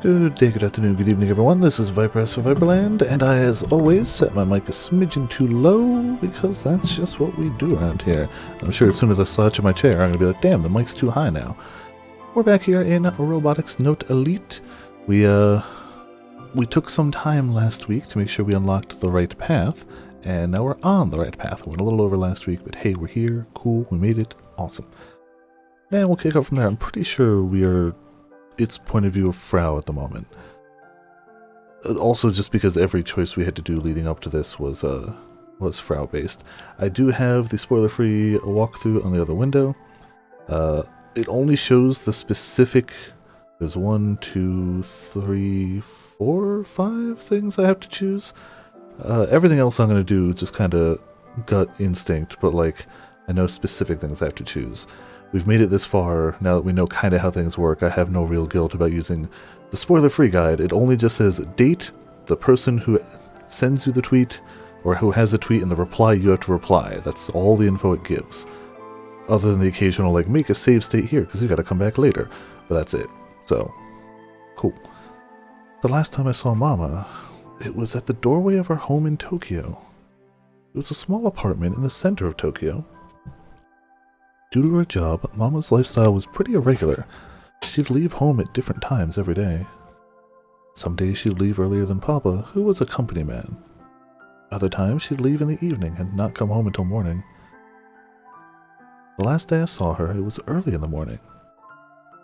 Good day, good afternoon, good evening, everyone. This is Viper's from Viperland, and I, as always, set my mic a smidgen too low because that's just what we do around here. I'm sure as soon as I slouch in my chair, I'm going to be like, damn, the mic's too high now. We're back here in Robotics Note Elite. We took some time last week to make sure we unlocked the right path, and now we're on the right path. We went a little over last week, but hey, we're here. Cool, we made it. Awesome. And we'll kick up from there. I'm pretty sure we are its point of view of Frau at the moment. Also, just because every choice we had to do leading up to this was Frau based. I do have the spoiler-free walkthrough on the other window. It only shows the specific. There's 1, 2, 3, 4, 5 things I have to choose. Everything else I'm going to do just kind of gut instinct, but like I know specific things I have to choose. We've made it this far, now that we know kind of how things work. I have no real guilt about using the spoiler-free guide. It only just says date, the person who sends you the tweet, or who has a tweet, and the reply you have to reply. That's all the info it gives. Other than the occasional, like, make a save state here, because you gotta come back later. But that's it. So, cool. The last time I saw Mama, it was at the doorway of her home in Tokyo. It was a small apartment in the center of Tokyo. Due to her job, Mama's lifestyle was pretty irregular. She'd leave home at different times every day. Some days she'd leave earlier than Papa, who was a company man. Other times she'd leave in the evening and not come home until morning. The last day I saw her, it was early in the morning.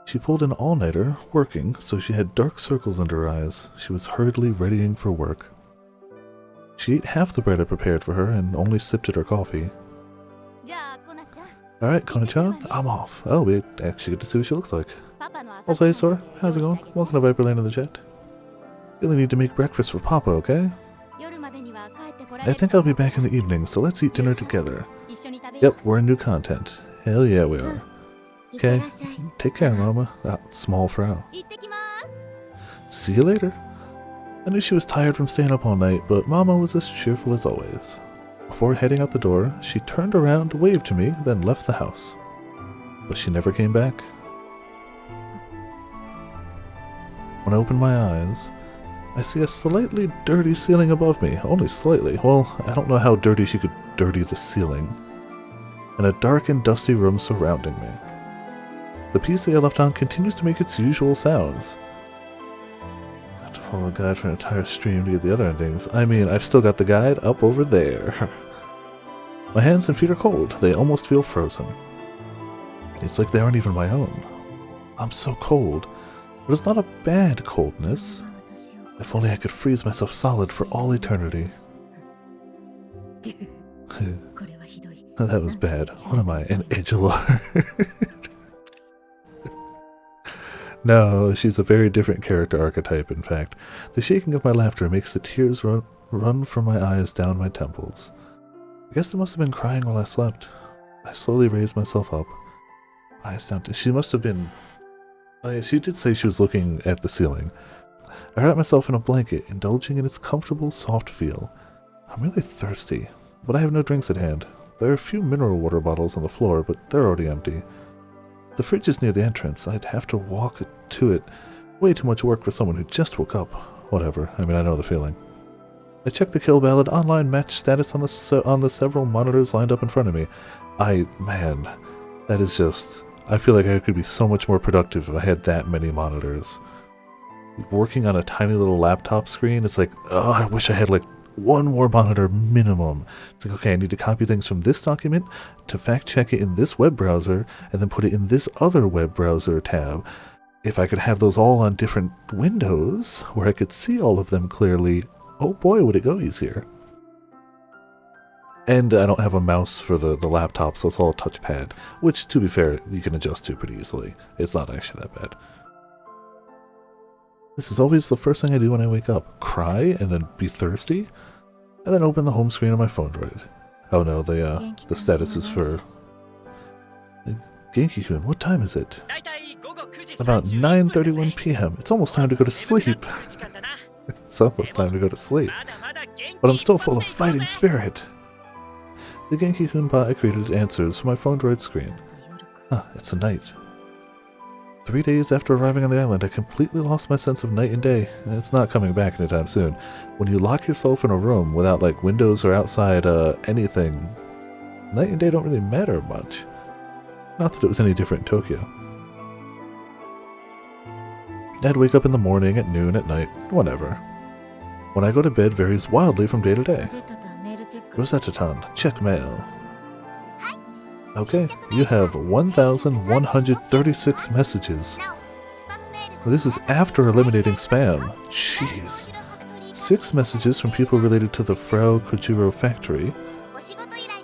She pulled an all-nighter, working, so she had dark circles under her eyes. She was hurriedly readying for work. She ate half the bread I prepared for her and only sipped at her coffee. Alright, Kona-chan, I'm off. Oh, we actually get to see what she looks like. Also, hey Sora, how's it going? Welcome to Viperland in the chat. Really need to make breakfast for Papa, okay? I think I'll be back in the evening, so let's eat dinner together. Yep, we're in new content. Hell yeah, we are. Okay, take care, Mama. Small Frau. See you later. I knew she was tired from staying up all night, but Mama was as cheerful as always. Before heading out the door, she turned around, waved to me, then left the house. But she never came back. When I open my eyes, I see a slightly dirty ceiling above me. Only slightly. Well, I don't know how dirty she could dirty the ceiling. And a dark and dusty room surrounding me. The PC I left on continues to make its usual sounds. I have to follow a guide for an entire stream to get the other endings. I mean, I've still got the guide up over there. My hands and feet are cold. They almost feel frozen. It's like they aren't even my own. I'm so cold, but it's not a bad coldness. If only I could freeze myself solid for all eternity. That was bad. What am I, an edgelord? No, she's a very different character archetype, in fact. The shaking of my laughter makes the tears run from my eyes down my temples. I guess I must have been crying while I slept. I slowly raised myself up. Eyes down. She must have been... Oh, yeah, she did say she was looking at the ceiling. I wrapped myself in a blanket, indulging in its comfortable, soft feel. I'm really thirsty, but I have no drinks at hand. There are a few mineral water bottles on the floor, but they're already empty. The fridge is near the entrance. I'd have to walk to it. Way too much work for someone who just woke up. Whatever. I mean, I know the feeling. I checked the Kill Ballad online match status on the several monitors lined up in front of me. Man, that is just... I feel like I could be so much more productive if I had that many monitors. Working on a tiny little laptop screen, it's like, oh, I wish I had like one more monitor minimum. It's like, okay, I need to copy things from this document to fact check it in this web browser and then put it in this other web browser tab. If I could have those all on different windows where I could see all of them clearly, oh boy, would it go easier. And I don't have a mouse for the laptop, so it's all touchpad, which, to be fair, you can adjust to pretty easily. It's not actually that bad. This is always the first thing I do when I wake up. Cry, and then be thirsty, and then open the home screen on my phone droid. Oh no, the status is for... Genki-kun, what time is it? About 9:31 p.m. It's almost time to go to sleep. It's almost time to go to sleep. But I'm still full of fighting spirit. The Genki-kun bot I created answers for my phone droid screen. Ah, it's a night. 3 days after arriving on the island, I completely lost my sense of night and day, and it's not coming back anytime soon. When you lock yourself in a room without, like, windows or outside anything, night and day don't really matter much. Not that it was any different in Tokyo. I'd wake up in the morning, at noon, at night, whatever. When I go to bed varies wildly from day to day. Rosetta-tan, check mail. Okay, you have 1,136 messages. This is after eliminating spam. Jeez. 6 messages from people related to the Frau Kojiro factory.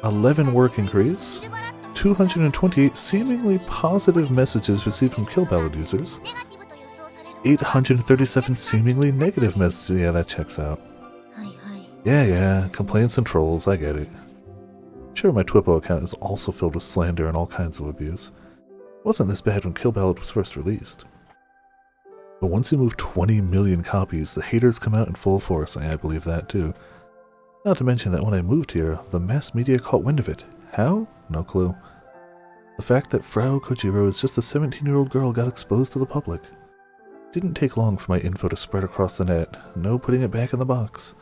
11 work inquiries. 228 seemingly positive messages received from Kill Ballad users. 837 seemingly negative messages. Yeah, that checks out. Yeah, complaints and trolls, I get it. Sure, my Twippo account is also filled with slander and all kinds of abuse. It wasn't this bad when Kill Ballad was first released. But once you move 20 million copies, the haters come out in full force, and I believe that too. Not to mention that when I moved here, the mass media caught wind of it. How? No clue. The fact that Frau Kojiro is just a 17-year-old girl got exposed to the public. It didn't take long for my info to spread across the net, no putting it back in the box.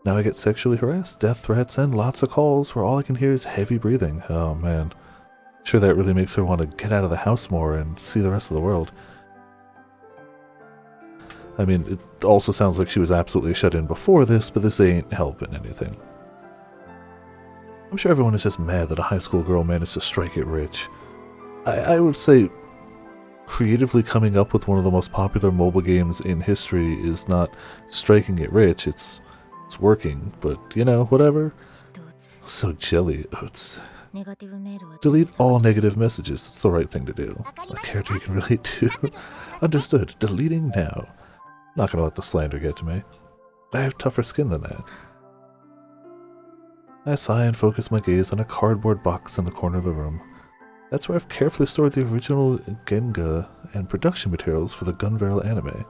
Now I get sexually harassed, death threats, and lots of calls where all I can hear is heavy breathing. Oh man. Sure, that really makes her want to get out of the house more and see the rest of the world. I mean, it also sounds like she was absolutely shut in before this, but this ain't helping anything. I'm sure everyone is just mad that a high school girl managed to strike it rich. I would say creatively coming up with one of the most popular mobile games in history is not striking it rich, it's working, but you know, whatever. So jelly oats. Delete all negative messages, that's the right thing to do. A character you can relate to. Understood. Deleting now. Not gonna let the slander get to me. I have tougher skin than that. I sigh and focus my gaze on a cardboard box in the corner of the room. That's where I've carefully stored the original Genga and production materials for the Gunbarrel anime.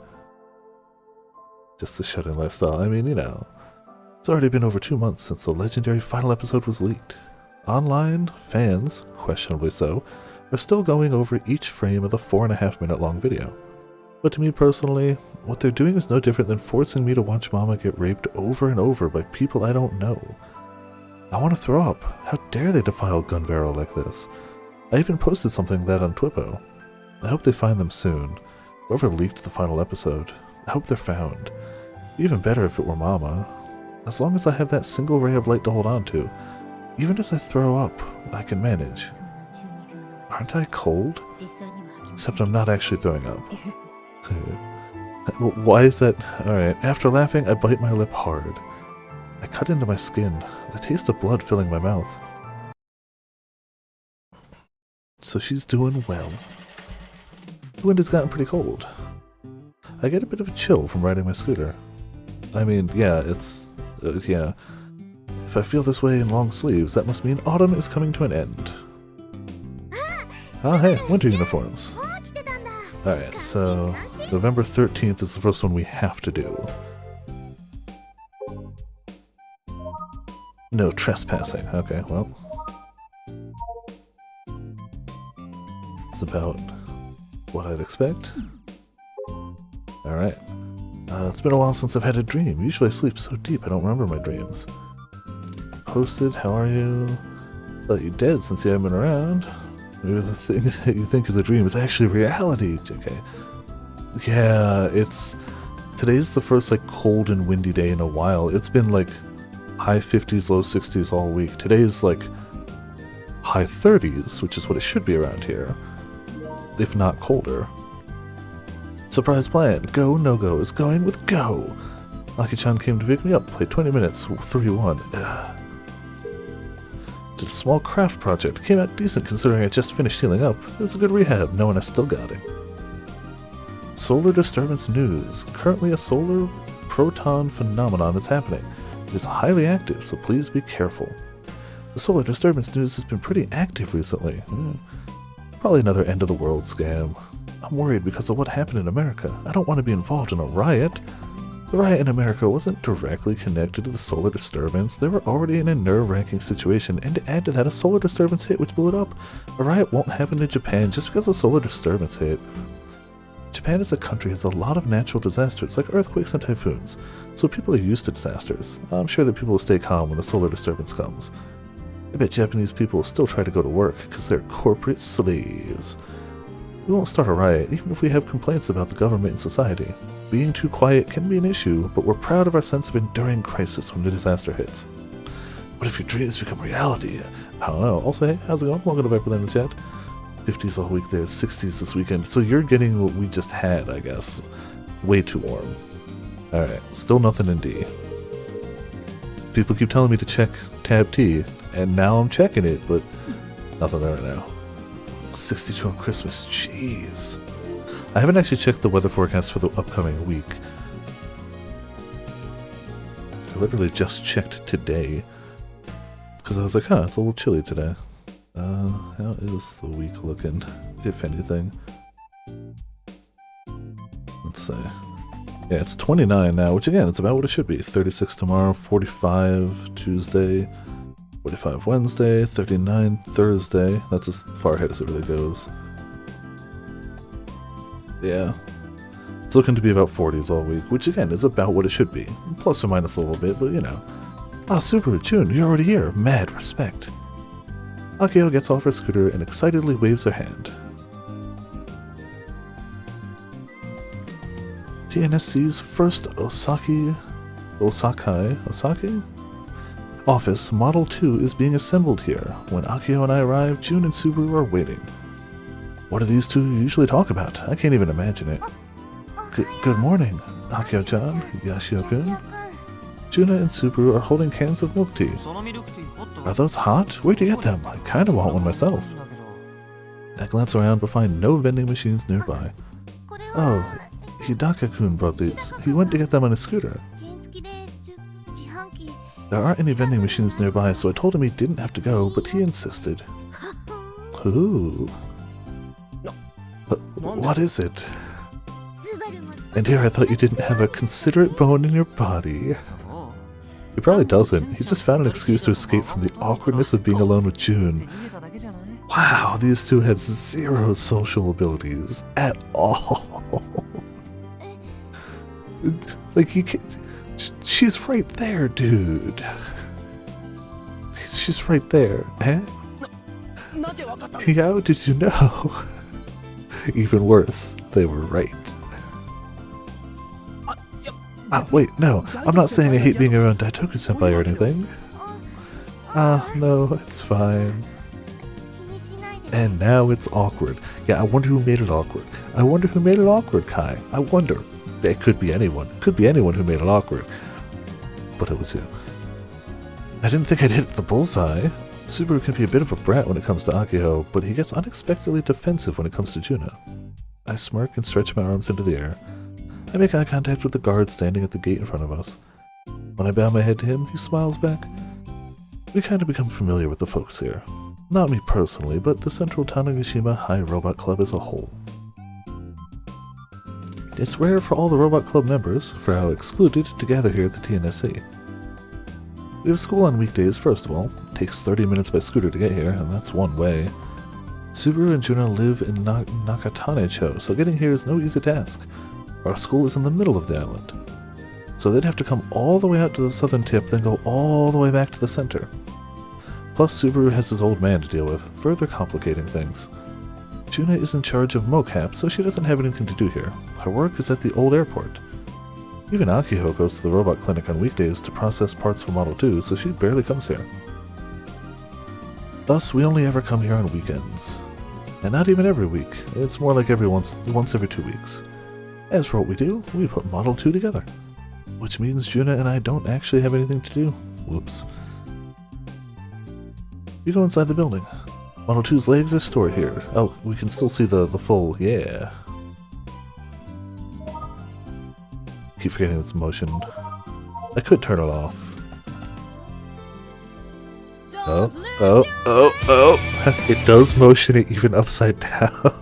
Just the shut-in lifestyle, I mean, you know. It's already been over 2 months since the legendary final episode was leaked. Online, fans, questionably so, are still going over each frame of the 4.5-minute long video. But to me personally, what they're doing is no different than forcing me to watch Mama get raped over and over by people I don't know. I want to throw up. How dare they defile Gunbarrel like this? I even posted something like that on Twippo. I hope they find them soon. Whoever leaked the final episode, I hope they're found. Even better if it were Mama. As long as I have that single ray of light to hold on to, even as I throw up, I can manage. Aren't I cold? Except I'm not actually throwing up. Why is that? Alright, after laughing, I bite my lip hard. I cut into my skin, the taste of blood filling my mouth. So she's doing well. The wind has gotten pretty cold. I get a bit of a chill from riding my scooter. I mean, yeah, it's... yeah. If I feel this way in long sleeves, that must mean autumn is coming to an end. Ah, hey, winter uniforms. Alright, so November 13th is the first one we have to do. No trespassing. Okay, well. It's about what I'd expect. Alright. It's been a while since I've had a dream. Usually I sleep so deep I don't remember my dreams. Posted, how are you? Thought you dead since you haven't been around. Maybe the thing that you think is a dream is actually reality. Okay. Yeah, it's... Today's the first, like, cold and windy day in a while. It's been, like, high 50s, low 60s all week. Today is, like, high 30s, which is what it should be around here. If not colder. Surprise plan. Go, no go. Is going with go. Aki-chan came to pick me up. Played 20 minutes. 3-1. Did a small craft project. Came out decent considering I just finished healing up. It was a good rehab, knowing I still got it. Solar disturbance news. Currently a solar proton phenomenon is happening. It is highly active, so please be careful. The solar disturbance news has been pretty active recently. Probably another end-of-the-world scam. I'm worried because of what happened in America. I don't want to be involved in a riot. The riot in America wasn't directly connected to the solar disturbance. They were already in a nerve-wracking situation, and to add to that, a solar disturbance hit which blew it up. A riot won't happen in Japan just because a solar disturbance hit. Japan as a country has a lot of natural disasters, like earthquakes and typhoons, so people are used to disasters. I'm sure that people will stay calm when the solar disturbance comes. I bet Japanese people will still try to go to work, because they're corporate slaves. We won't start a riot, even if we have complaints about the government and society. Being too quiet can be an issue, but we're proud of our sense of enduring crisis when the disaster hits. What if your dreams become reality? I don't know. Also, hey, how's it going? Welcome to Viperland in the chat. 50s all week there, 60s this weekend. So you're getting what we just had, I guess. Way too warm. Alright, still nothing in D. People keep telling me to check tab T, and now I'm checking it, but nothing there right now. 62 on Christmas, jeez. I haven't actually checked the weather forecast for the upcoming week. I literally just checked today, because I was like, huh, it's a little chilly today. How is the week looking, if anything? Let's see. Yeah, it's 29 now, which again, it's about what it should be. 36 tomorrow, 45 Tuesday, 45 Wednesday, 39 Thursday. That's as far ahead as it really goes. Yeah. It's looking to be about 40s all week, which again is about what it should be. Plus or minus a little bit, but you know. Ah, super, June, you're already here. Mad respect. Akio gets off her scooter and excitedly waves her hand. TNSC's first Osaki office, Model 2, is being assembled here. When Akio and I arrive, June and Subaru are waiting. What do these two usually talk about? I can't even imagine it. Good morning, Akio-chan, Yashio-kun. Juna and Subaru are holding cans of milk tea. Are those hot? Where'd you get them? I kinda want one myself. I glance around but find no vending machines nearby. Oh, Hidaka-kun brought these. He went to get them on his scooter. There aren't any vending machines nearby, so I told him he didn't have to go, but he insisted. Ooh. What is it? And here I thought you didn't have a considerate bone in your body. He probably doesn't. He just found an excuse to escape from the awkwardness of being alone with June. Wow, these two have zero social abilities at all. Like, you can't... She's right there, dude. She's right there, eh? How did you know? Even worse, they were right. Wait, no, I'm not saying I hate being around Daitoku-senpai or anything. No, it's fine. And now it's awkward. Yeah, I wonder who made it awkward. I wonder who made it awkward, Kai. I wonder. It could be anyone. Could be anyone who made it awkward. But it was you. I didn't think I'd hit the bullseye. Subaru can be a bit of a brat when it comes to Akio, but he gets unexpectedly defensive when it comes to Juna. I smirk and stretch my arms into the air. I make eye contact with the guard standing at the gate in front of us. When I bow my head to him, he smiles back. We kind of become familiar with the folks here. Not me personally, but the Central Tanegashima High Robot Club as a whole. It's rare for all the Robot Club members, for how excluded, to gather here at the TNSC. We have school on weekdays, first of all. It takes 30 minutes by scooter to get here, and that's one way. Subaru and Juna live in Nakatane-cho, so getting here is no easy task. Our school is in the middle of the island. So they'd have to come all the way out to the southern tip, then go all the way back to the center. Plus, Subaru has his old man to deal with, further complicating things. Juna is in charge of mocap, so she doesn't have anything to do here. Her work is at the old airport. Even Akio goes to the robot clinic on weekdays to process parts for Model 2, so she barely comes here. Thus, we only ever come here on weekends. And not even every week. It's more like once every 2 weeks. As for what we do, we put Model 2 together. Which means Juna and I don't actually have anything to do. Whoops. We go inside the building. Model 2's legs are stored here. Oh, we can still see the full, yeah. Keep forgetting it's motion. I could turn it off. Oh. It does motion it even upside down.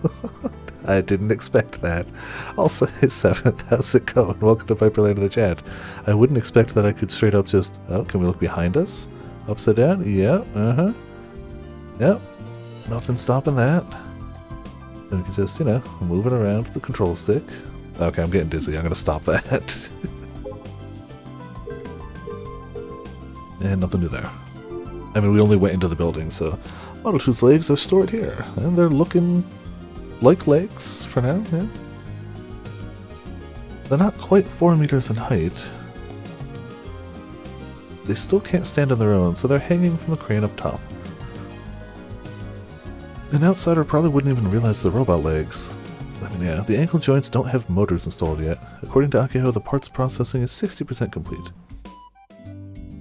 I didn't expect that. Also, hey, 7th, how's it going? Welcome to Viperland in the chat. I wouldn't expect that I could straight up just... Oh, can we look behind us? Upside down? Yeah, uh-huh. Yep. Nothing stopping that. And we can just, you know, move it around with the control stick. Okay, I'm getting dizzy. I'm going to stop that. And nothing new there. I mean, we only went into the building, so Model 2's legs are stored here. And they're looking like legs for now, yeah. They're not quite 4 meters in height. They still can't stand on their own, so they're hanging from the crane up top. An outsider probably wouldn't even realize the robot legs. I mean, yeah, the ankle joints don't have motors installed yet. According to Akio, the parts processing is 60% complete.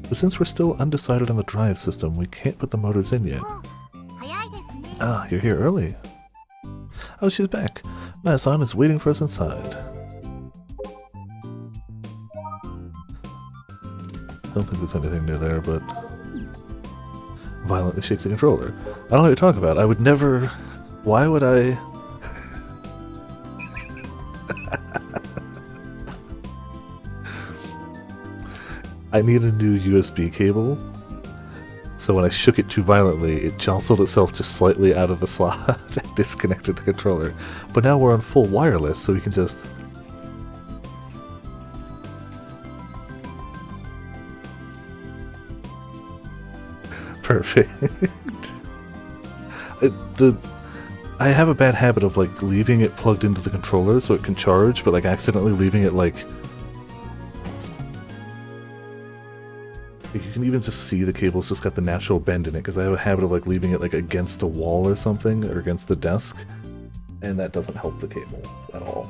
But since we're still undecided on the drive system, we can't put the motors in yet. Ah, you're here early. Oh, she's back. Nasan is waiting for us inside. Don't think there's anything new there, but... Violently shake the controller. I don't know what you're talking about. I would never... Why would I... I need a new USB cable, so when I shook it too violently, it jostled itself just slightly out of the slot and disconnected the controller. But now we're on full wireless, so we can just... Perfect. I have a bad habit of like leaving it plugged into the controller so it can charge, but like accidentally leaving it like you can even just see the cable's just got the natural bend in it, because I have a habit of like leaving it like against a wall or something, or against the desk, and that doesn't help the cable at all.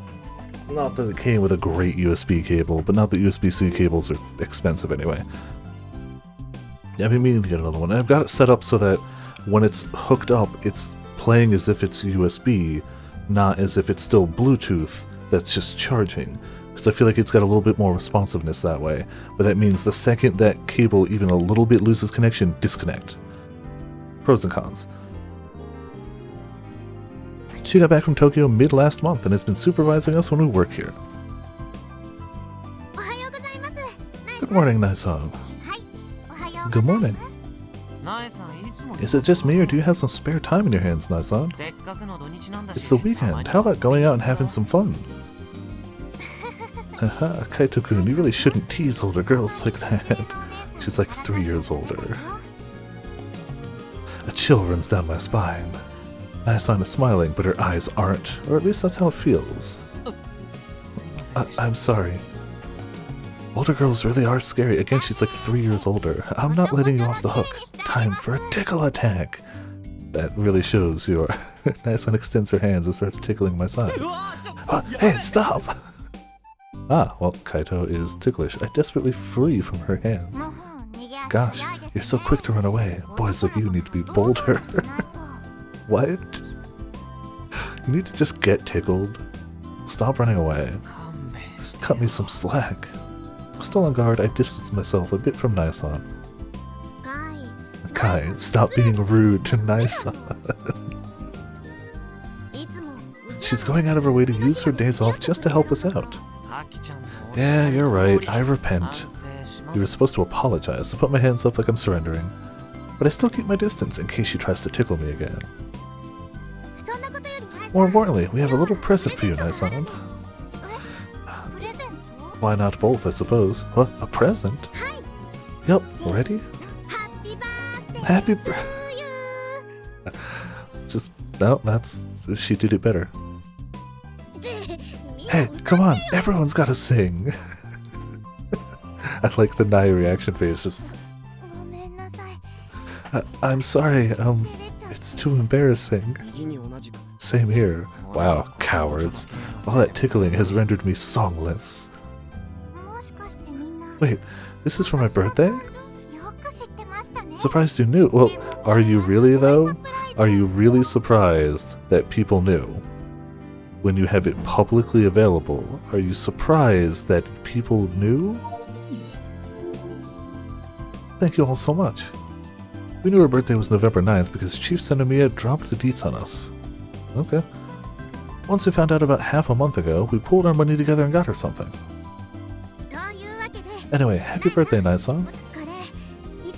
Not that it came with a great USB cable, but not that USB-C cables are expensive anyway. Yeah, I've been meaning to get another one, and I've got it set up so that when it's hooked up, it's playing as if it's USB, not as if it's still Bluetooth that's just charging. Because I feel like it's got a little bit more responsiveness that way. But that means the second that cable even a little bit loses connection, disconnect. Pros and cons. She got back from Tokyo mid last month and has been supervising us when we work here. Good morning, Naisong. Good morning. Is it just me, or do you have some spare time in your hands, Naisong? It's the weekend. How about going out and having some fun? Haha, Kaito-kun, you really shouldn't tease older girls like that. She's like 3 years older. A chill runs down my spine. Naisong is smiling, but her eyes aren't. Or at least that's how it feels. I'm sorry. Older girls really are scary. Again, she's like 3 years older. I'm not letting you off the hook. Time for a tickle attack. That really shows your... Naisong extends her hands and starts tickling my sides. Hey, stop! Ah, well, Kaito is ticklish. I desperately flee from her hands. Gosh, you're so quick to run away. Boys like you need to be bolder. What? You need to just get tickled. Stop running away. Cut me some slack. Still on guard, I distance myself a bit from Naisong. Kai, stop being rude to Naisong. She's going out of her way to use her days off just to help us out. Yeah, you're right. I repent. You were supposed to apologize, so put my hands up like I'm surrendering. But I still keep my distance in case she tries to tickle me again. More importantly, we have a little present for you, Naisong. Why not both, I suppose? What? A present? Yep, ready? Happy birthday! Just, no, she did it better. Hey, come on, everyone's gotta sing! I like the Nai reaction face, just... I'm sorry, it's too embarrassing. Same here. Wow, cowards. All that tickling has rendered me songless. Wait, this is for my birthday? Surprised you knew. Well, are you really though? Are you really surprised that people knew? When you have it publicly available, are you surprised that people knew? Thank you all so much. We knew her birthday was November 9th because Chief Senomiya dropped the deets on us. Okay. Once we found out about half a month ago, we pooled our money together and got her something. Anyway, happy birthday, Nai-san.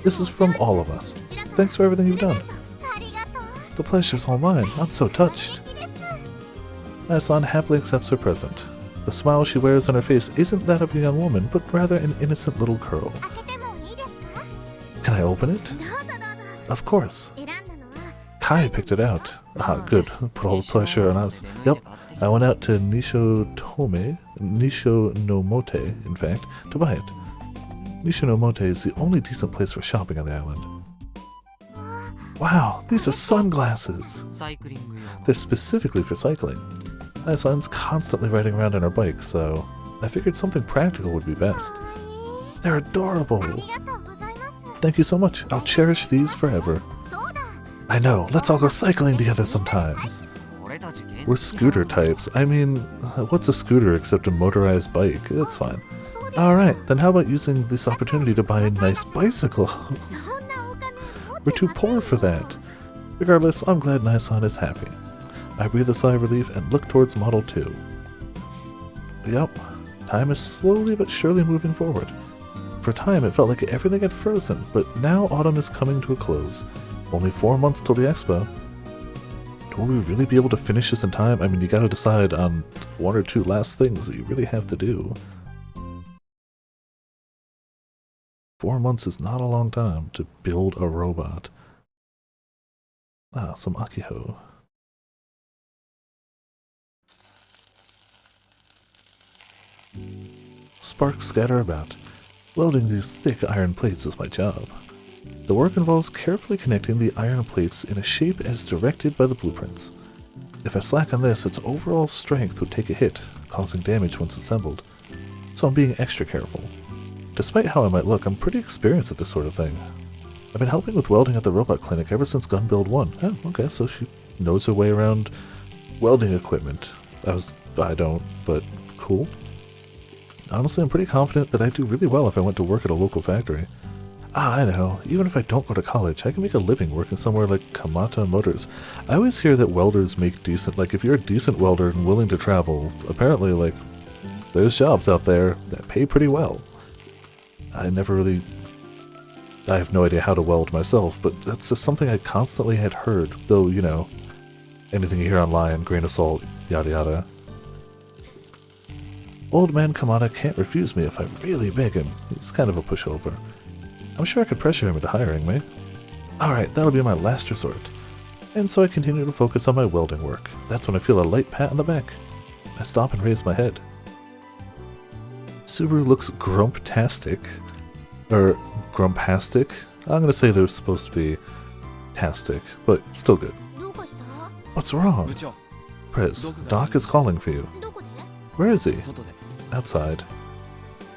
This is from all of us. Thanks for everything you've done. The pleasure's all mine. I'm so touched. Nai-san happily accepts her present. The smile she wears on her face isn't that of a young woman, but rather an innocent little girl. Can I open it? Of course. Kai picked it out. Ah, good. Put all the pressure on us. Yep. I went out to Nisho no Mote, in fact, to buy it. Nisho no Mote is the only decent place for shopping on the island. Wow, these are sunglasses! They're specifically for cycling. My son's constantly riding around on her bike, so I figured something practical would be best. They're adorable! Thank you so much. I'll cherish these forever. I know, let's all go cycling together sometimes. We're scooter types. I mean, what's a scooter except a motorized bike? It's fine. Alright, then how about using this opportunity to buy nice bicycles? We're too poor for that. Regardless, I'm glad Nai-san is happy. I breathe a sigh of relief and look towards Model 2. Yup, time is slowly but surely moving forward. For a time it felt like everything had frozen, but now autumn is coming to a close. Only 4 months till the expo. Will we really be able to finish this in time? I mean, you gotta decide on 1 or 2 last things that you really have to do. 4 months is not a long time to build a robot. Ah, some Akiho. Sparks scatter about. Welding these thick iron plates is my job. The work involves carefully connecting the iron plates in a shape as directed by the blueprints. If I slack on this, its overall strength would take a hit, causing damage once assembled. So I'm being extra careful. Despite how I might look, I'm pretty experienced at this sort of thing. I've been helping with welding at the robot clinic ever since Gun Build 1. Oh, okay, so she knows her way around welding equipment. I don't, but cool. Honestly, I'm pretty confident that I'd do really well if I went to work at a local factory. Ah, I know. Even if I don't go to college, I can make a living working somewhere like Kamata Motors. I always hear that welders make decent, like if you're a decent welder and willing to travel, apparently like there's jobs out there that pay pretty well. I have no idea how to weld myself, but that's just something I constantly had heard, though, you know, anything you hear online, grain of salt, yada yada. Old man Kamata can't refuse me if I really beg him. He's kind of a pushover. I'm sure I could pressure him into hiring me. Alright, that'll be my last resort. And so I continue to focus on my welding work. That's when I feel a light pat on the back. I stop and raise my head. Subaru looks grumptastic. Or grumpastic? I'm gonna say they're supposed to be tastic, but still good. What's wrong? Prez, Doc is calling for you. Where is he? Outside.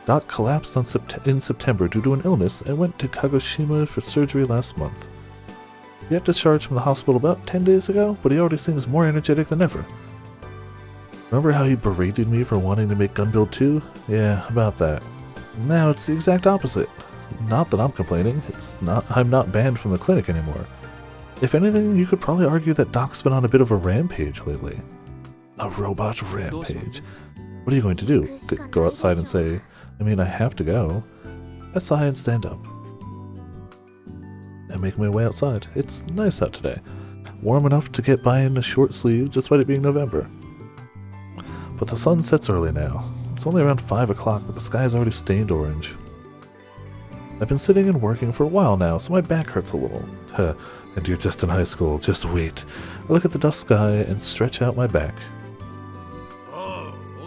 Doc collapsed in September due to an illness and went to Kagoshima for surgery last month. He got discharged from the hospital about 10 days ago, but he already seems more energetic than ever. Remember how he berated me for wanting to make Gun Build 2? Yeah, about that. Now it's the exact opposite. Not that I'm complaining, I'm not banned from the clinic anymore. If anything, you could probably argue that Doc's been on a bit of a rampage lately. A robot rampage. What are you going to do? Go outside and say, I mean, I have to go. I sigh and stand up. I make my way outside. It's nice out today. Warm enough to get by in a short sleeve despite it being November. But the sun sets early now. It's only around 5 o'clock, but the sky is already stained orange. I've been sitting and working for a while now, so my back hurts a little. And you're just in high school, just wait. I look at the dusk sky and stretch out my back.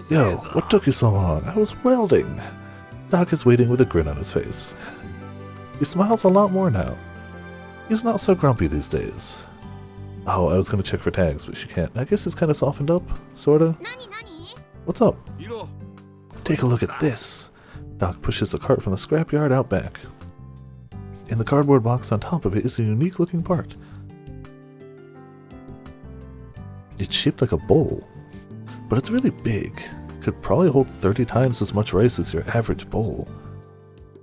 Yo, what took you so long? I was welding. Doc is waiting with a grin on his face. He smiles a lot more now. He's not so grumpy these days. Oh, I was going to check for tags, but she can't. I guess he's kind of softened up, sorta. What's up? Take a look at this. Doc pushes a cart from the scrapyard out back. In the cardboard box on top of it is a unique looking part. It's shaped like a bowl, but it's really big. Could probably hold 30 times as much rice as your average bowl.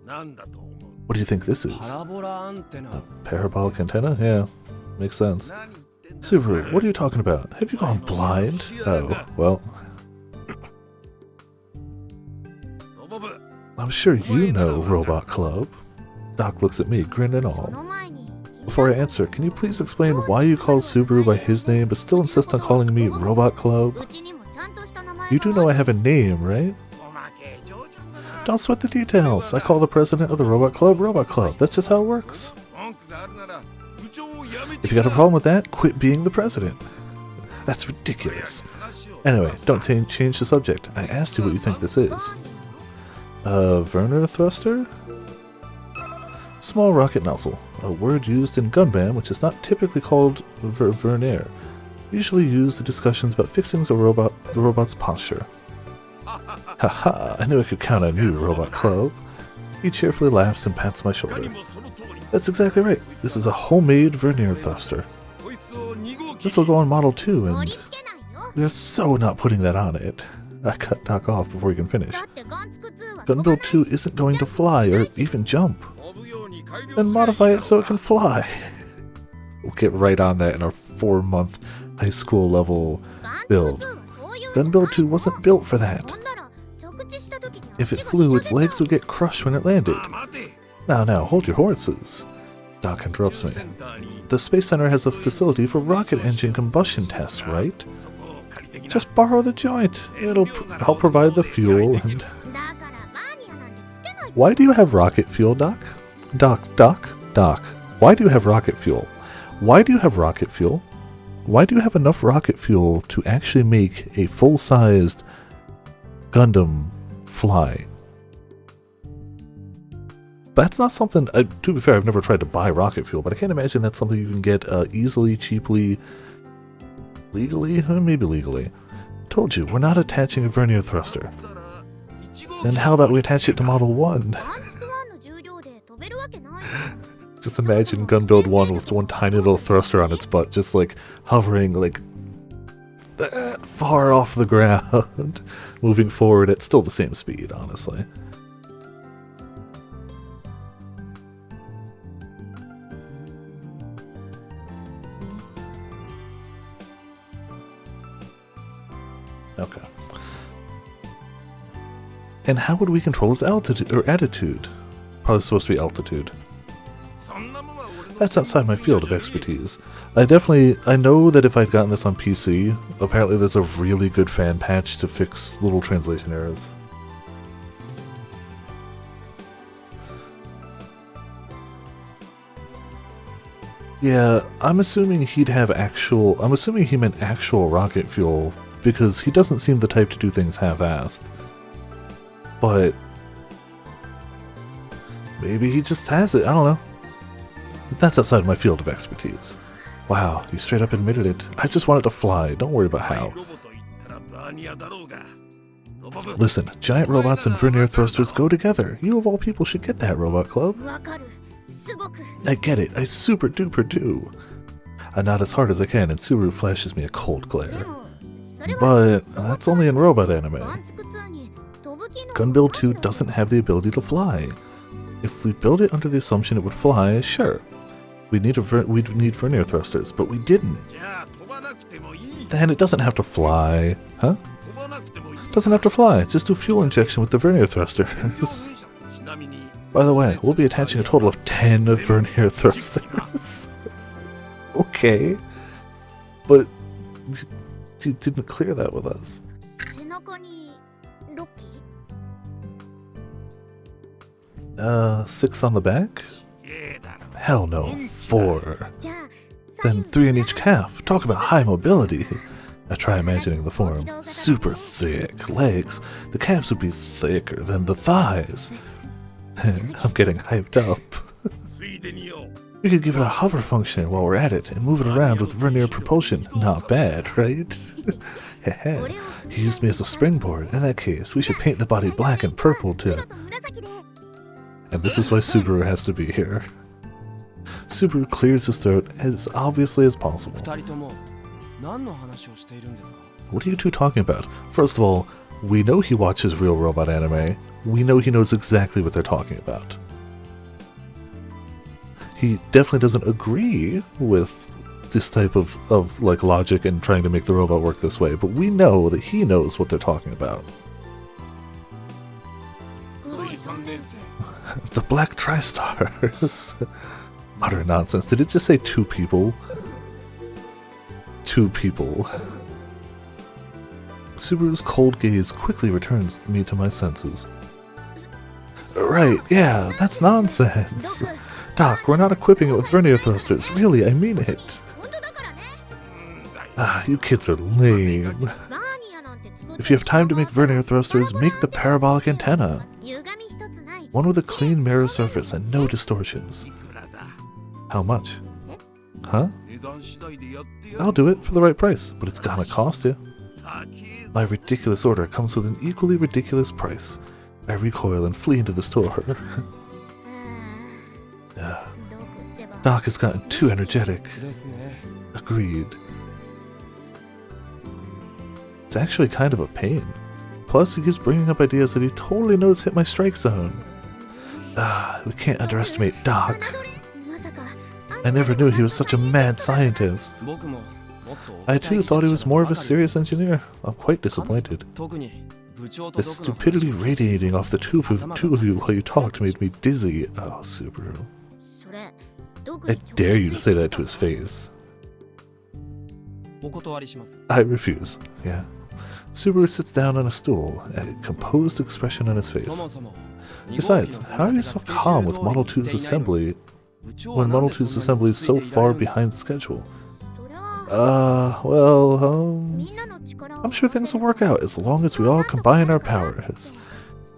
What do you think this is? A parabolic antenna? Yeah, makes sense. Subaru, what are you talking about? Have you gone blind? Oh, well. I'm sure you know Robot Club. Doc looks at me, grin and all. Before I answer, can you please explain why you call Subaru by his name but still insist on calling me Robot Club? You do know I have a name, right? Don't sweat the details. I call the president of the Robot Club Robot Club. That's just how it works. If you got a problem with that, quit being the president. That's ridiculous. Anyway, don't change the subject. I asked you what you think this is. A Werner thruster? Small rocket nozzle, a word used in Gunbam which is not typically called vernier, usually used in discussions about fixing the robot's posture. Haha, I knew I could count on you, Robot Club. He cheerfully laughs and pats my shoulder. That's exactly right, this is a homemade vernier thruster. This will go on Model 2 and we are so not putting that on it. I cut Doc off before he can finish. Gun Build 2 isn't going to fly or even jump. Then modify it so it can fly. We'll get right on that in our 4-month high school level build. Gun Build 2 wasn't built for that. If it flew, its legs would get crushed when it landed. Now, hold your horses. Doc interrupts me. The Space Center has a facility for rocket engine combustion tests, right? Just borrow the joint. I'll provide the fuel and... Why do you have rocket fuel, Doc? Doc, why do you have rocket fuel? Why do you have rocket fuel? Why do you have enough rocket fuel to actually make a full-sized Gundam fly? That's not something, to be fair, I've never tried to buy rocket fuel, but I can't imagine that's something you can get easily, cheaply, legally? Maybe legally. Told you, we're not attaching a vernier thruster. Then how about we attach it to Model 1? Just imagine Gun Build 1 with one tiny little thruster on its butt, just like hovering like that far off the ground, moving forward at still the same speed, honestly. Okay. And how would we control its altitude or attitude? Probably supposed to be altitude. That's outside my field of expertise. I know that if I'd gotten this on PC, apparently there's a really good fan patch to fix little translation errors. Yeah, I'm assuming he meant actual rocket fuel, because he doesn't seem the type to do things half-assed. But maybe he just has it, I don't know. That's outside my field of expertise. Wow, you straight up admitted it. I just wanted to fly, don't worry about how. Listen, giant robots and vernier thrusters go together. You of all people should get that, Robot Club. I get it, I super duper do. I nod as hard as I can and Subaru flashes me a cold glare. But that's only in robot anime. Gun Build 2 doesn't have the ability to fly. If we build it under the assumption it would fly, sure. We'd need vernier thrusters, but we didn't. Then it doesn't have to fly. Huh? Doesn't have to fly, just do fuel injection with the vernier thrusters. By the way, we'll be attaching a total of 10 vernier thrusters. Okay. But you didn't clear that with us. 6 on the back? Hell no, 4. Then 3 in each calf. Talk about high mobility. I try imagining the form. Super thick legs. The calves would be thicker than the thighs. I'm getting hyped up. We could give it a hover function while we're at it and move it around with vernier propulsion. Not bad, right? He used me as a springboard. In that case, we should paint the body black and purple too. And this is why Subaru has to be here. Subaru clears his throat as obviously as possible. What are you two talking about? First of all, we know he watches real robot anime. We know he knows exactly what they're talking about. He definitely doesn't agree with this type of like logic and trying to make the robot work this way, but we know that he knows what they're talking about. The Black Tri-Stars. Utter nonsense. Did it just say 2 people? 2 people. Subaru's cold gaze quickly returns me to my senses. Right, yeah, that's nonsense. Doc, we're not equipping it with vernier thrusters. Really, I mean it. Ah, you kids are lame. If you have time to make vernier thrusters, make the parabolic antenna. One with a clean mirror surface and no distortions. How much? Huh? I'll do it for the right price, but it's gonna cost you. My ridiculous order comes with an equally ridiculous price. I recoil and flee into the store. Doc has gotten too energetic. Agreed. It's actually kind of a pain. Plus, he keeps bringing up ideas that he totally knows hit my strike zone. We can't underestimate Doc. I never knew he was such a mad scientist. I too thought he was more of a serious engineer. I'm quite disappointed. The stupidity radiating off the two of you while you talked made me dizzy. Oh, Subaru. I dare you to say that to his face. I refuse. Yeah. Subaru sits down on a stool, a composed expression on his face. Besides, how are you so calm with Model 2's assembly when Model 2's assembly is so far behind schedule? I'm sure things will work out as long as we all combine our powers.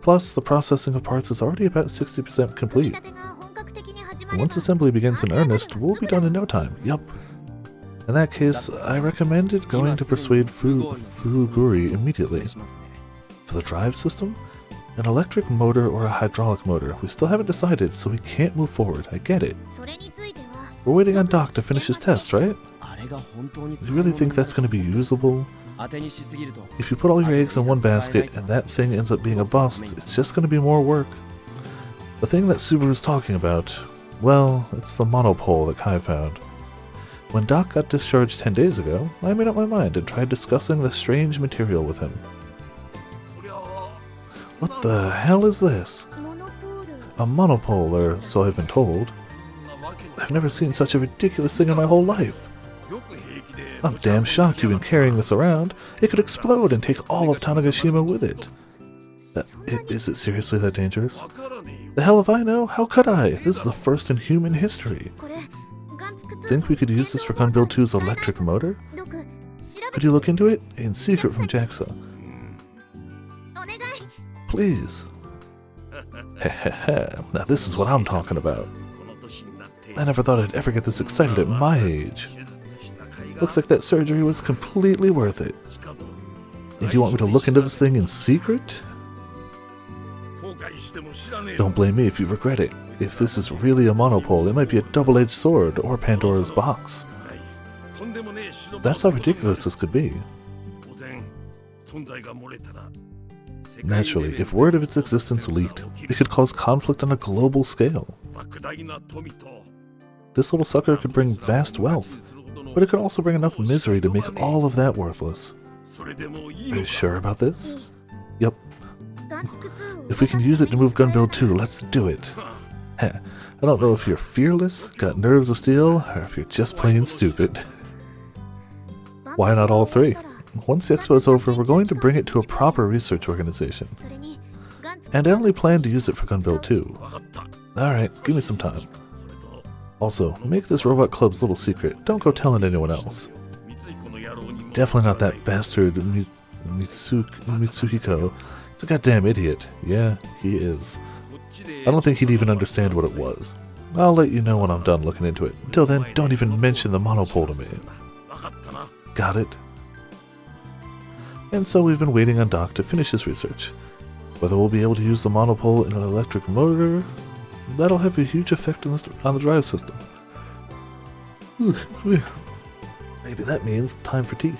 Plus, the processing of parts is already about 60% complete. And once assembly begins in earnest, we'll be done in no time. Yup. In that case, I recommended going to persuade Furuguri immediately. For the drive system? An electric motor or a hydraulic motor? We still haven't decided, so we can't move forward. I get it. We're waiting on Doc to finish his test, right? You really think that's going to be usable? If you put all your eggs in one basket and that thing ends up being a bust, it's just going to be more work. The thing that Subaru's talking about, well, it's the monopole that Kai found. When Doc got discharged 10 days ago, I made up my mind and tried discussing the strange material with him. What the hell is this? A monopole, or so I've been told. I've never seen such a ridiculous thing in my whole life. I'm damn shocked you've been carrying this around. It could explode and take all of Tanegashima with it. Is it seriously that dangerous? The hell if I know? How could I? This is the first in human history. Think we could use this for Gun Build 2's electric motor? Could you look into it? In secret from JAXA. Please. Hehehe, now this is what I'm talking about. I never thought I'd ever get this excited at my age. Looks like that surgery was completely worth it. And do you want me to look into this thing in secret? Don't blame me if you regret it. If this is really a monopole, it might be a double-edged sword or Pandora's box. That's how ridiculous this could be. Naturally, if word of its existence leaked, it could cause conflict on a global scale. This little sucker could bring vast wealth, but it could also bring enough misery to make all of that worthless. Are you sure about this? Yep. If we can use it to move Gun Build 2, let's do it. I don't know if you're fearless, got nerves of steel, or if you're just plain stupid. Why not all three? Once the expo is over, we're going to bring it to a proper research organization. And I only plan to use it for Gun Build 2. Alright, give me some time. Also, make this robot club's little secret. Don't go telling anyone else. Definitely not that bastard Mitsuhiko. He's a goddamn idiot. Yeah, he is. I don't think he'd even understand what it was. I'll let you know when I'm done looking into it. Until then, don't even mention the monopole to me. Got it? And so we've been waiting on Doc to finish his research. Whether we'll be able to use the monopole in an electric motor, that'll have a huge effect on the drive system. Maybe that means time for tea.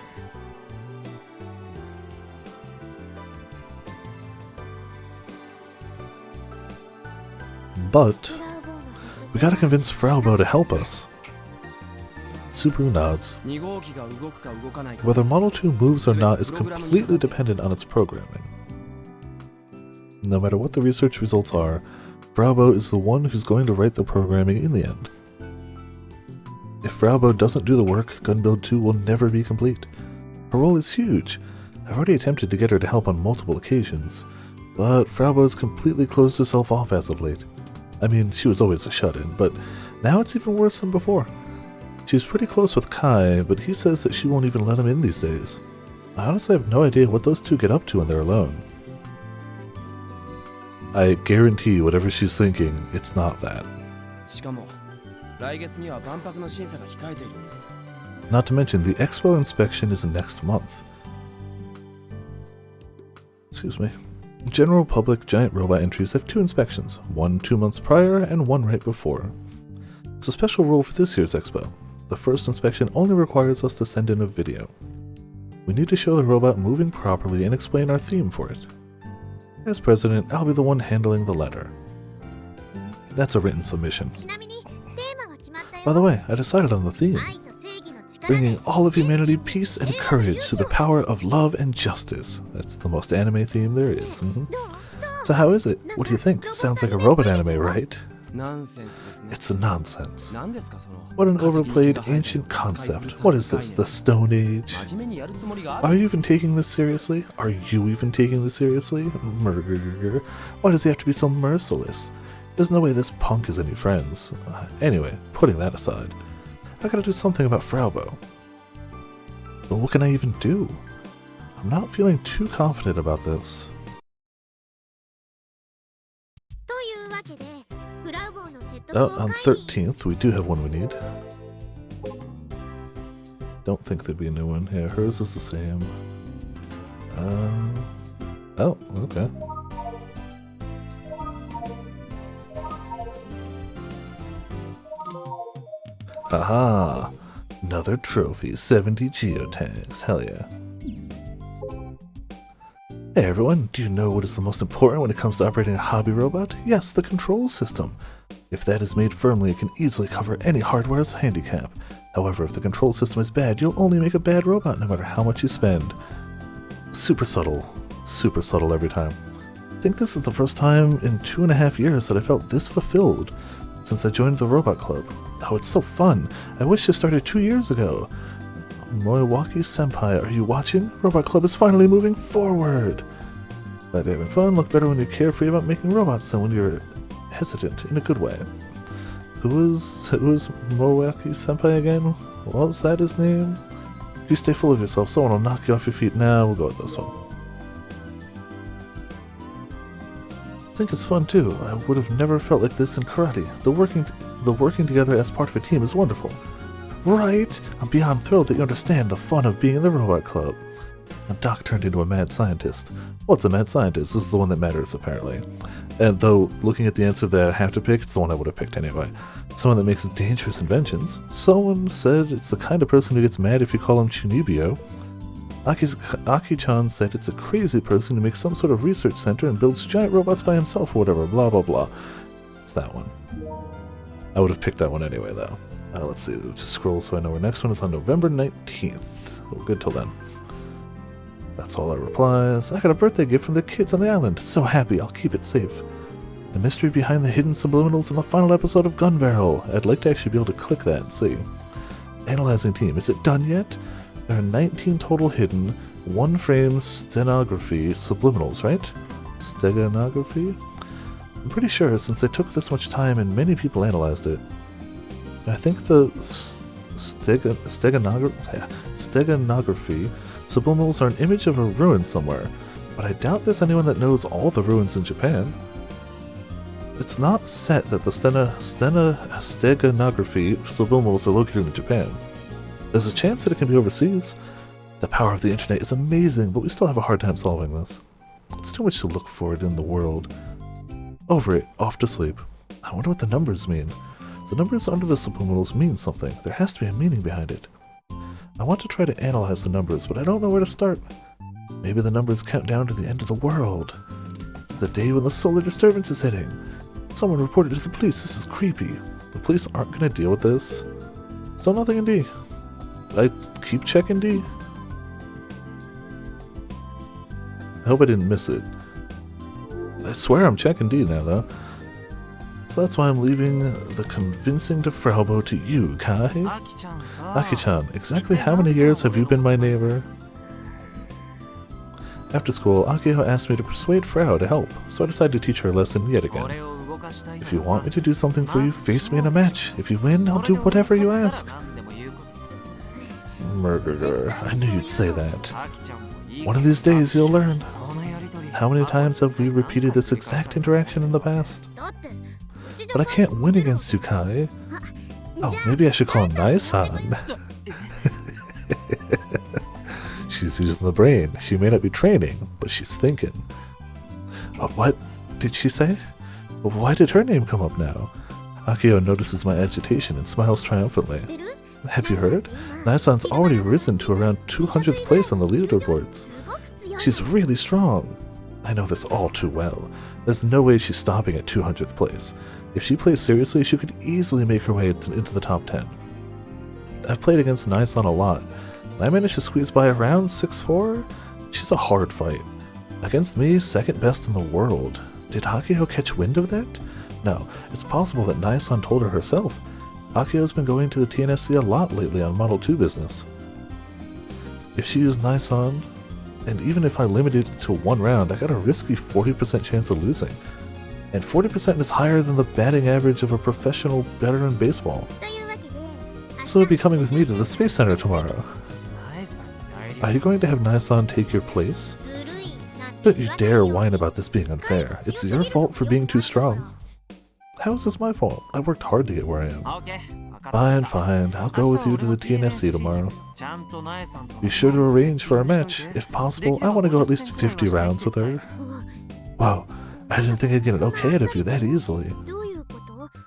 But we gotta convince Fraubo to help us. Subaru nods. Whether Model 2 moves or not is completely dependent on its programming. No matter what the research results are, Bravo is the one who's going to write the programming in the end. If Bravo doesn't do the work, Gun Build 2 will never be complete. Her role is huge. I've already attempted to get her to help on multiple occasions, but Frauba has completely closed herself off as of late. I mean, she was always a shut-in, but now it's even worse than before. She's pretty close with Kai, but he says that she won't even let him in these days. I honestly have no idea what those two get up to when they're alone. I guarantee whatever she's thinking, it's not that. Not to mention, the Expo inspection is next month. Excuse me. General public giant robot entries have 2 inspections, one 2 months prior and one right before. It's a special rule for this year's Expo. The first inspection only requires us to send in a video. We need to show the robot moving properly and explain our theme for it. As president, I'll be the one handling the letter. That's a written submission. By the way, I decided on the theme. Bringing all of humanity peace and courage through the power of love and justice. That's the most anime theme there is. So how is it? What do you think? Sounds like a robot anime, right? It's a nonsense. What an overplayed ancient concept. What is this, the Stone Age? Are you even taking this seriously? Are you even taking this seriously? Murder. Why does he have to be so merciless? There's no way this punk has any friends. Anyway, putting that aside, I gotta do something about Fraubo. But what can I even do? I'm not feeling too confident about this. Oh, on 13th, we do have one we need. Don't think there'd be a new one. Yeah, hers is the same. Oh, okay. Aha! Another trophy, 70 geotags, hell yeah. Hey everyone, do you know what is the most important when it comes to operating a hobby robot? Yes, the control system. If that is made firmly, it can easily cover any hardware's handicap. However, if the control system is bad, you'll only make a bad robot no matter how much you spend. Super subtle every time. I think this is the first time in 2.5 years that I felt this fulfilled since I joined the Robot Club. Oh, it's so fun. I wish this started 2 years ago. Moiwaki Senpai, are you watching? Robot Club is finally moving forward. Glad you're having fun. Look better when you're carefree about making robots than when you're hesitant, in a good way. Who was Moiwaki Senpai again? What was that his name? If you stay full of yourself, someone will knock you off your feet. Now we'll go with this one. I think it's fun too. I would have never felt like this in karate. The working together as part of a team is wonderful. Right? I'm beyond thrilled that you understand the fun of being in the Robot Club. And Doc turned into a mad scientist. What's a mad scientist? This is the one that matters, apparently. And though, looking at the answer that I have to pick, it's the one I would have picked anyway. Someone that makes dangerous inventions. Someone said it's the kind of person who gets mad if you call him Chunibyo. Aki-chan said it's a crazy person who makes some sort of research center and builds giant robots by himself or whatever, blah blah blah. It's that one. I would have picked that one anyway, though. Let's see, just scroll so I know our next one is on November 19th. We're good till then. That's all our replies. I got a birthday gift from the kids on the island. So happy, I'll keep it safe. The mystery behind the hidden subliminals in the final episode of Gun Barrel. I'd like to actually be able to click that and see. Analyzing team, is it done yet? There are 19 total hidden, 1 frame stenography subliminals, right? Steganography? I'm pretty sure since they took this much time and many people analyzed it. I think the steganography subliminals are an image of a ruin somewhere, but I doubt there's anyone that knows all the ruins in Japan. It's not set that the steganography subliminals are located in Japan. There's a chance that it can be overseas. The power of the internet is amazing, but we still have a hard time solving this. It's too much to look for in the world. Over it, off to sleep. I wonder what the numbers mean. The numbers under the subliminals mean something. There has to be a meaning behind it. I want to try to analyze the numbers, but I don't know where to start. Maybe the numbers count down to the end of the world. It's the day when the solar disturbance is hitting. Someone reported to the police. This is creepy. The police aren't going to deal with this. Still nothing in D. I keep checking D? I hope I didn't miss it. I swear I'm checking D now, though. So that's why I'm leaving the convincing to Fraubo to you, Kai. Aki-chan, exactly how many years have you been my neighbor? After school, Akio asked me to persuade Frau to help, so I decided to teach her a lesson yet again. If you want me to do something for you, face me in a match. If you win, I'll do whatever you ask. Murderer, I knew you'd say that. One of these days you'll learn. How many times have we repeated this exact interaction in the past? But I can't win against you, Kai. Oh, maybe I should call Nai-san. She's using the brain. She may not be training, but she's thinking. Oh, what did she say? Why did her name come up now? Akio notices my agitation and smiles triumphantly. Have you heard? Nai-san's already risen to around 200th place on the leaderboards. She's really strong. I know this all too well. There's no way she's stopping at 200th place. If she plays seriously, she could easily make her way into the top 10. I've played against Nai-san a lot. I managed to squeeze by around 6'4". She's a hard fight. Against me, second best in the world. Did Akio catch wind of that? No, it's possible that Nai-san told her herself. Akio's been going to the TNSC a lot lately on Model 2 business. If she used Nai-san, and even if I limited it to one round, I got a risky 40% chance of losing. And 40% is higher than the batting average of a professional veteran baseball. So you'll be coming with me to the Space Center tomorrow. Are you going to have Nai-san take your place? Don't you dare whine about this being unfair. It's your fault for being too strong. How is this my fault? I worked hard to get where I am. Fine, fine. I'll go with you to the TNSC tomorrow. Be sure to arrange for a match. If possible, I want to go at least 50 rounds with her. Wow, I didn't think I'd get an okay out of you that easily.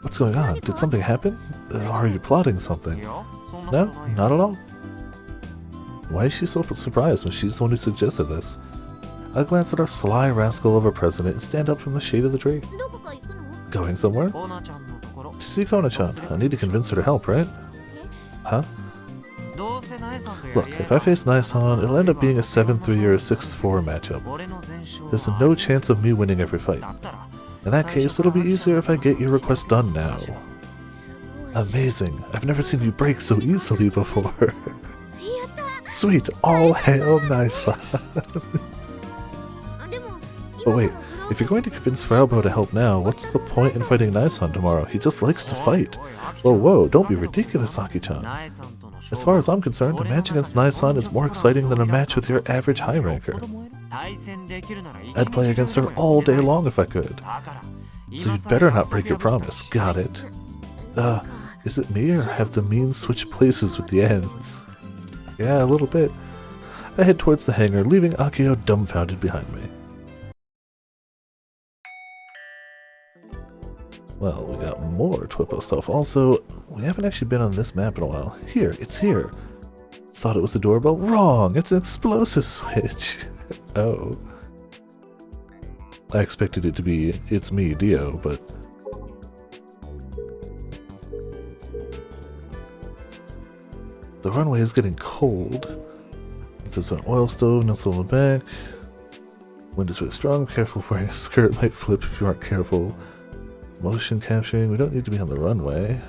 What's going on? Did something happen? Are you plotting something? No, not at all. Why is she so surprised when she's the one who suggested this? I glance at our sly rascal of a president and stand up from the shade of the tree. Going somewhere? To see Kona-chan. I need to convince her to help, right? Huh? Look, if I face Nai-san, it'll end up being a 7-3 or a 6-4 matchup. There's no chance of me winning every fight. In that case, it'll be easier if I get your request done now. Amazing. I've never seen you break so easily before. Sweet, all hail Nai-san. But wait, if you're going to convince Fraubo to help now, what's the point in fighting Nai-san tomorrow? He just likes to fight. Whoa, don't be ridiculous, Aki-chan. As far as I'm concerned, a match against Nai-san is more exciting than a match with your average high ranker. I'd play against her all day long if I could. So you'd better not break your promise, got it? Is it me or have the means switched places with the ends? Yeah, a little bit. I head towards the hangar, leaving Akio dumbfounded behind me. Well, we got more Twippo stuff. Also, we haven't actually been on this map in a while. Here, it's here. Thought it was a doorbell. Wrong! It's an explosive switch. Oh. I expected it to be, it's me, Dio, but... The runway is getting cold. There's an oil stove nestled in the back. Wind is really strong. Careful wearing a skirt might flip if you aren't careful. Motion capturing. We don't need to be on the runway.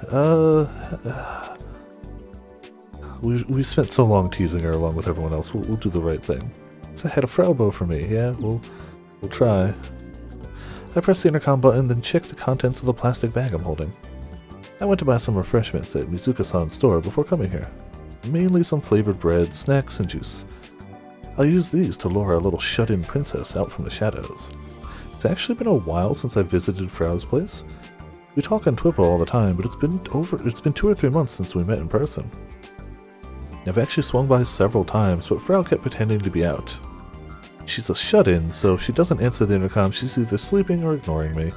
We've spent so long teasing her along with everyone else. We'll do the right thing. It's a head of Fraubo for me. Yeah, we'll try. I press the intercom button, then check the contents of the plastic bag I'm holding. I went to buy some refreshments at Mizuka-san's store before coming here. Mainly some flavored bread, snacks, and juice. I'll use these to lure our little shut-in princess out from the shadows. It's actually been a while since I visited Frau's place. We talk on Twippo all the time, but it's been 2 or 3 months since we met in person. I've actually swung by several times, but Frau kept pretending to be out. She's a shut-in, so if she doesn't answer the intercom, she's either sleeping or ignoring me.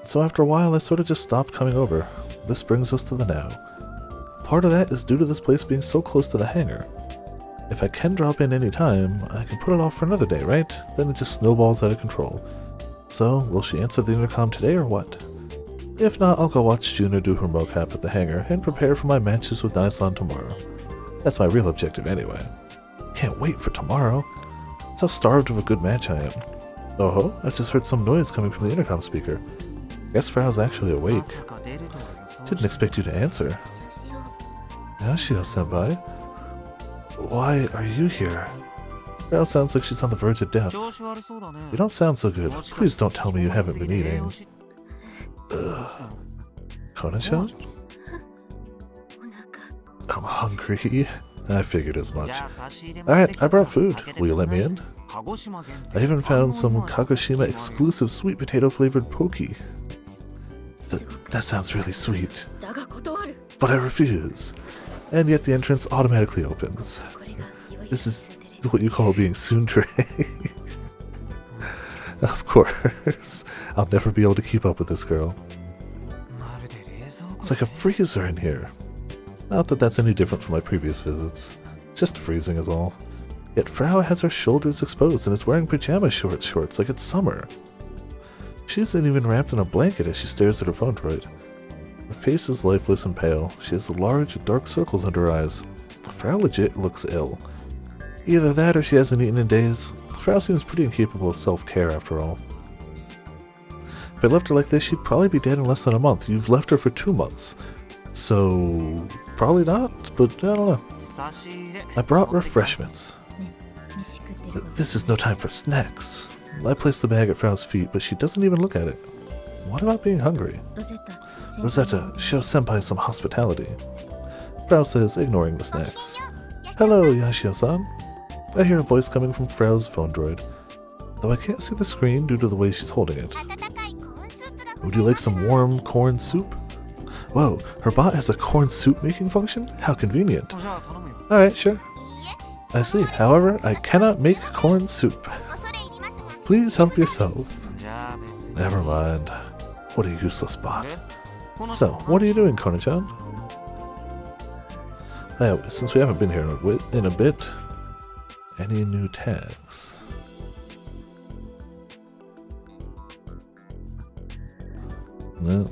So after a while, I sort of just stopped coming over. This brings us to the now. Part of that is due to this place being so close to the hangar. If I can drop in any time, I can put it off for another day, right? Then it just snowballs out of control. So, will she answer the intercom today or what? If not, I'll go watch Juno do her mocap at the hangar and prepare for my matches with Nai-san tomorrow. That's my real objective anyway. Can't wait for tomorrow. That's how starved of a good match I am. Oh ho, I just heard some noise coming from the intercom speaker. Guess Frau's actually awake. Didn't expect you to answer. Yashio-senpai? Why are you here? Frau sounds like she's on the verge of death. You don't sound so good. Please don't tell me you haven't been eating. Kona-chan? I'm hungry. I figured as much. Alright, I brought food. Will you let me in? I even found some Kagoshima exclusive sweet potato flavored poke. That sounds really sweet. But I refuse. And yet the entrance automatically opens. This is what you call being tsundere. Of course. I'll never be able to keep up with this girl. It's like a freezer in here. Not that that's any different from my previous visits. Just freezing is all. Yet Frau has her shoulders exposed and is wearing pajama shorts like it's summer. She isn't even wrapped in a blanket as she stares at her phone droid. Her face is lifeless and pale. She has large, dark circles under her eyes. Frau legit looks ill. Either that or she hasn't eaten in days. Frau seems pretty incapable of self-care after all. If I left her like this, she'd probably be dead in less than a month. You've left her for 2 months. So, probably not, but I don't know. I brought refreshments. This is no time for snacks. I place the bag at Frau's feet, but she doesn't even look at it. What about being hungry? Rosetta, show Senpai some hospitality. Frau says, ignoring the snacks. Hello, Yashio-san. I hear a voice coming from Frau's phone droid, though I can't see the screen due to the way she's holding it. Would you like some warm corn soup? Whoa, her bot has a corn soup making function? How convenient. Alright, sure. I see. However, I cannot make corn soup. Please help yourself. Never mind. What a useless bot. So, what are you doing, Kona-chan? Since we haven't been here in a bit, any new tags? No.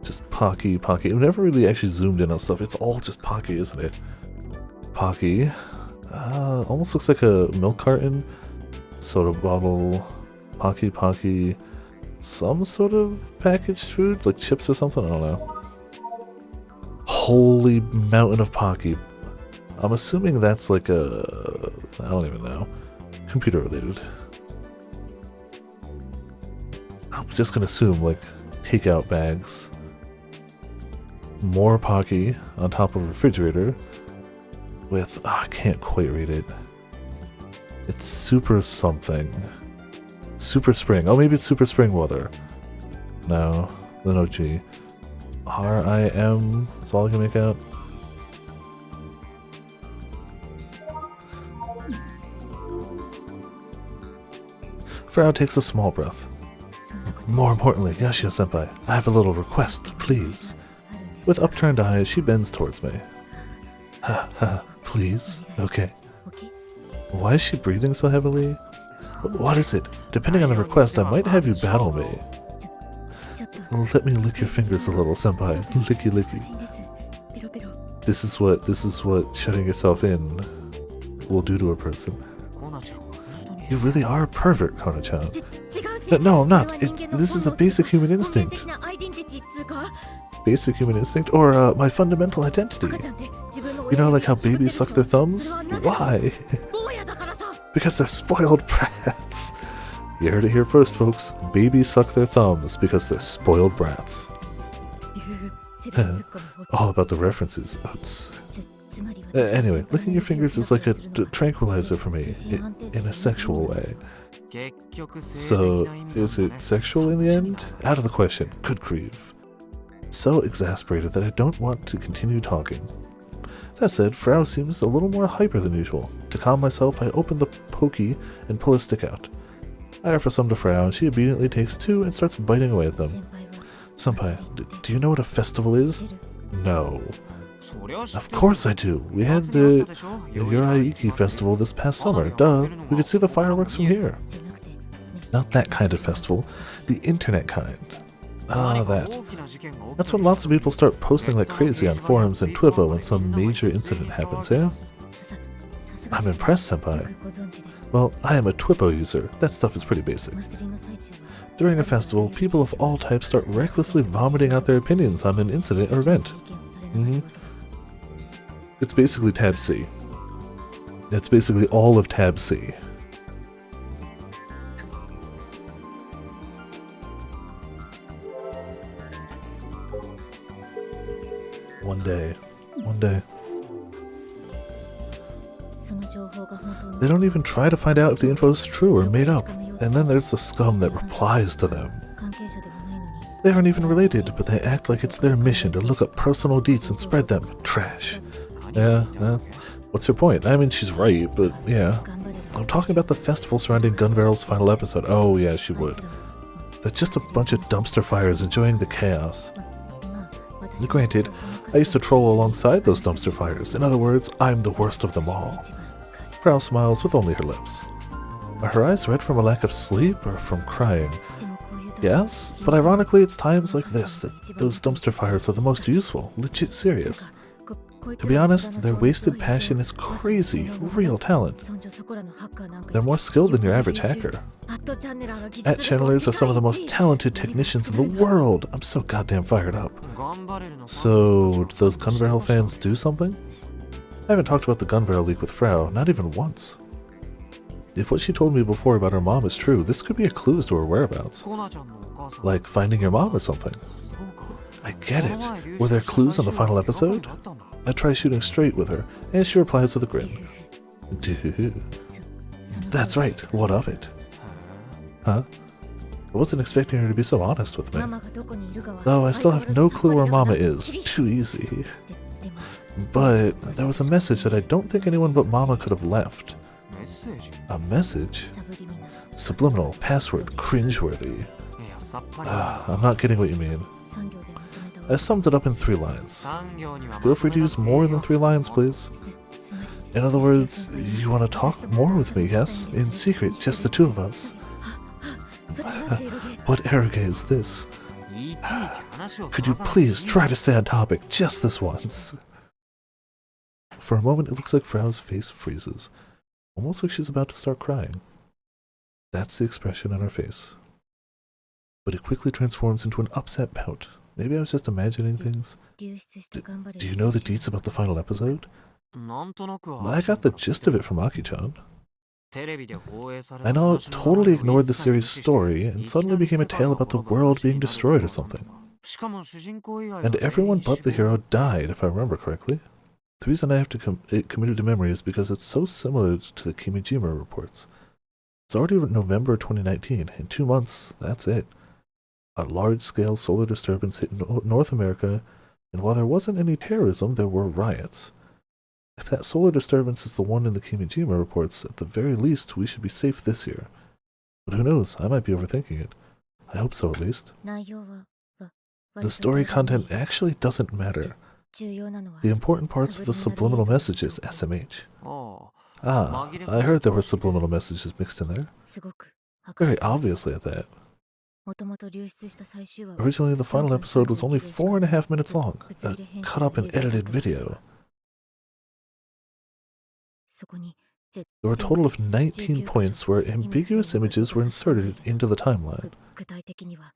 Just Pocky. We've never really actually zoomed in on stuff. It's all just Pocky, isn't it? Pocky. Almost looks like a milk carton. Soda bottle. Pocky. Some sort of packaged food, like chips or something, I don't know. Holy mountain of Pocky. I'm assuming that's like a... I don't even know. Computer related. I'm just gonna assume like takeout bags. More Pocky on top of a refrigerator with... I can't quite read it. It's super something. Super Spring. Oh, maybe it's Super Spring Weather. No. Then no G. R-I-M. That's all I can make out. Frau takes a small breath. More importantly, Yashio-senpai, I have a little request, please. With upturned eyes, she bends towards me. Please? Okay. Why is she breathing so heavily? What is it? Depending on the request, I might have you battle me. Let me lick your fingers a little, senpai. Licky licky. This is what shutting yourself in will do to a person. You really are a pervert, Kona-chan. No, I'm not. This is a basic human instinct. Basic human instinct? Or my fundamental identity. You know, like how babies suck their thumbs? Why? Because they're spoiled brats. You heard it here first, folks. Babies suck their thumbs because they're spoiled brats. All about the references. Oops. Anyway, licking your fingers is like a tranquilizer for me, in a sexual way. So, is it sexual in the end? Out of the question. Good grief. So exasperated that I don't want to continue talking. That said, Frau seems a little more hyper than usual. To calm myself, I open the pokey and pull a stick out. I offer some to Frau, and she immediately takes 2 and starts biting away at them. Senpai, do you know what a festival is? No. Of course I do. We had the Yuraiki festival this past summer. Duh. We could see the fireworks from here. Not that kind of festival. The internet kind. Ah, that. That's when lots of people start posting like crazy on forums and Twitter when some major incident happens, yeah? I'm impressed, senpai. Well, I am a Twippo user. That stuff is pretty basic. During a festival, people of all types start recklessly vomiting out their opinions on an incident or event. It's basically Tab C. That's basically all of Tab C. One day. They don't even try to find out if the info is true or made up, and then there's the scum that replies to them. They aren't even related, but they act like it's their mission to look up personal deets and spread them. Trash. Yeah, what's your point? I mean, she's right, but yeah. I'm talking about the festival surrounding Gunbarrel's final episode. Oh yeah, she would. They're just a bunch of dumpster fires enjoying the chaos. Granted, I used to troll alongside those dumpster fires. In other words, I'm the worst of them all. Frau smiles with only her lips. Are her eyes red from a lack of sleep or from crying? Yes, but ironically it's times like this that those dumpster fires are the most useful, legit serious. To be honest, their wasted passion is crazy, real talent. They're more skilled than your average hacker. @channelers are some of the most talented technicians in the world. I'm so goddamn fired up. So, do those Gunbarrel fans do something? I haven't talked about the Gunbarrel leak with Frau, not even once. If what she told me before about her mom is true, this could be a clue to her whereabouts. Like finding your mom or something. I get it. Were there clues on the final episode? I try shooting straight with her, and she replies with a grin. Dude. That's right, what of it? Huh? I wasn't expecting her to be so honest with me. Though I still have no clue where Mama is. Too easy. But there was a message that I don't think anyone but Mama could have left. A message? Subliminal, password, cringeworthy. I'm not getting what you mean. I summed it up in 3 lines. Feel free to use more than 3 lines, please. In other words, you want to talk more with me, yes? In secret, just the 2 of us. What eroge is this? Could you please try to stay on topic just this once? For a moment, it looks like Frau's face freezes. Almost like she's about to start crying. That's the expression on her face. But it quickly transforms into an upset pout. Maybe I was just imagining things. Do you know the deets about the final episode? I got the gist of it from Aki-chan. I now totally ignored the series' story and suddenly became a tale about the world being destroyed or something. And everyone but the hero died, if I remember correctly. The reason I have to it committed to memory is because it's so similar to the Kimijima reports. It's already November 2019. In 2 months, that's it. A large-scale solar disturbance hit North America, and while there wasn't any terrorism, there were riots. If that solar disturbance is the one in the Kimijima reports, at the very least, we should be safe this year. But who knows, I might be overthinking it. I hope so, at least. The story content actually doesn't matter. The important parts of the subliminal messages, SMH. Ah, I heard there were subliminal messages mixed in there. Very obviously at that. Originally, the final episode was only 4.5 minutes long, a cut-up and edited video. There were a total of 19 points where ambiguous images were inserted into the timeline.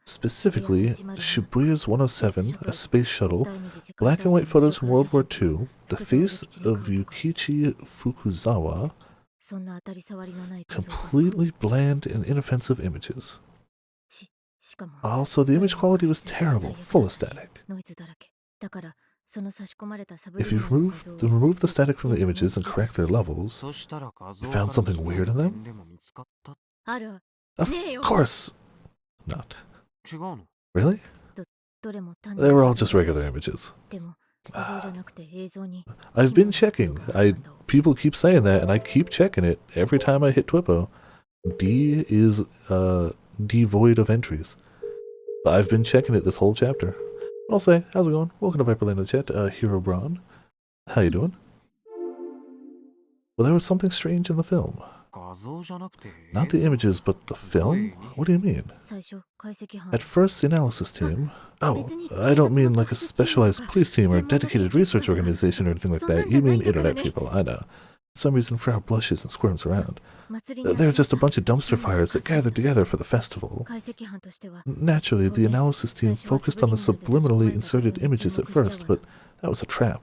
Specifically, Shibuya's 107, a space shuttle, black and white photos from World War II, the face of Yukichi Fukuzawa, completely bland and inoffensive images. Also, the image quality was terrible, full of static. If you remove the static from the images and correct their levels, you found something weird in them? Of course not. Really? They were all just regular images. I've been checking. People keep saying that, and I keep checking it every time I hit Twippo. D is devoid of entries. But I've been checking it this whole chapter. I'll say, how's it going? Welcome to Viperland in the chat, Hero Braun. How you doing? Well, there was something strange in the film. Not the images, but the film? What do you mean? At first, the analysis team... Oh, I don't mean like a specialized police team or a dedicated research organization or anything like that. You mean internet people, I know. For some reason, Frau blushes and squirms around. They're just a bunch of dumpster fires that gathered together for the festival. Naturally, the analysis team focused on the subliminally inserted images at first, but that was a trap.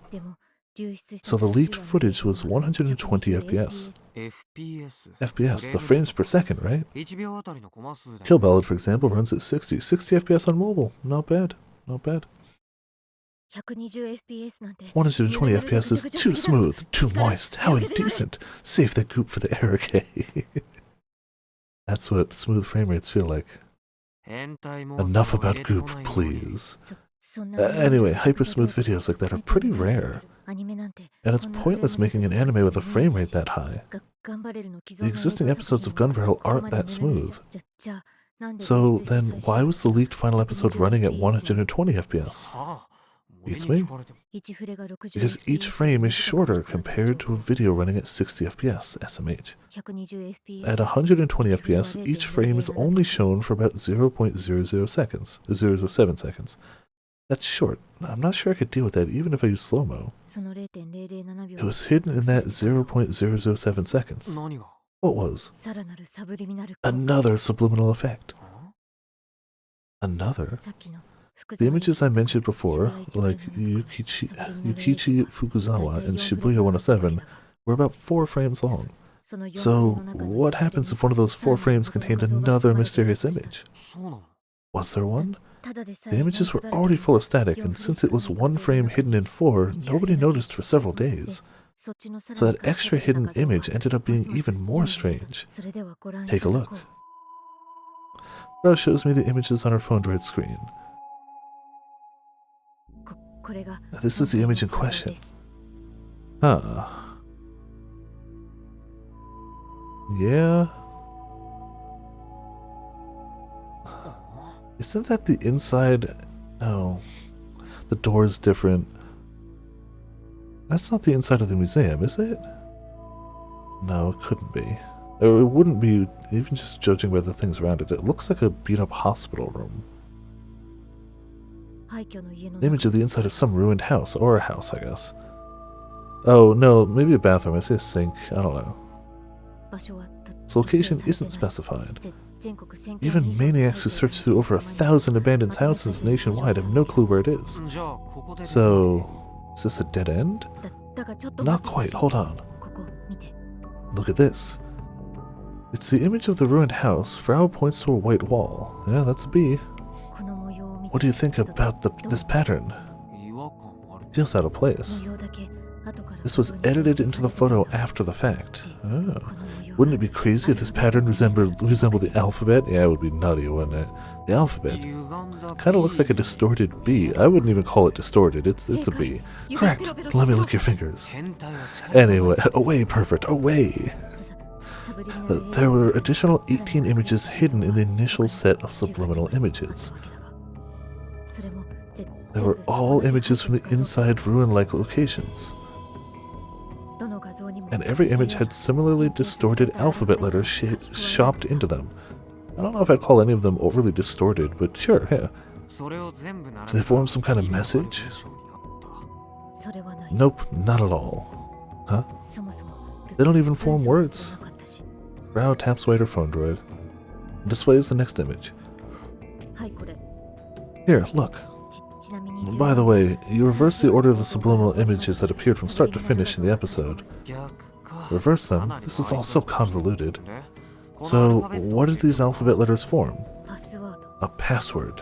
So the leaked footage was 120 FPS. FPS, the frames per second, right? Kill Ballad, for example, runs at 60 FPS on mobile. Not bad, not bad. 120 FPS is too smooth, too moist, how indecent. Save that goop for the error K. That's what smooth frame rates feel like. Enough about goop, please. Anyway, hyper-smooth videos like that are pretty rare. And it's pointless making an anime with a frame rate that high. The existing episodes of Gun Barrel aren't that smooth. So then, why was the leaked final episode running at 120 FPS? Beats me. Because each frame is shorter compared to a video running at 60 FPS, SMH. At 120 FPS, each frame is only shown for about 0.00 seconds, 0.07 seconds. That's short. I'm not sure I could deal with that even if I use slow-mo. It was hidden in that 0.007 seconds. What was? Another subliminal effect. Another? The images I mentioned before, like Yukichi Fukuzawa and Shibuya 107, were about 4 frames long. So, what happens if one of those 4 frames contained another mysterious image? Was there one? The images were already full of static, and since it was 1 frame hidden in 4, nobody noticed for several days. So that extra hidden image ended up being even more strange. Take a look. Rao shows me the images on her phone Droid screen. This is the image in question. Huh. Yeah. Isn't that the inside? No. The door is different. That's not the inside of the museum, is it? No, it couldn't be. Or it wouldn't be, even just judging by the things around it. It looks like a beat-up hospital room. An image of the inside of some ruined house, or a house, I guess. Oh, no, maybe a bathroom. I say a sink. I don't know. Its location isn't specified. Even maniacs who search through over 1,000 abandoned houses nationwide have no clue where it is. So, is this a dead end? Not quite, hold on. Look at this. It's the image of the ruined house. Frau points to a white wall. Yeah, that's a B. What do you think about this pattern? Feels out of place. This was edited into the photo after the fact. Oh. Wouldn't it be crazy if this pattern resembled the alphabet? Yeah, it would be nutty, wouldn't it? The alphabet. Kind of looks like a distorted B. I wouldn't even call it distorted. It's a B. Correct. Let me lick your fingers. Anyway, away, perfect. Away. There were additional 18 images hidden in the initial set of subliminal images. They were all images from the inside ruin-like locations. And every image had similarly distorted alphabet letters chopped into them. I don't know if I'd call any of them overly distorted, but sure, yeah. Do they form some kind of message? Nope, not at all. Huh? They don't even form words. Rao taps away her phone droid. Displays the next image. Here, look. By the way, you reverse the order of the subliminal images that appeared from start to finish in the episode. Reverse them? This is all so convoluted. So, what did these alphabet letters form? A password.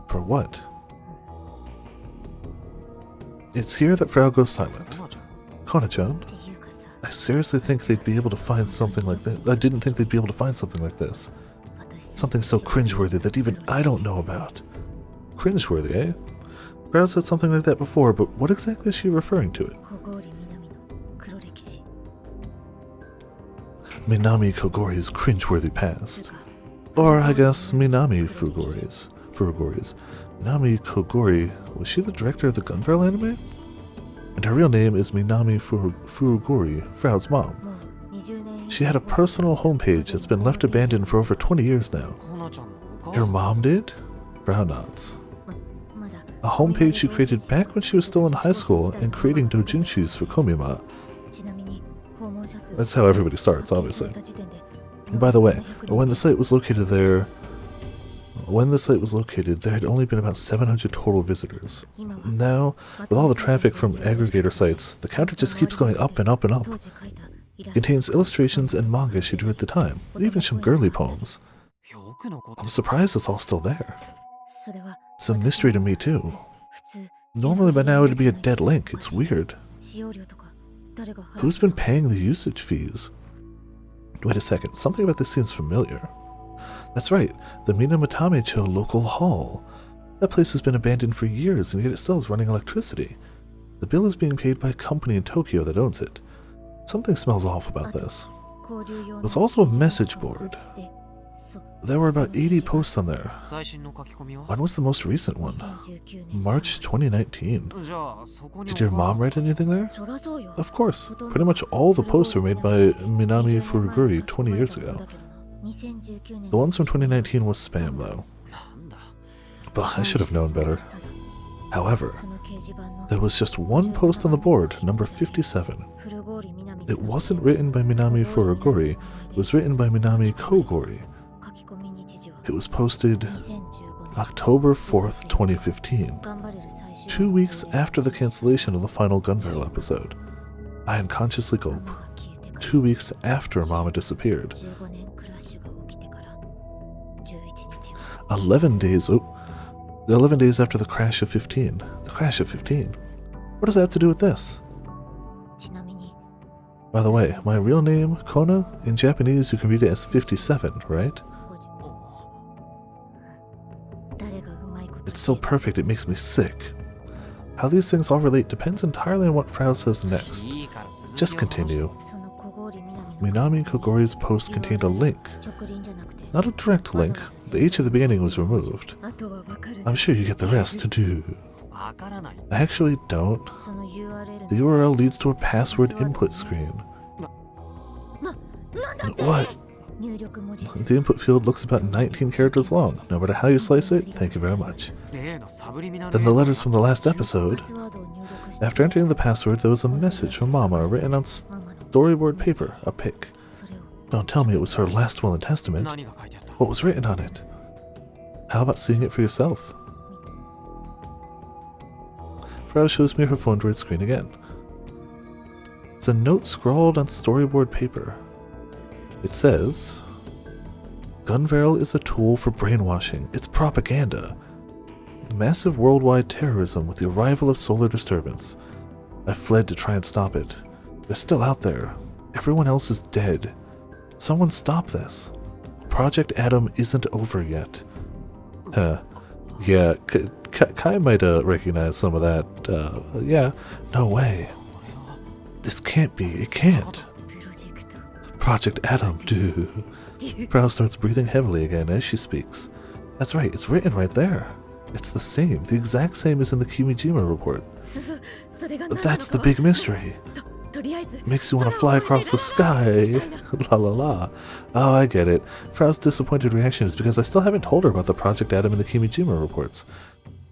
For what? It's here that Frau goes silent. Kona-chan, I seriously think they'd be able to find something like this. I didn't think they'd be able to find something like this. Something so cringeworthy that even I don't know about. Cringeworthy, eh? Frau said something like that before, but what exactly is she referring to it? Minami Kogori's cringeworthy past. Or, I guess, Minami Furugori's. Minami Kogori, was she the director of the Gun Barrel anime? And her real name is Minami Furugori, Frau's mom. She had a personal homepage that's been left abandoned for over 20 years now. Your mom did? Brown nods. A homepage she created back when she was still in high school and creating doujinshis for Komima. That's how everybody starts, obviously. And by the way, when the site was located, there had only been about 700 total visitors. Now, with all the traffic from aggregator sites, the counter just keeps going up and up and up. It contains illustrations and manga she drew at the time, even some girly poems. I'm surprised it's all still there. It's a mystery to me too. Normally by now it'd be a dead link, it's weird. Who's been paying the usage fees? Wait a second, something about this seems familiar. That's right, the Minamitame-cho local hall. That place has been abandoned for years and yet it still is running electricity. The bill is being paid by a company in Tokyo that owns it. Something smells off about this. There's also a message board. There were about 80 posts on there. When was the most recent one? March 2019. Did your mom write anything there? Of course. Pretty much all the posts were made by Minami Furuguri 20 years ago. The ones from 2019 was spam though. But I should have known better. However, there was just one post on the board, number 57. It wasn't written by Minami Furuguri, it was written by Minami Kogori. It was posted October 4th, 2015, 2 weeks after the cancellation of the final Gun Barrel episode. I unconsciously gulp. 2 weeks after Mama disappeared. 11 days after the crash of 15. The crash of 15? What does that have to do with this? By the way, my real name, Kona, in Japanese you can read it as 57, right? It's so perfect it makes me sick. How these things all relate depends entirely on what Frau says next. Just continue. Minami Kogori's post contained a link. Not a direct link, the H at the beginning was removed. I'm sure you get the rest to do. I actually don't. The URL leads to a password input screen. What? The input field looks about 19 characters long. No matter how you slice it, thank you very much. Then the letters from the last episode. After entering the password, there was a message from Mama written on storyboard paper, a pic. Don't tell me it was her last will and testament. What was written on it? How about seeing it for yourself? Frau shows me her phone droid screen again. It's a note scrawled on storyboard paper. It says, Gunbarrel is a tool for brainwashing. It's propaganda. Massive worldwide terrorism with the arrival of solar disturbance. I fled to try and stop it. They're still out there. Everyone else is dead. Someone stop this. Project Adam isn't over yet. Yeah, Kai might recognize some of that. Yeah, no way. This can't be. It can't. Project Adam, dude. Frau starts breathing heavily again as she speaks. That's right, it's written right there. It's the same, the exact same as in the Kimijima report. That's the big mystery. Makes you want to fly across the sky. La la la. Oh, I get it. Frau's disappointed reaction is because I still haven't told her about the Project Adam and the Kimijima reports.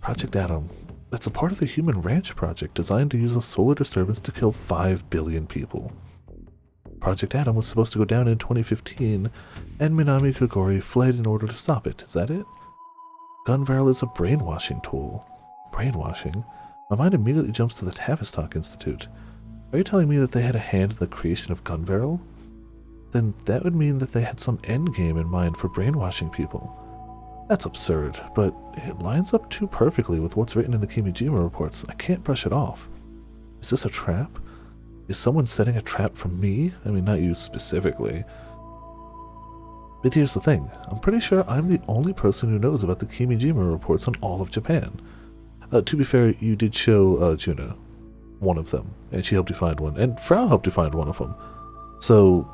Project Adam. That's a part of the Human Ranch project designed to use a solar disturbance to kill 5 billion people. Project Adam was supposed to go down in 2015, and Minami Kogori fled in order to stop it. Is that it? Gunbarrel is a brainwashing tool. Brainwashing? My mind immediately jumps to the Tavistock Institute. Are you telling me that they had a hand in the creation of Gunbarrel? Then that would mean that they had some endgame in mind for brainwashing people. That's absurd, but it lines up too perfectly with what's written in the Kimijima reports. I can't brush it off. Is this a trap? Is someone setting a trap for me? I mean, not you specifically. But here's the thing. I'm pretty sure I'm the only person who knows about the Kimijima reports on all of Japan. To be fair, you did show Juna one of them, and she helped you find one, and Frau helped you find one of them. So,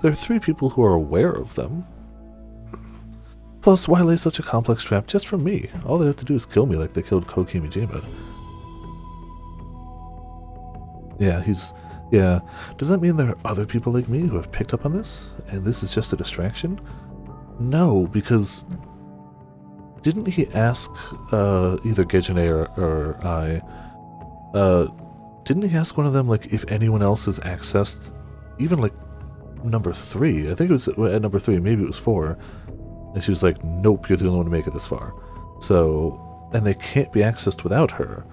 there are 3 people who are aware of them. Plus, why lay such a complex trap just for me? All they have to do is kill me like they killed Ko Kimijima. Yeah, he's Yeah. Does that mean there are other people like me who have picked up on this? And this is just a distraction? No, because didn't he ask either Gejane or I, didn't he ask one of them, like, if anyone else has accessed even, like, number 3? I think it was at number 3, maybe it was 4. And she was like, nope, you're the only one to make it this far. So, and they can't be accessed without her.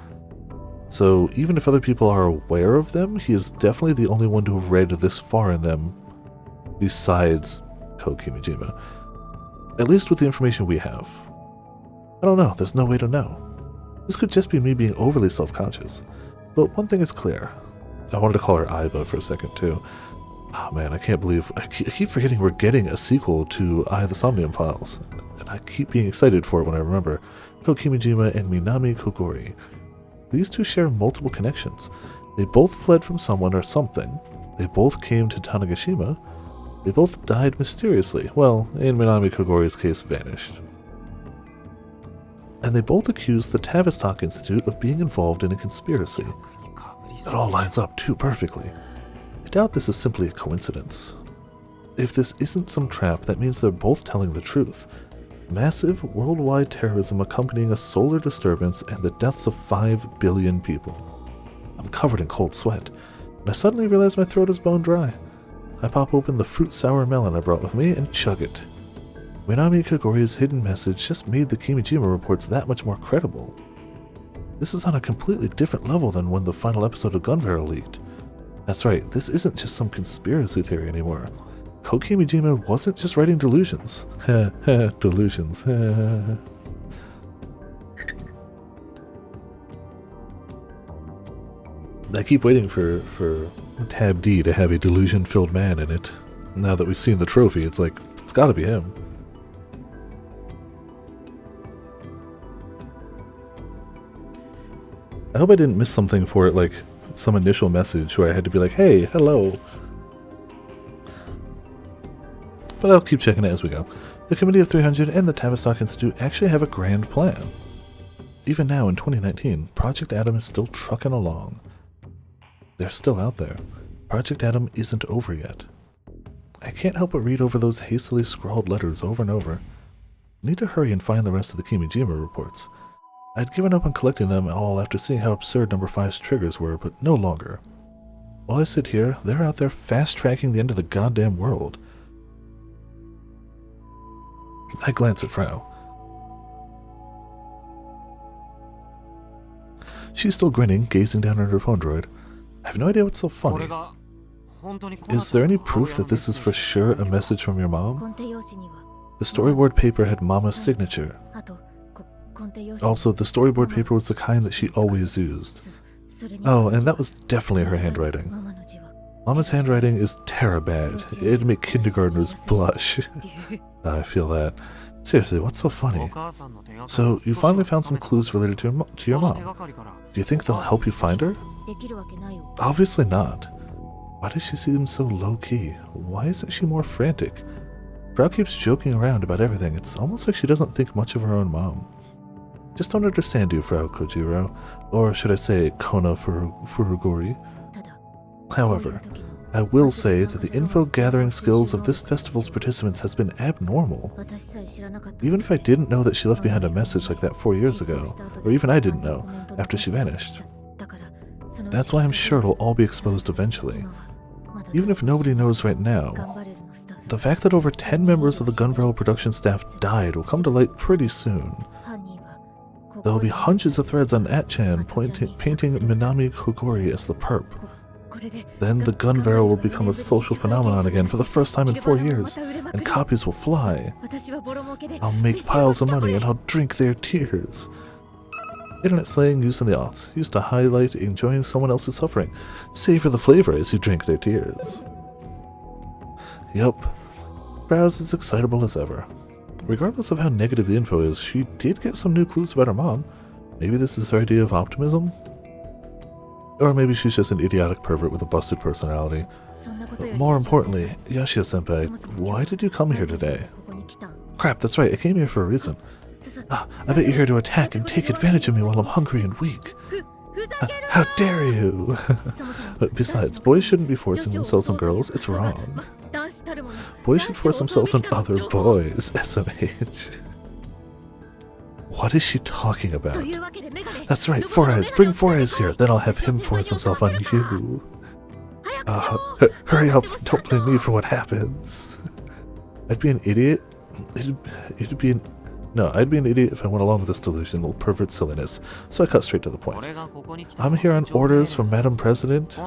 So even if other people are aware of them, he is definitely the only one to have read this far in them, besides Kokimijima. At least with the information we have. I don't know, there's no way to know. This could just be me being overly self-conscious. But one thing is clear. I wanted to call her Aiba for a second too. Oh man, I can't believe, I keep forgetting we're getting a sequel to I the Somnium Files. And I keep being excited for it when I remember Kokimijima and Minami Kogori. These two share multiple connections. They both fled from someone or something. They both came to Tanegashima. They both died mysteriously. Well, in Minami Kogori's case, vanished. And they both accused the Tavistock Institute of being involved in a conspiracy. It all lines up too perfectly. I doubt this is simply a coincidence. If this isn't some trap, that means they're both telling the truth. Massive worldwide terrorism accompanying a solar disturbance and the deaths of 5 billion people. I'm covered in cold sweat, and I suddenly realize my throat is bone dry. I pop open the fruit sour melon I brought with me and chug it. Minami Kogori's hidden message just made the Kimijima reports that much more credible. This is on a completely different level than when the final episode of Gunbarrel leaked. That's right, this isn't just some conspiracy theory anymore. Kokimijima wasn't just writing delusions. Delusions. I keep waiting for Tab D to have a delusion-filled man in it. Now that we've seen the trophy, it's like, it's gotta be him. I hope I didn't miss something for it, like some initial message where I had to be like, hey, hello. But I'll keep checking it as we go. The Committee of 300 and the Tavistock Institute actually have a grand plan. Even now in 2019, Project Adam is still trucking along. They're still out there. Project Adam isn't over yet. I can't help but read over those hastily scrawled letters over and over. I need to hurry and find the rest of the Kimijima reports. I'd given up on collecting them all after seeing how absurd number 5's triggers were, but no longer. While I sit here, they're out there fast-tracking the end of the goddamn world. I glance at Frau. She's still grinning, gazing down at her phone droid. I have no idea what's so funny. Is there any proof that this is for sure a message from your mom? The storyboard paper had Mama's signature. Also, the storyboard paper was the kind that she always used. Oh, and that was definitely her handwriting. Mama's handwriting is terror bad. It'd make kindergartners blush. I feel that. Seriously, what's so funny? So, you finally found some clues related to your mom. Do you think they'll help you find her? Obviously not. Why does she seem so low-key? Why isn't she more frantic? Frau keeps joking around about everything. It's almost like she doesn't think much of her own mom. Just don't understand you, Frau Kojiro. Or should I say, Kona Furugori. However, I will say that the info-gathering skills of this festival's participants has been abnormal. Even if I didn't know that she left behind a message like that 4 years ago, or even I didn't know, after she vanished. That's why I'm sure it'll all be exposed eventually. Even if nobody knows right now, the fact that over 10 members of the Gunbarrel production staff died will come to light pretty soon. There'll be hundreds of threads on 8chan painting Minami Kogori as the perp. Then the Gunbarrel will become a social phenomenon again for the first time in 4 years, and copies will fly. I'll make piles of money and I'll drink their tears. Internet slang used in the aughts, used to highlight enjoying someone else's suffering. Savor the flavor as you drink their tears. Yup, Browse is excitable as ever. Regardless of how negative the info is, she did get some new clues about her mom. Maybe this is her idea of optimism? Or maybe she's just an idiotic pervert with a busted personality. But more importantly, Yashia-senpai, why did you come here today? Crap, that's right, I came here for a reason. I bet you're here to attack and take advantage of me while I'm hungry and weak. How dare you! But besides, boys shouldn't be forcing themselves on girls. It's wrong. Boys should force themselves on other boys. SMH. What is she talking about? That's right, Four Eyes. Bring Four Eyes here. Then I'll have him force himself on you. Hurry up. Don't blame me for what happens. I'd be an idiot. It'd be an... No, I'd be an idiot if I went along with this delusional pervert silliness, so I cut straight to the point. I'm here on orders from Madam President.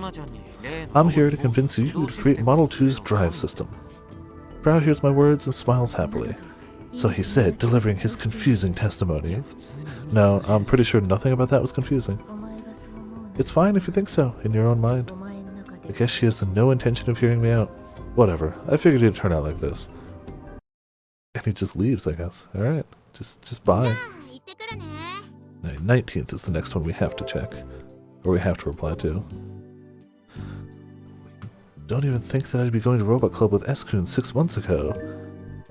I'm here to convince you to create Model 2's drive system. Brow hears my words and smiles happily. So he said, delivering his confusing testimony. No, I'm pretty sure nothing about that was confusing. It's fine if you think so, in your own mind. I guess she has no intention of hearing me out. Whatever, I figured it'd turn out like this. And he just leaves, I guess. Alright, just bye. 19th is the next one we have to check. Or we have to reply to. Don't even think that I'd be going to Robot Club with S-Kun 6 months ago.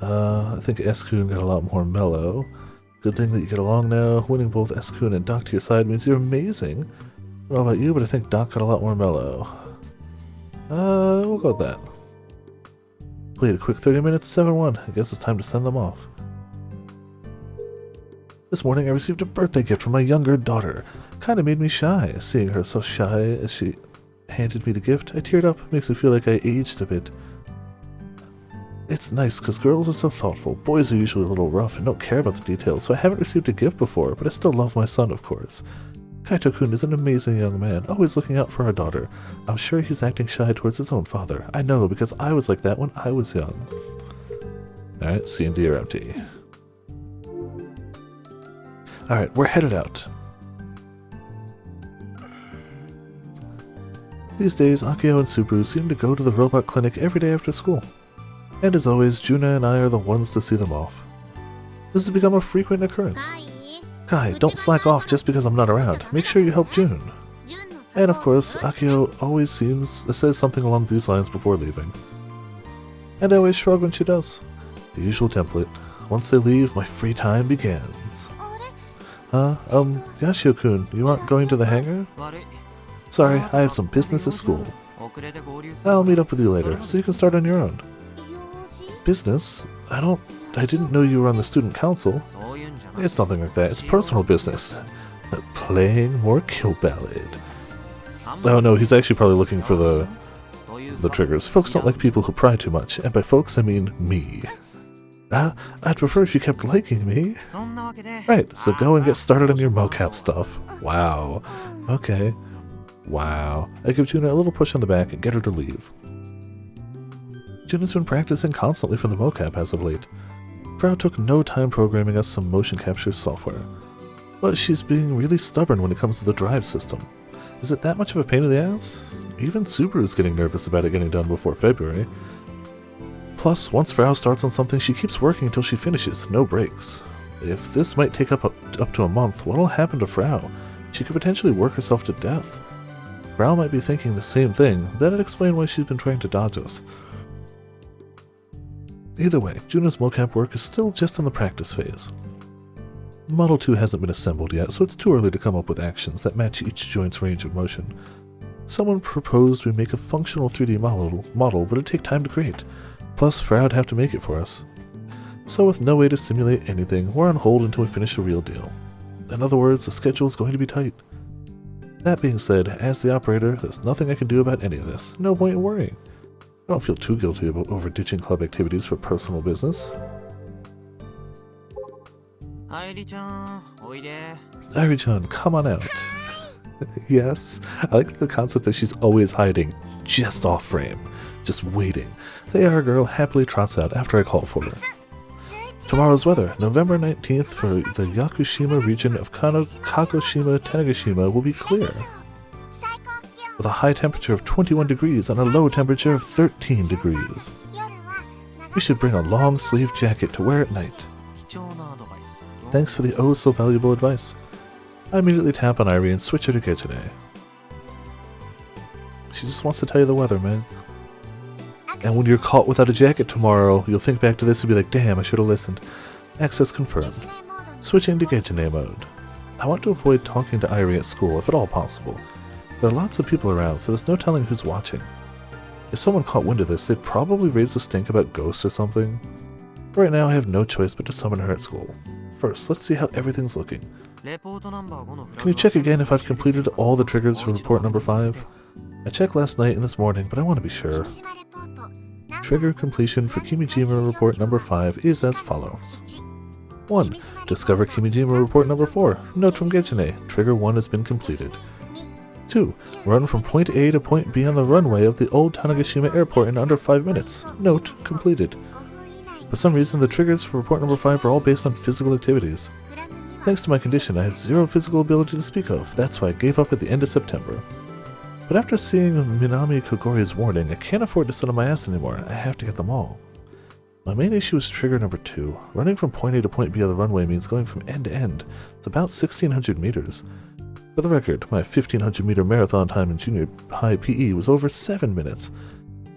I think S-Kun got a lot more mellow. Good thing that you get along now. Winning both S-Kun and Doc to your side means you're amazing. I don't know about you, but I think Doc got a lot more mellow. We'll go with that. Played a quick 30 minutes, 7-1. I guess it's time to send them off. This morning I received a birthday gift from my younger daughter. Kinda made me shy. Seeing her so shy as she handed me the gift, I teared up. Makes me feel like I aged a bit. It's nice because girls are so thoughtful. Boys are usually a little rough and don't care about the details, so I haven't received a gift before, but I still love my son, of course. Kaito-kun is an amazing young man, always looking out for our daughter. I'm sure he's acting shy towards his own father. I know, because I was like that when I was young. Alright, C and D are empty. Alright, we're headed out. These days, Akio and Subaru seem to go to the robot clinic every day after school. And as always, Juna and I are the ones to see them off. This has become a frequent occurrence. Kai, don't slack off just because I'm not around. Make sure you help June. And of course, Akio always says something along these lines before leaving. And I always shrug when she does. The usual template. Once they leave, my free time begins. Yashio-kun, you aren't going to the hangar? Sorry, I have some business at school. I'll meet up with you later, so you can start on your own. Business? I didn't know you were on the student council. It's nothing like that, it's personal business. Playing more Kill Ballad. Oh no, he's actually probably looking for the triggers. Folks don't like people who pry too much, and by folks I mean me. I'd prefer if you kept liking me. Right, so go and get started on your mocap stuff. Wow. Okay. Wow. I give Juna a little push on the back and get her to leave. Juna's been practicing constantly for the mocap as of late. Frau took no time programming us some motion capture software. But she's being really stubborn when it comes to the drive system. Is it that much of a pain in the ass? Even Subaru's getting nervous about it getting done before February. Plus, once Frau starts on something, she keeps working until she finishes, no breaks. If this might take up to a month, what'll happen to Frau? She could potentially work herself to death. Frau might be thinking the same thing, that'd explain why she's been trying to dodge us. Either way, Juna's mocap work is still just in the practice phase. Model 2 hasn't been assembled yet, so it's too early to come up with actions that match each joint's range of motion. Someone proposed we make a functional 3D model, but it'd take time to create. Plus, Frau'd have to make it for us. So with no way to simulate anything, we're on hold until we finish the real deal. In other words, the schedule is going to be tight. That being said, as the operator, there's nothing I can do about any of this. No point in worrying. I don't feel too guilty about over-ditching club activities for personal business. Airi-chan, come on out. Yes, I like the concept that she's always hiding, just off frame, just waiting. The AR girl happily trots out after I call for her. Tomorrow's weather, November 19th for the Yakushima region of Kagoshima, Tanegashima will be clear, with a high temperature of 21 degrees and a low temperature of 13 degrees. We should bring a long sleeve jacket to wear at night. Thanks for the oh so valuable advice. I immediately tap on Irie and switch her to Gejine. She just wants to tell you the weather, man. And when you're caught without a jacket tomorrow, you'll think back to this and be like, damn, I should have listened. Access confirmed. Switching to Gejine mode. I want to avoid talking to Irie at school, if at all possible. There are lots of people around, so there's no telling who's watching. If someone caught wind of this, they'd probably raise a stink about ghosts or something. Right now, I have no choice but to summon her at school. First, let's see how everything's looking. Can you check again if I've completed all the triggers for report number 5? I checked last night and this morning, but I want to be sure. Trigger completion for Kimijima report number 5 is as follows. 1. Discover Kimijima report number 4. Note from Gechine. Trigger 1 has been completed. 2. Run from point A to point B on the runway of the old Tanegashima airport in under 5 minutes. Note completed. For some reason, the triggers for report number 5 are all based on physical activities. Thanks to my condition, I have zero physical ability to speak of. That's why I gave up at the end of September. But after seeing Minami Kogori's warning, I can't afford to sit on my ass anymore. I have to get them all. My main issue is trigger number 2. Running from point A to point B on the runway means going from end to end. It's about 1,600 meters. For the record, my 1,500 meter marathon time in junior high PE was over 7 minutes.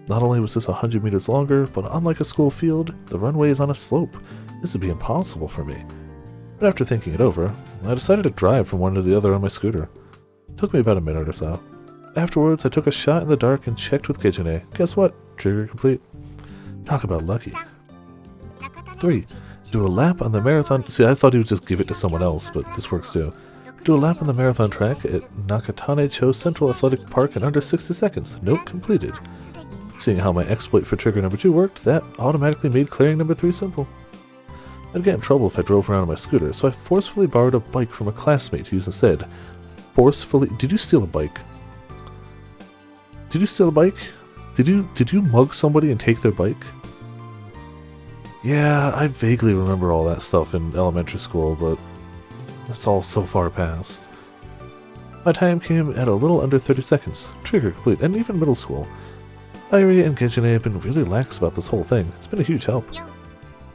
Not only was this 100 meters longer, but unlike a school field, the runway is on a slope. This would be impossible for me. But after thinking it over, I decided to drive from one to the other on my scooter. It took me about a minute or so. Afterwards, I took a shot in the dark and checked with Gejine. Guess what? Trigger complete. Talk about lucky. 3. Do a lap on the marathon. See, I thought he would just give it to someone else, but this works too. Do a lap on the marathon track at Nakatane-cho Central Athletic Park in under 60 seconds. Note completed. Seeing how my exploit for trigger number 2 worked, that automatically made clearing number 3 simple. I'd get in trouble if I drove around on my scooter, so I forcefully borrowed a bike from a classmate to use instead. Forcefully? Did you steal a bike? Did you steal a bike? Did you mug somebody and take their bike? Yeah, I vaguely remember all that stuff in elementary school, but it's all so far past. My time came at a little under 30 seconds. Trigger complete, and even middle school. Irie and Gejine have been really lax about this whole thing. It's been a huge help.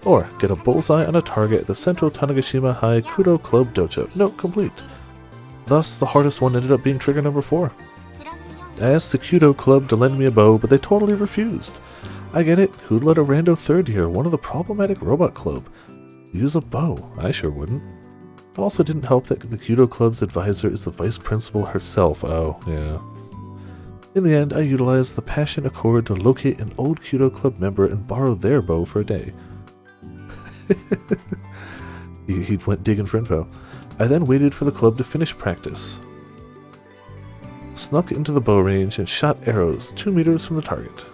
Or, get a bullseye on a target at the Central Tanegashima High Kudo Club Dojo. Note complete. Thus, the hardest one ended up being trigger number 4. I asked the Kudo Club to lend me a bow, but they totally refused. I get it. Who'd let a rando third year, one of the problematic robot club, use a bow? I sure wouldn't. It also didn't help that the Kudo Club's advisor is the vice principal herself. Oh, yeah. In the end, I utilized the Passion Accord to locate an old Kudo Club member and borrow their bow for a day. He went digging for info. I then waited for the club to finish practice. Snuck into the bow range and shot arrows 2 meters from the target.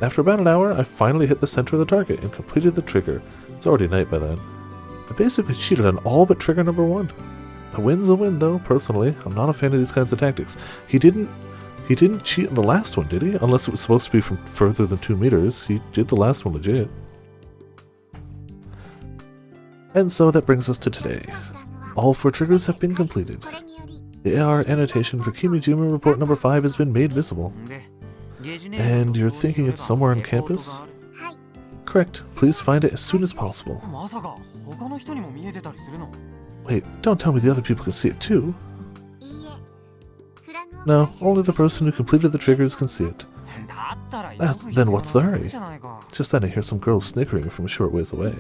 After about an hour, I finally hit the center of the target and completed the trigger. It's already night by then. I basically cheated on all but trigger number 1. A win's a win, though, personally. I'm not a fan of these kinds of tactics. He didn't cheat in the last one, did he? Unless it was supposed to be from further than 2 meters. He did the last one legit. And so that brings us to today. All 4 triggers have been completed. The AR annotation for Kimijima report number 5 has been made visible. And you're thinking it's somewhere on campus? Correct. Please find it as soon as possible. Wait, don't tell me the other people can see it too. No, only the person who completed the triggers can see it. Then what's the hurry? Just then I hear some girls snickering from a short ways away.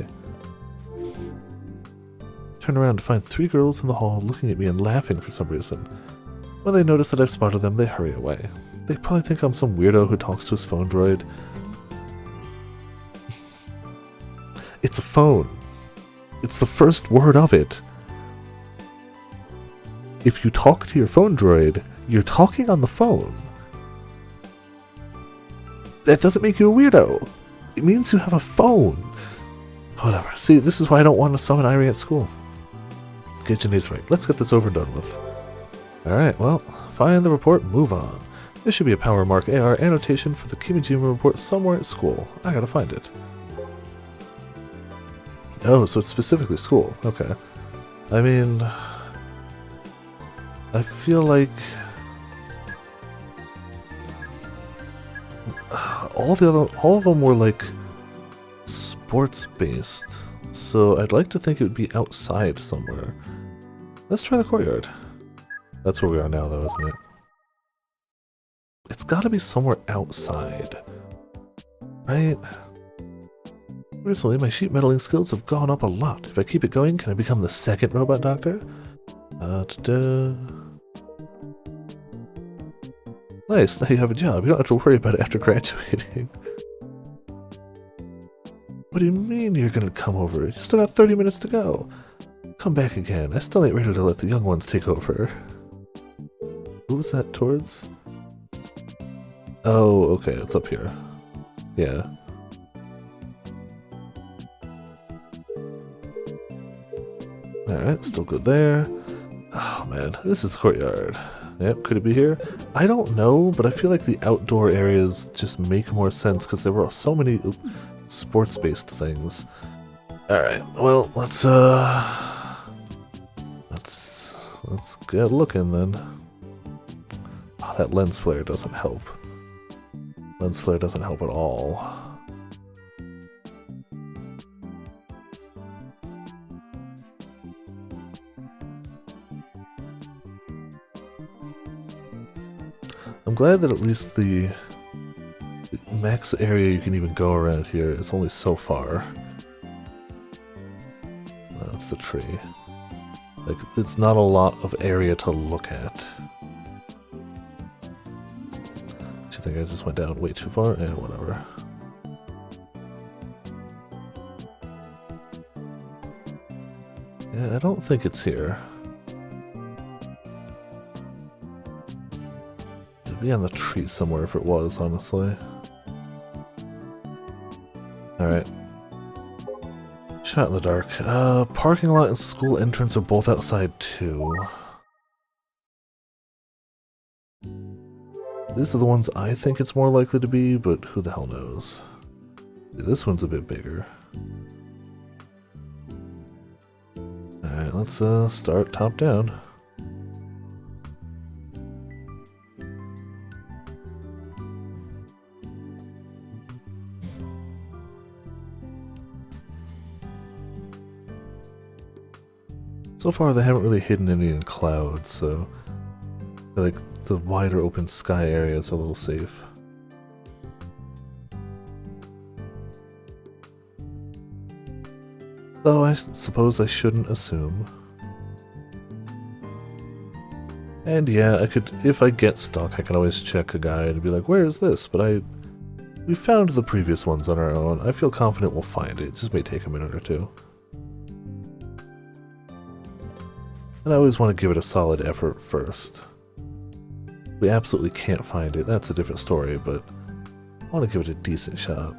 Turn around to find 3 girls in the hall looking at me and laughing for some reason. When they notice that I've spotted them, they hurry away. They probably think I'm some weirdo who talks to his phone droid. It's a phone. It's the first word of it. If you talk to your phone droid, you're talking on the phone. That doesn't make you a weirdo. It means you have a phone. Whatever. See, this is why I don't want to summon Irie at school. Gijine's right. Let's get this over and done with. Alright, well, find the report, move on. There should be a Power Mark AR annotation for the Kimijima report somewhere at school. I gotta find it. Oh, so it's specifically school. Okay. I mean, I feel like all of them were like sports based. So I'd like to think it would be outside somewhere. Let's try the courtyard. That's where we are now, though, isn't it? It's gotta be somewhere outside. Right? Recently, my sheet meddling skills have gone up a lot. If I keep it going, can I become the second robot doctor? Da-da. Nice, now you have a job. You don't have to worry about it after graduating. What do you mean you're gonna come over? You still got 30 minutes to go. Come back again. I still ain't ready to let the young ones take over. Who was that towards? Oh, okay, it's up here. Yeah. Alright, still good there. Oh man, this is the courtyard. Yep, could it be here? I don't know, but I feel like the outdoor areas just make more sense because there were so many sports-based things. Alright, well, let's get looking then. Oh, that lens flare doesn't help. Lens flare doesn't help at all. I'm glad that at least the max area you can even go around here is only so far. That's the tree. Like, it's not a lot of area to look at. Do you think I just went down way too far? Eh, whatever. Yeah, I don't think it's here. It'd be on the tree somewhere if it was, honestly. Alright. Shot in the dark. Parking lot and school entrance are both outside too. These are the ones I think it's more likely to be, but who the hell knows. This one's a bit bigger. Alright, let's start top down. So far, they haven't really hidden any in clouds, so I feel like the wider open sky areas are a little safe. Though I suppose I shouldn't assume. And yeah, I could, if I get stuck, I can always check a guide and be like, where is this? But we found the previous ones on our own. I feel confident we'll find it. It just may take a minute or two. And I always want to give it a solid effort first. If we absolutely can't find it, that's a different story, but I want to give it a decent shot.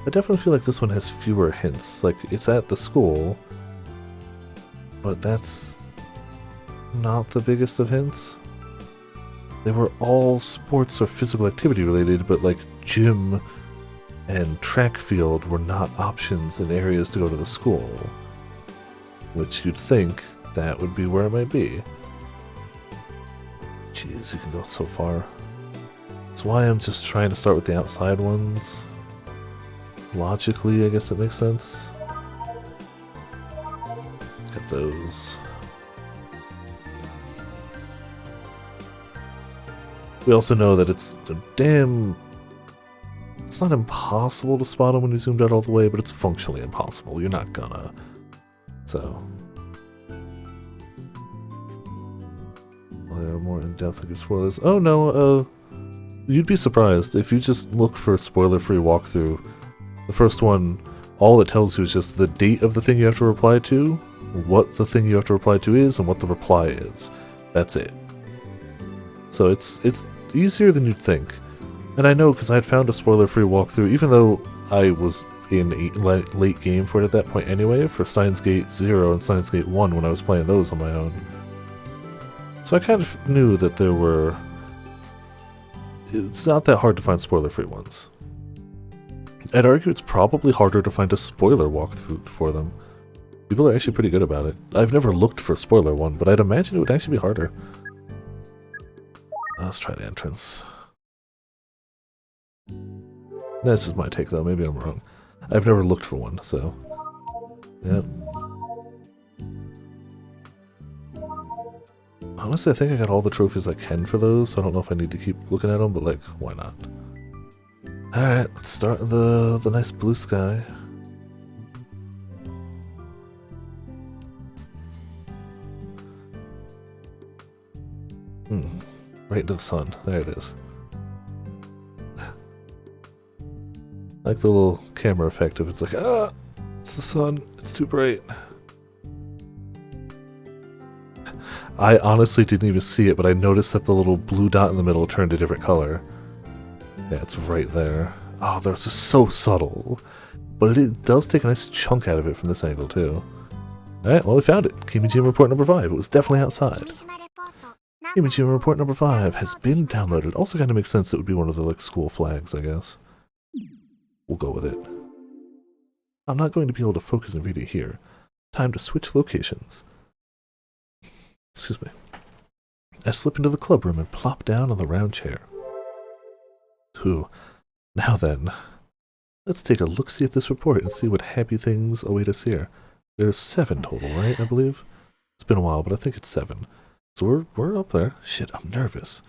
I definitely feel like this one has fewer hints. Like, it's at the school, but that's not the biggest of hints. They were all sports or physical activity related, but like gym and track field were not options in areas to go to the school, which you'd think that would be where it might be. Jeez, you can go so far. That's why I'm just trying to start with the outside ones. Logically, I guess it makes sense. Get those. We also know that it's a damn... It's not impossible to spot them when you zoomed out all the way, but it's functionally impossible. You're not gonna. So. There are more in-depth spoilers. Oh no, you'd be surprised if you just look for spoiler-free walkthrough. The first one, all it tells you is just the date of the thing you have to reply to, what the thing you have to reply to is, and what the reply is. That's it. So it's easier than you'd think. And I know because I had found a spoiler-free walkthrough, even though I was in a late game for it at that point anyway, for Steins Gate 0 and Steins Gate 1 when I was playing those on my own. So I kind of knew that there were... It's not that hard to find spoiler-free ones. I'd argue it's probably harder to find a spoiler walkthrough for them. People are actually pretty good about it. I've never looked for a spoiler one, but I'd imagine it would actually be harder. Let's try the entrance. That's just my take though, maybe I'm wrong. I've never looked for one, so... Yeah. Honestly, I think I got all the trophies I can for those, so I don't know if I need to keep looking at them, but like, why not? Alright, let's start in the nice blue sky. Right into the sun. There it is. I like the little camera effect of it's like, ah, it's the sun, it's too bright. I honestly didn't even see it, but I noticed that the little blue dot in the middle turned a different color. Yeah, it's right there. Oh, those are so subtle. But it does take a nice chunk out of it from this angle, too. Alright, well, we found it. Kimijima Report number 5. It was definitely outside. Kimijima Report number 5 has been downloaded. Also kind of makes sense it would be one of the, like, school flags, I guess. We'll go with it. I'm not going to be able to focus and read it here. Time to switch locations. Excuse me. I slip into the club room and plop down on the round chair. Whew. Now then, let's take a look-see at this report and see what happy things await us here. There's 7 total, right, I believe? It's been a while, but I think it's 7. So we're up there. Shit, I'm nervous.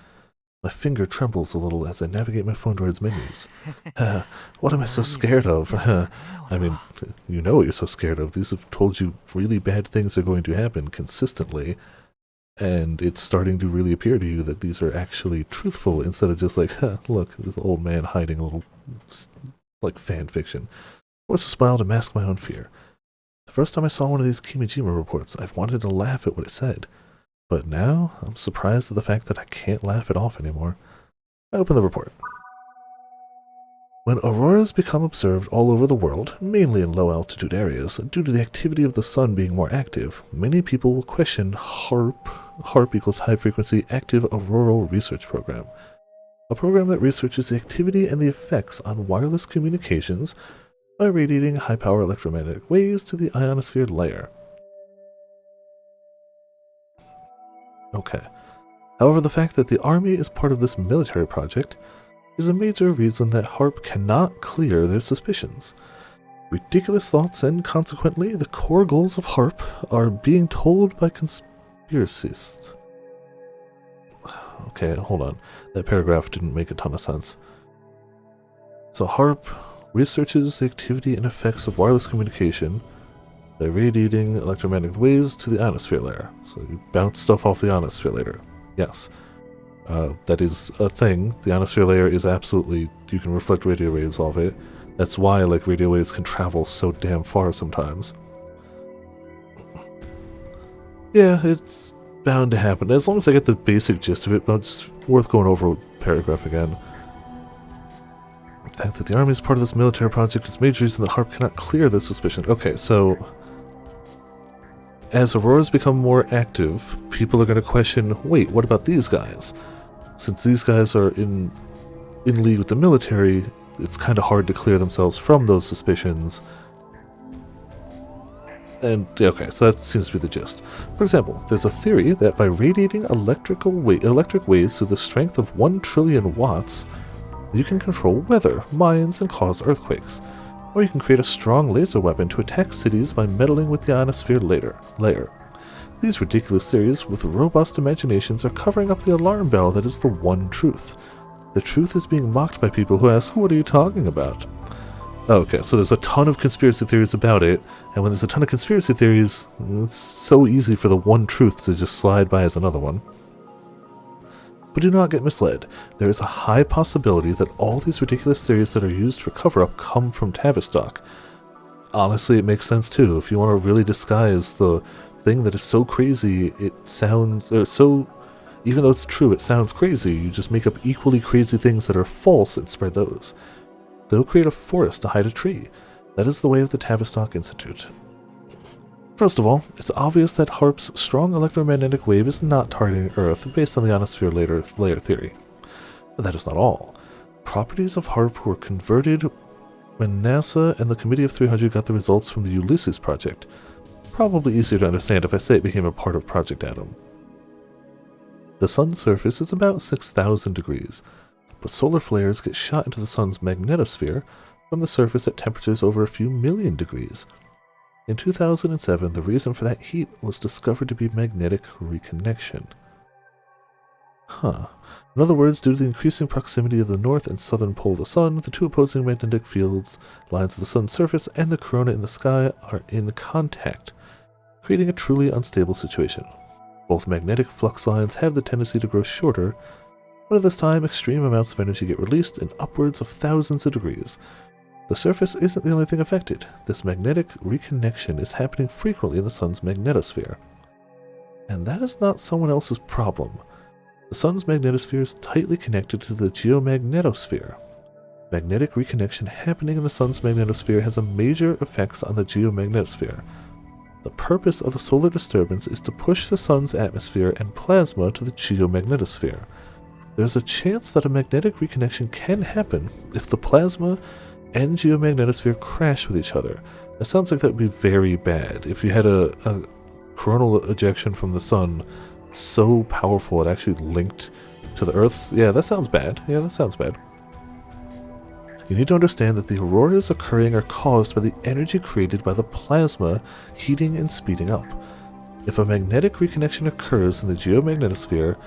My finger trembles a little as I navigate my phone droid's menus. What am I so scared of? I mean, you know what you're so scared of. These have told you really bad things are going to happen consistently. And it's starting to really appear to you that these are actually truthful instead of just like, look, this old man hiding a little, like, fan fiction. I forced a smile to mask my own fear. The first time I saw one of these Kimijima reports, I wanted to laugh at what it said. But now, I'm surprised at the fact that I can't laugh it off anymore. I open the report. When auroras become observed all over the world, mainly in low-altitude areas, due to the activity of the sun being more active, many people will question HARP equals High Frequency Active Auroral Research Program, a program that researches the activity and the effects on wireless communications by radiating high-power electromagnetic waves to the ionosphere layer. Okay. However, the fact that the Army is part of this military project is a major reason that HARP cannot clear their suspicions. Ridiculous thoughts and, consequently, the core goals of HARP are being told by conspiracists. Okay, hold on. That paragraph didn't make a ton of sense. So HARP researches the activity and effects of wireless communication by radiating electromagnetic waves to the ionosphere layer. So you bounce stuff off the ionosphere layer. Yes. That is a thing. The ionosphere layer is absolutely... You can reflect radio waves off it. That's why, like, radio waves can travel so damn far sometimes. Yeah, it's bound to happen. As long as I get the basic gist of it, but it's worth going over a paragraph again. The fact that the Army is part of this military project is a major reason that HARP cannot clear this suspicion. Okay, so... as auroras become more active, people are going to question, wait, what about these guys? Since these guys are in league with the military, it's kind of hard to clear themselves from those suspicions. And, okay, so that seems to be the gist. For example, there's a theory that by radiating electric waves to the strength of 1 trillion watts, you can control weather, mines, and cause earthquakes. Or you can create a strong laser weapon to attack cities by meddling with the ionosphere layer. These ridiculous theories with robust imaginations are covering up the alarm bell that is the one truth. The truth is being mocked by people who ask, what are you talking about? Okay, so there's a ton of conspiracy theories about it, and when there's a ton of conspiracy theories, it's so easy for the one truth to just slide by as another one. But do not get misled. There is a high possibility that all these ridiculous theories that are used for cover-up come from Tavistock. Honestly, it makes sense too. If you want to really disguise the thing that is so crazy, it sounds... even though it's true, it sounds crazy. You just make up equally crazy things that are false and spread those. They'll create a forest to hide a tree. That is the way of the Tavistock Institute. First of all, it's obvious that HARP's strong electromagnetic wave is not targeting Earth based on the ionosphere layer theory. But that is not all. Properties of HARP were converted when NASA and the Committee of 300 got the results from the Ulysses project. Probably easier to understand if I say it became a part of Project Atom. The sun's surface is about 6,000 degrees, but solar flares get shot into the sun's magnetosphere from the surface at temperatures over a few million degrees. In 2007, the reason for that heat was discovered to be magnetic reconnection. Huh. In other words, due to the increasing proximity of the north and southern pole of the sun, the two opposing magnetic fields, lines of the sun's surface, and the corona in the sky are in contact, creating a truly unstable situation. Both magnetic flux lines have the tendency to grow shorter, but at this time, extreme amounts of energy get released in upwards of thousands of degrees. The surface isn't the only thing affected. This magnetic reconnection is happening frequently in the sun's magnetosphere. And that is not someone else's problem. The sun's magnetosphere is tightly connected to the geomagnetosphere. Magnetic reconnection happening in the sun's magnetosphere has a major effects on the geomagnetosphere. The purpose of the solar disturbance is to push the sun's atmosphere and plasma to the geomagnetosphere. There's a chance that a magnetic reconnection can happen if the plasma and geomagnetosphere crash with each other. That sounds like that would be very bad. If you had a coronal ejection from the sun so powerful it actually linked to the Earth's... Yeah, that sounds bad. Yeah, that sounds bad. You need to understand that the auroras occurring are caused by the energy created by the plasma heating and speeding up. If a magnetic reconnection occurs in the geomagnetosphere,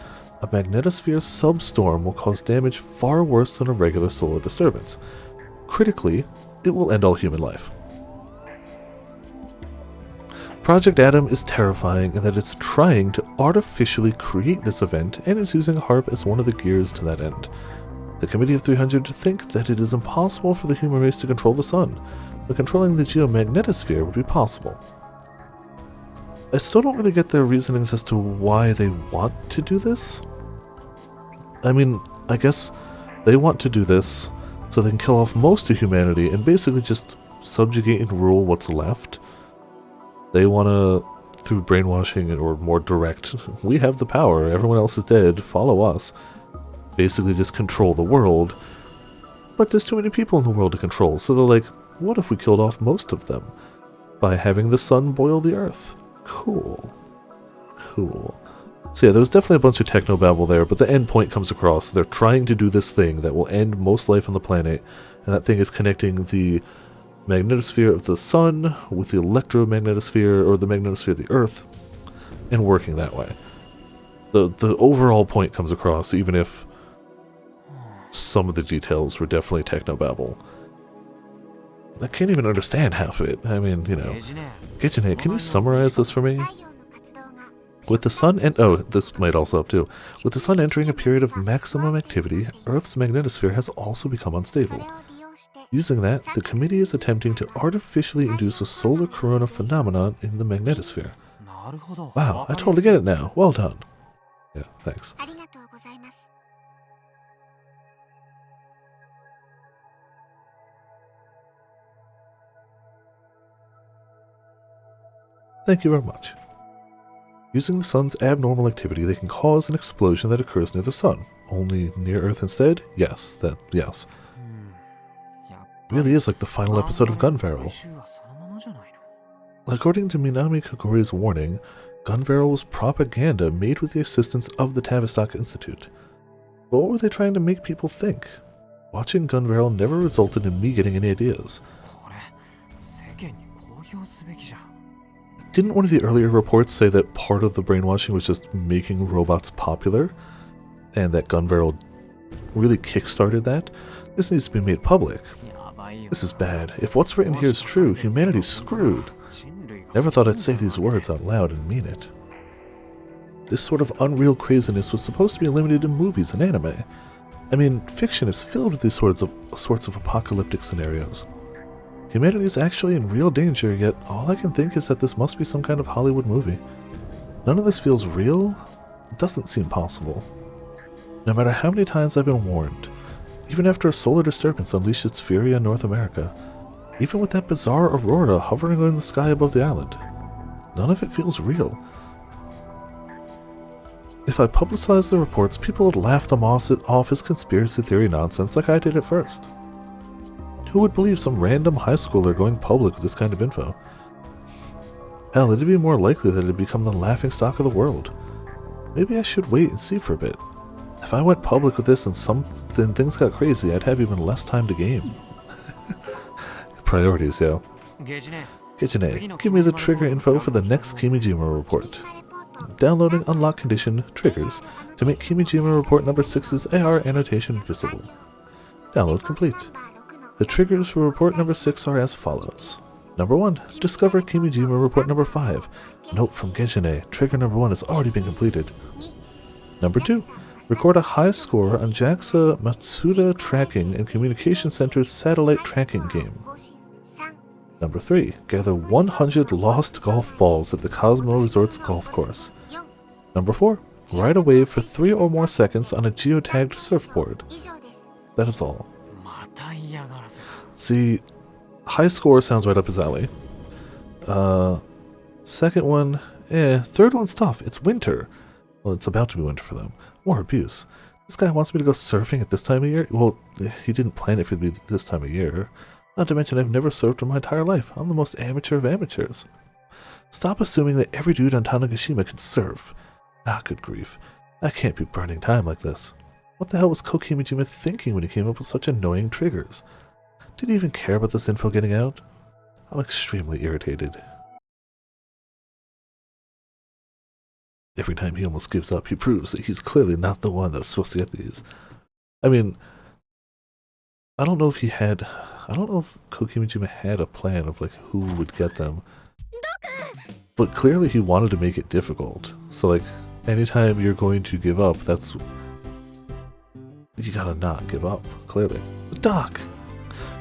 a magnetosphere substorm will cause damage far worse than a regular solar disturbance. Critically, it will end all human life. Project Adam is terrifying in that it's trying to artificially create this event and is using a HARP as one of the gears to that end. The Committee of 300 think that it is impossible for the human race to control the sun, but controlling the geomagnetosphere would be possible. I still don't really get their reasonings as to why they want to do this. I mean, I guess they want to do this so they can kill off most of humanity and basically just subjugate and rule what's left. They want to, through brainwashing or more direct, we have the power, everyone else is dead, follow us. Basically just control the world. But there's too many people in the world to control, so they're like, what if we killed off most of them? By having the sun boil the earth. Cool. Cool. So yeah, there was definitely a bunch of technobabble there, but the end point comes across. They're trying to do this thing that will end most life on the planet, and that thing is connecting the magnetosphere of the sun with the electromagnetosphere, or the magnetosphere of the earth, and working that way. The overall point comes across, even if some of the details were definitely technobabble. I can't even understand half of it. I mean, you know. Kitchenhead, can you summarize this for me? With the sun and this might also help too. With the sun entering a period of maximum activity, Earth's magnetosphere has also become unstable. Using that, the committee is attempting to artificially induce a solar corona phenomenon in the magnetosphere. Wow, I totally get it now. Well done. Yeah, thanks. Thank you very much. Using the sun's abnormal activity, they can cause an explosion that occurs near the sun. Only near Earth instead? Yes, yes. Really is like the final episode of Gunvarel. According to Minami Kagori's warning, Gunvarel was propaganda made with the assistance of the Tavistock Institute. But what were they trying to make people think? Watching Gunvarel never resulted in me getting any ideas. Didn't one of the earlier reports say that part of the brainwashing was just making robots popular? And that Gunvarel really kickstarted that? This needs to be made public. This is bad. If what's written here is true, humanity's screwed. Never thought I'd say these words out loud and mean it. This sort of unreal craziness was supposed to be limited to movies and anime. I mean, fiction is filled with these sorts of apocalyptic scenarios. Humanity is actually in real danger, yet all I can think is that this must be some kind of Hollywood movie. None of this feels real. It doesn't seem possible. No matter how many times I've been warned, even after a solar disturbance unleashed its fury on North America, even with that bizarre aurora hovering in the sky above the island, none of it feels real. If I publicized the reports, people would laugh them off as conspiracy theory nonsense like I did at first. Who would believe some random high schooler going public with this kind of info? Hell, it'd be more likely that it'd become the laughingstock of the world. Maybe I should wait and see for a bit. If I went public with this and things got crazy, I'd have even less time to game. Priorities, yo. Kitchenhead, give me the trigger info for the next Kimijima report. Downloading unlock condition triggers to make Kimijima report number 6's AR annotation visible. Download complete. The triggers for report number 6 are as follows. Number 1. Discover Kimijima report number 5. Note from Genshin. Trigger number 1 has already been completed. Number 2. Record a high score on JAXA Matsuda Tracking and Communication Center's satellite tracking game. Number 3. Gather 100 lost golf balls at the Cosmo Resort's golf course. Number 4. Ride a wave for 3 or more seconds on a geotagged surfboard. That is all. See, high score sounds right up his alley. Second one, third one's tough. It's winter. Well, it's about to be winter for them. More abuse. This guy wants me to go surfing at this time of year? Well, he didn't plan it for me this time of year. Not to mention I've never surfed in my entire life. I'm the most amateur of amateurs. Stop assuming that every dude on Tanegashima can surf. Ah, good grief. I can't be burning time like this. What the hell was Kokimijima thinking when he came up with such annoying triggers? Did he even care about this info getting out? I'm extremely irritated. Every time he almost gives up, he proves that he's clearly not the one that was supposed to get these. I mean, I don't know if Kokimijima had a plan of like who would get them. But clearly he wanted to make it difficult. So like, anytime you're going to give up, you gotta not give up, clearly. The doc!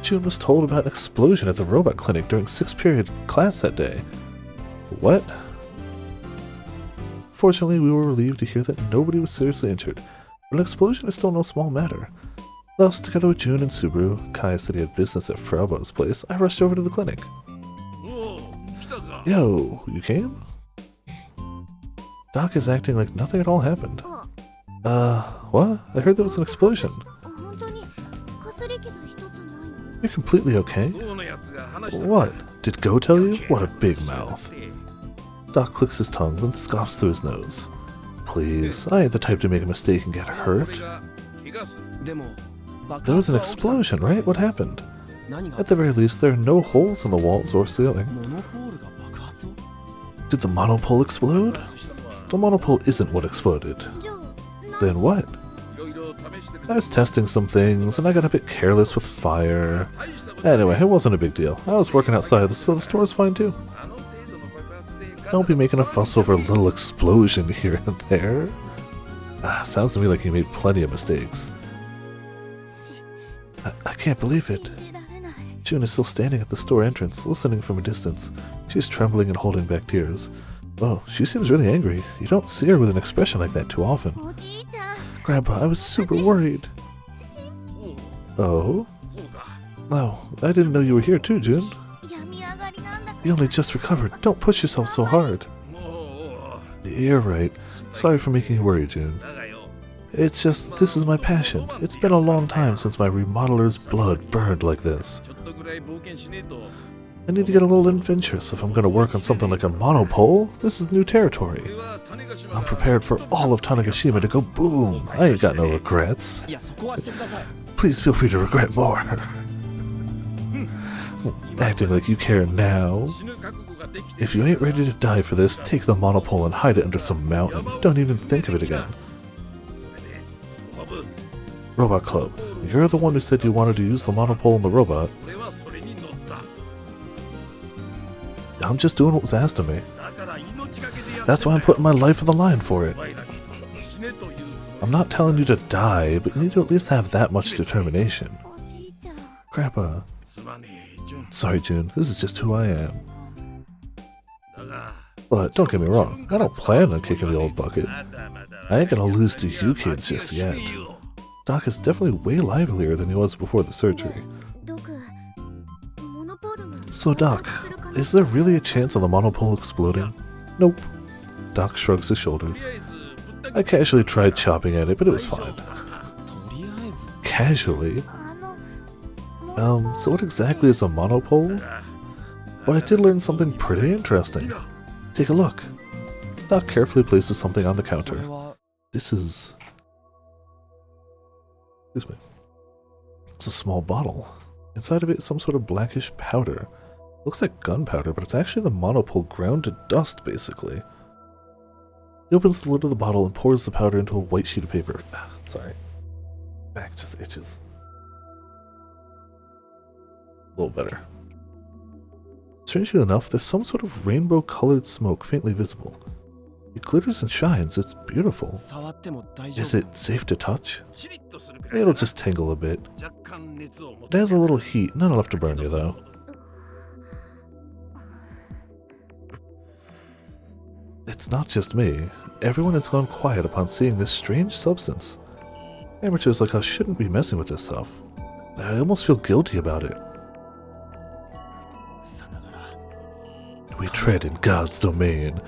June was told about an explosion at the robot clinic during 6th period class that day. What? Fortunately, we were relieved to hear that nobody was seriously injured, but an explosion is still no small matter. Thus, together with June and Subaru, Kai said he had business at Fraubo's place, I rushed over to the clinic. Yo, you came? Doc is acting like nothing at all happened. What? I heard there was an explosion. You're completely okay? What? Did Go tell you? What a big mouth. Doc clicks his tongue, then scoffs through his nose. Please, I ain't the type to make a mistake and get hurt. There was an explosion, right? What happened? At the very least, there are no holes in the walls or ceiling. Did the monopole explode? The monopole isn't what exploded. Then what? I was testing some things, and I got a bit careless with fire. Anyway, it wasn't a big deal. I was working outside, so the store's fine too. Don't be making a fuss over a little explosion here and there. Sounds to me like he made plenty of mistakes. I can't believe it. June is still standing at the store entrance, listening from a distance. She's trembling and holding back tears. Oh, she seems really angry. You don't see her with an expression like that too often. Grandpa, I was super worried. Oh? Oh, I didn't know you were here too, June. You only just recovered. Don't push yourself so hard. You're right. Sorry for making you worry, June. It's just, this is my passion. It's been a long time since my remodeler's blood burned like this. I need to get a little adventurous if I'm going to work on something like a monopole. This is new territory. I'm prepared for all of Tanegashima to go boom. I ain't got no regrets. Please feel free to regret more. Acting like you care now. If you ain't ready to die for this, take the monopole and hide it under some mountain. Don't even think of it again. Robot Club, you're the one who said you wanted to use the monopole in the robot. I'm just doing what was asked of me. That's why I'm putting my life on the line for it. I'm not telling you to die, but you need to at least have that much determination. Grandpa. Sorry, June, this is just who I am. But don't get me wrong, I don't plan on kicking the old bucket. I ain't gonna lose to you kids just yet. Doc is definitely way livelier than he was before the surgery. So Doc, is there really a chance of the monopole exploding? Nope. Doc shrugs his shoulders. I casually tried chopping at it, but it was fine. Casually? So what exactly is a monopole? Well, I did learn something pretty interesting. Take a look. Doc carefully places something on the counter. This is... Excuse me. It's a small bottle. Inside of it is some sort of blackish powder. Looks like gunpowder, but it's actually the monopole ground to dust, basically. He opens the lid of the bottle and pours the powder into a white sheet of paper. Sorry. Back just itches. A little better. Strangely enough, there's some sort of rainbow-colored smoke faintly visible. It glitters and shines. It's beautiful. Is it safe to touch? It'll just tingle a bit. It has a little heat, not enough to burn you, though. It's not just me. Everyone has gone quiet upon seeing this strange substance. Amateurs like us shouldn't be messing with this stuff. I almost feel guilty about it. We tread in God's domain.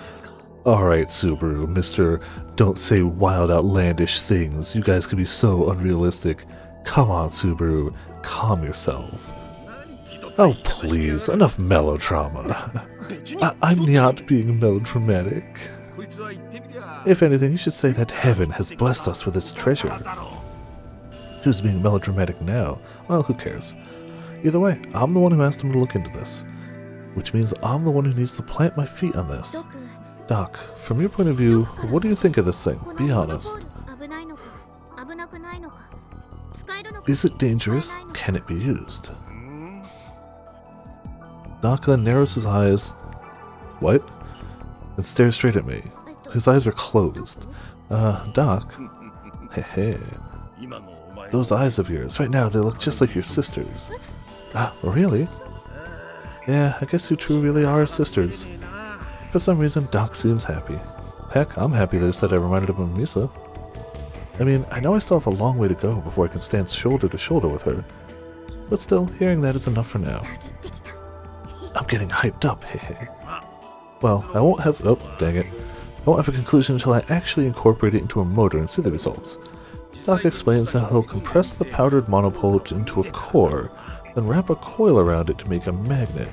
Alright, Subaru, Mr. Don't say wild, outlandish things. You guys can be so unrealistic. Come on, Subaru. Calm yourself. Oh, please. Enough melodrama. I'm not being melodramatic. If anything, you should say that heaven has blessed us with its treasure. Who's being melodramatic now? Well, who cares? Either way, I'm the one who asked him to look into this. Which means I'm the one who needs to plant my feet on this. Doc, from your point of view, what do you think of this thing? Be honest. Is it dangerous? Can it be used? Doc then narrows his eyes. What? And stares straight at me. His eyes are closed. Doc? Hey. Those eyes of yours, right now they look just like your sister's. Ah, really? Yeah, I guess you two really are sisters. For some reason, Doc seems happy. Heck, I'm happy that he said I reminded him of Misa. I mean, I know I still have a long way to go before I can stand shoulder to shoulder with her. But still, hearing that is enough for now. I'm getting hyped up, hehe. Well, I won't have— oh, dang it. I won't have a conclusion until I actually incorporate it into a motor and see the results. Doc explains how he'll compress the powdered monopole into a core, then wrap a coil around it to make a magnet.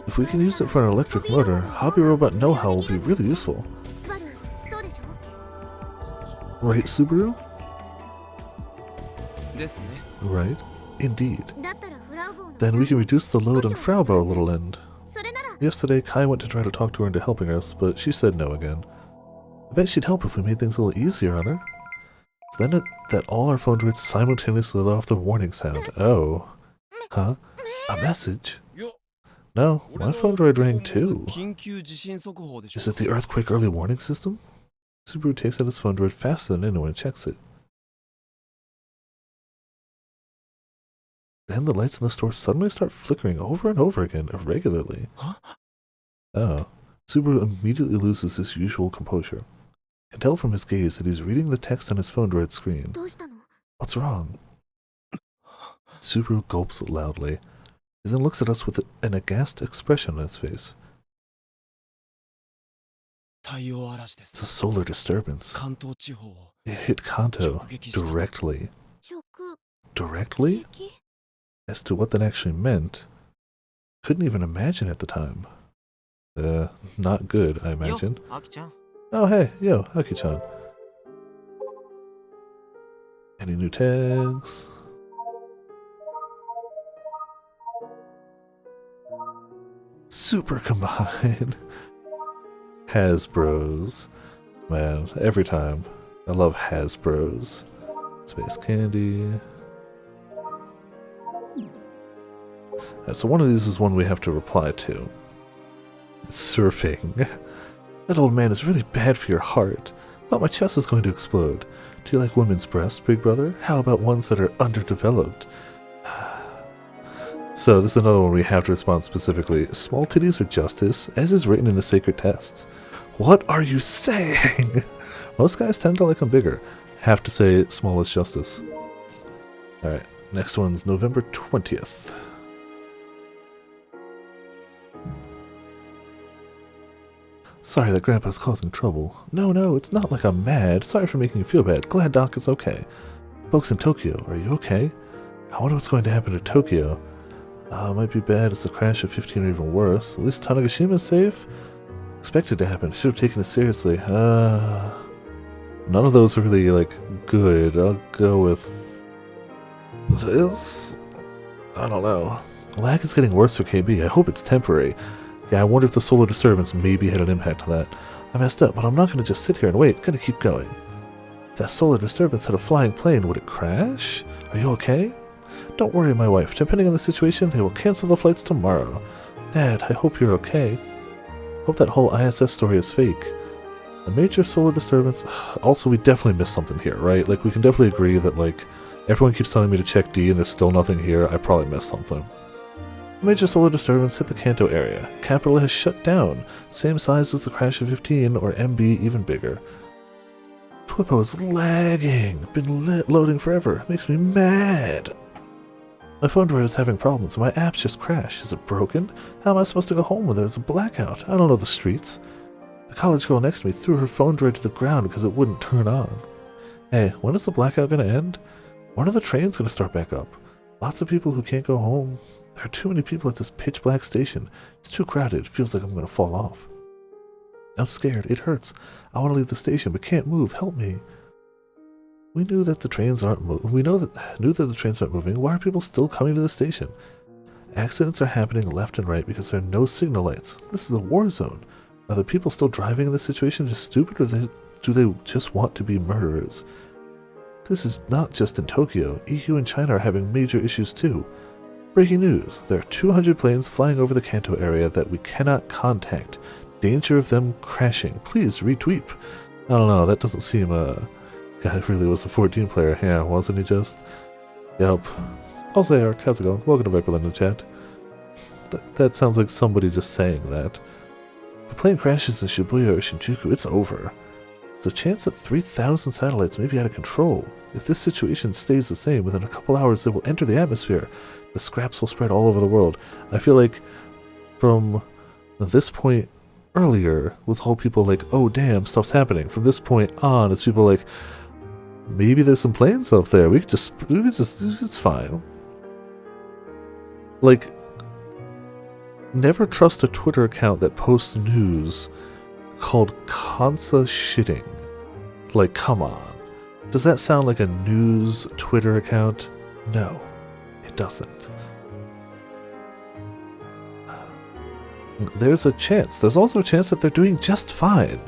If we can use it for an electric motor, hobby robot know-how will be really useful. Right, Subaru? Right, indeed. Then we can reduce the load on Fraubo a little end. Yesterday, Kai went to try to talk to her into helping us, but she said no again. I bet she'd help if we made things a little easier on her. It's then that all our phone droids simultaneously let off the warning sound. Oh. Huh? A message? No, my phone droid rang too. Is it the earthquake early warning system? Subaru takes out his phone droid faster than anyone and checks it. Then the lights in the store suddenly start flickering over and over again, irregularly. Huh? Oh. Subaru immediately loses his usual composure. I can tell from his gaze that he's reading the text on his phone droid screen. What's wrong? Subaru gulps loudly. He then looks at us with an aghast expression on his face. It's a solar disturbance. It hit Kanto directly. Directly? As to what that actually meant, couldn't even imagine at the time. Not good, I imagine. Oh hey, yo, Aki-chan. Any new tags? Super Combine. Hasbros. Man, every time. I love Hasbros. Space Candy. So one of these is one we have to reply to. Surfing. That old man is really bad for your heart. Thought my chest was going to explode. Do you like women's breasts, big brother? How about ones that are underdeveloped? So this is another one we have to respond specifically. Small titties are justice, as is written in the sacred texts. What are you saying? Most guys tend to like them bigger. Have to say small is justice. Alright, next one's November 20th. Sorry that Grandpa's causing trouble. No, it's not like I'm mad. Sorry for making you feel bad. Glad Doc is okay. Folks in Tokyo, are you okay? I wonder what's going to happen to Tokyo. Might be bad as the crash of 15 or even worse. At least Tanegashima is safe? Expected to happen. Should have taken it seriously. None of those are really, like, good. I'll go with... I don't know. Lag is getting worse for KB. I hope it's temporary. Yeah, I wonder if the solar disturbance maybe had an impact on that. I messed up, but I'm not going to just sit here and wait. Gonna keep going. If that solar disturbance had a flying plane, would it crash? Are you okay? Don't worry, my wife. Depending on the situation, they will cancel the flights tomorrow. Dad, I hope you're okay. Hope that whole ISS story is fake. A major solar disturbance... Also, we definitely missed something here, right? Like, we can definitely agree that, like, everyone keeps telling me to check D and there's still nothing here. I probably missed something. A major solar disturbance hit the Kanto area. Capital has shut down. Same size as the crash of 15, or MB even bigger. Twippo is lagging. Been loading forever. Makes me mad. My phone droid is having problems. My apps just crash. Is it broken? How am I supposed to go home when there's a blackout? I don't know the streets. The college girl next to me threw her phone droid to the ground because it wouldn't turn on. Hey, when is the blackout going to end? When are the trains going to start back up? Lots of people who can't go home. There are too many people at this pitch black station. It's too crowded. It feels like I'm going to fall off. I'm scared. It hurts. I want to leave the station, but can't move. Help me. We knew that the trains aren't moving. Knew that the trains aren't moving. Why are people still coming to the station? Accidents are happening left and right because there are no signal lights. This is a war zone. Are the people still driving in this situation just stupid, or do they just want to be murderers? This is not just in Tokyo. EU and China are having major issues too. Breaking news. There are 200 planes flying over the Kanto area that we cannot contact. Danger of them crashing. Please retweet. I don't know. That doesn't seem guy really was a 14 player. Yeah, wasn't he just? Yep. Also, Eric, how's it going? Welcome to Viperland in the chat. That sounds like somebody just saying that. If a plane crashes in Shibuya or Shinjuku, it's over. There's a chance that 3,000 satellites may be out of control. If this situation stays the same, within a couple hours they will enter the atmosphere. The scraps will spread all over the world. I feel like from this point earlier was all people like, oh damn, stuff's happening. From this point on, it's people like, maybe there's some planes up there. We could just, it's fine. Like, never trust a Twitter account that posts news called Kansa shitting. Like, come on. Does that sound like a news Twitter account? No, it doesn't. There's a chance. There's also a chance that they're doing just fine.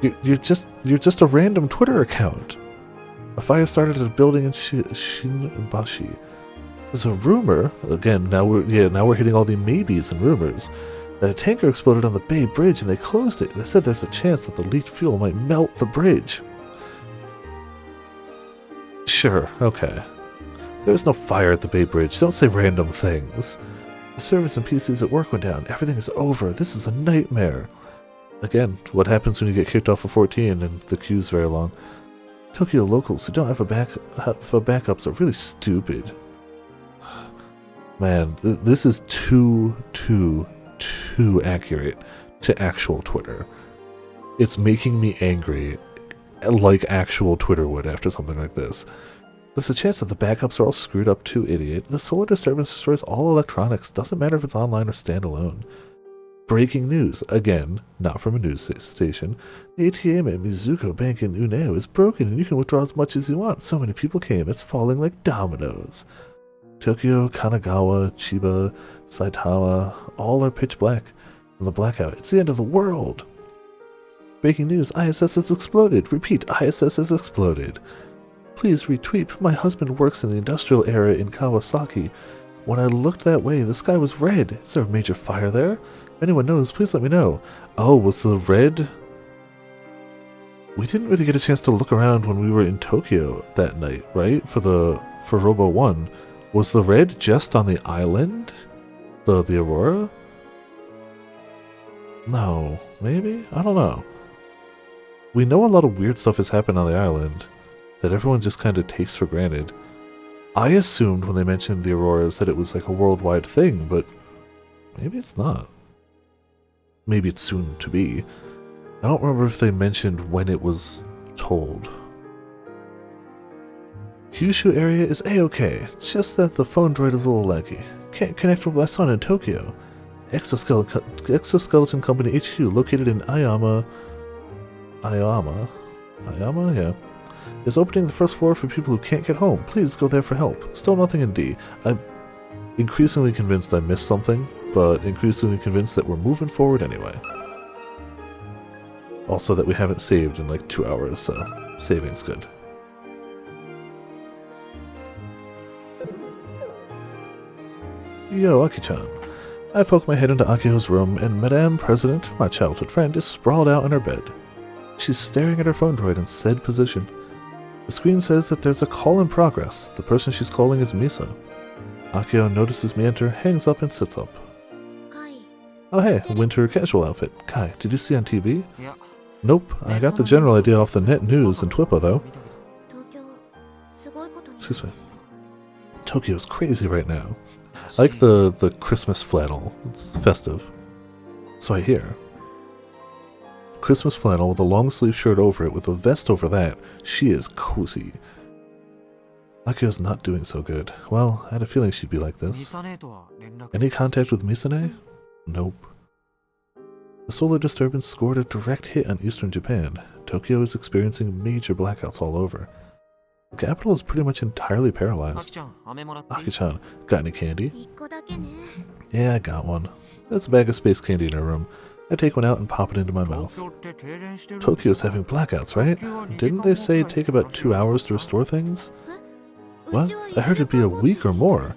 You're just a random Twitter account. A fire started at a building in Shinbashi. There's a rumor, again, now we're hitting all the maybes and rumors, that a tanker exploded on the Bay Bridge and they closed it. They said there's a chance that the leaked fuel might melt the bridge. Sure, okay. There's no fire at the Bay Bridge. Don't say random things. The servers and PCs at work went down. Everything is over. This is a nightmare. Again, what happens when you get kicked off of 14 and the queue's very long? Tokyo locals who don't have backups are really stupid. Man, this is too accurate to actual Twitter. It's making me angry, like actual Twitter would after something like this. There's a chance that the backups are all screwed up too, idiot. The solar disturbance destroys all electronics. Doesn't matter if it's online or standalone. Breaking news. Again, not from a news station. The ATM at Mizuko Bank in Uneo is broken and you can withdraw as much as you want. So many people came, it's falling like dominoes. Tokyo, Kanagawa, Chiba, Saitama, all are pitch black. From the blackout, it's the end of the world. Breaking news. ISS has exploded. Repeat, ISS has exploded. Please retweet. My husband works in the industrial area in Kawasaki. When I looked that way, the sky was red. Is there a major fire there? If anyone knows, please let me know. Oh, was the red? We didn't really get a chance to look around when we were in Tokyo that night, right? For Robo 1. Was the red just on the island? The Aurora? No, maybe? I don't know. We know a lot of weird stuff has happened on the island that everyone just kind of takes for granted. I assumed when they mentioned the Auroras that it was like a worldwide thing, but maybe it's not. Maybe it's soon to be. I don't remember if they mentioned when it was told. Kyushu area is a-okay, just that the phone droid is a little laggy. Can't connect with my son in Tokyo. Exoskeleton Company HQ located in Ayama, yeah, is opening the first floor for people who can't get home. Please go there for help. Still nothing in D. I'm increasingly convinced I missed something, but increasingly convinced that we're moving forward anyway. Also that we haven't saved in like 2 hours, so saving's good. Yo, Aki-chan. I poke my head into Akio's room, and Madame President, my childhood friend, is sprawled out in her bed. She's staring at her phone droid in said position. The screen says that there's a call in progress. The person she's calling is Misa. Akio notices me enter, hangs up, and sits up. Oh hey, winter casual outfit. Kai, did you see on TV? Nope, I got the general idea off the net news and Twippo though. Excuse me. Tokyo's crazy right now. I like the Christmas flannel. It's festive. So I hear. Christmas flannel with a long sleeve shirt over it with a vest over that. She is cozy. Akio's not doing so good. Well, I had a feeling she'd be like this. Any contact with Misane? Nope. The solar disturbance scored a direct hit on eastern Japan. Tokyo is experiencing major blackouts all over. The capital is pretty much entirely paralyzed. Aki-chan, got any candy? Yeah, I got one. There's a bag of space candy in her room. I take one out and pop it into my mouth. Tokyo's having blackouts, right? Didn't they say it'd take about 2 hours to restore things? What? I heard it'd be a week or more.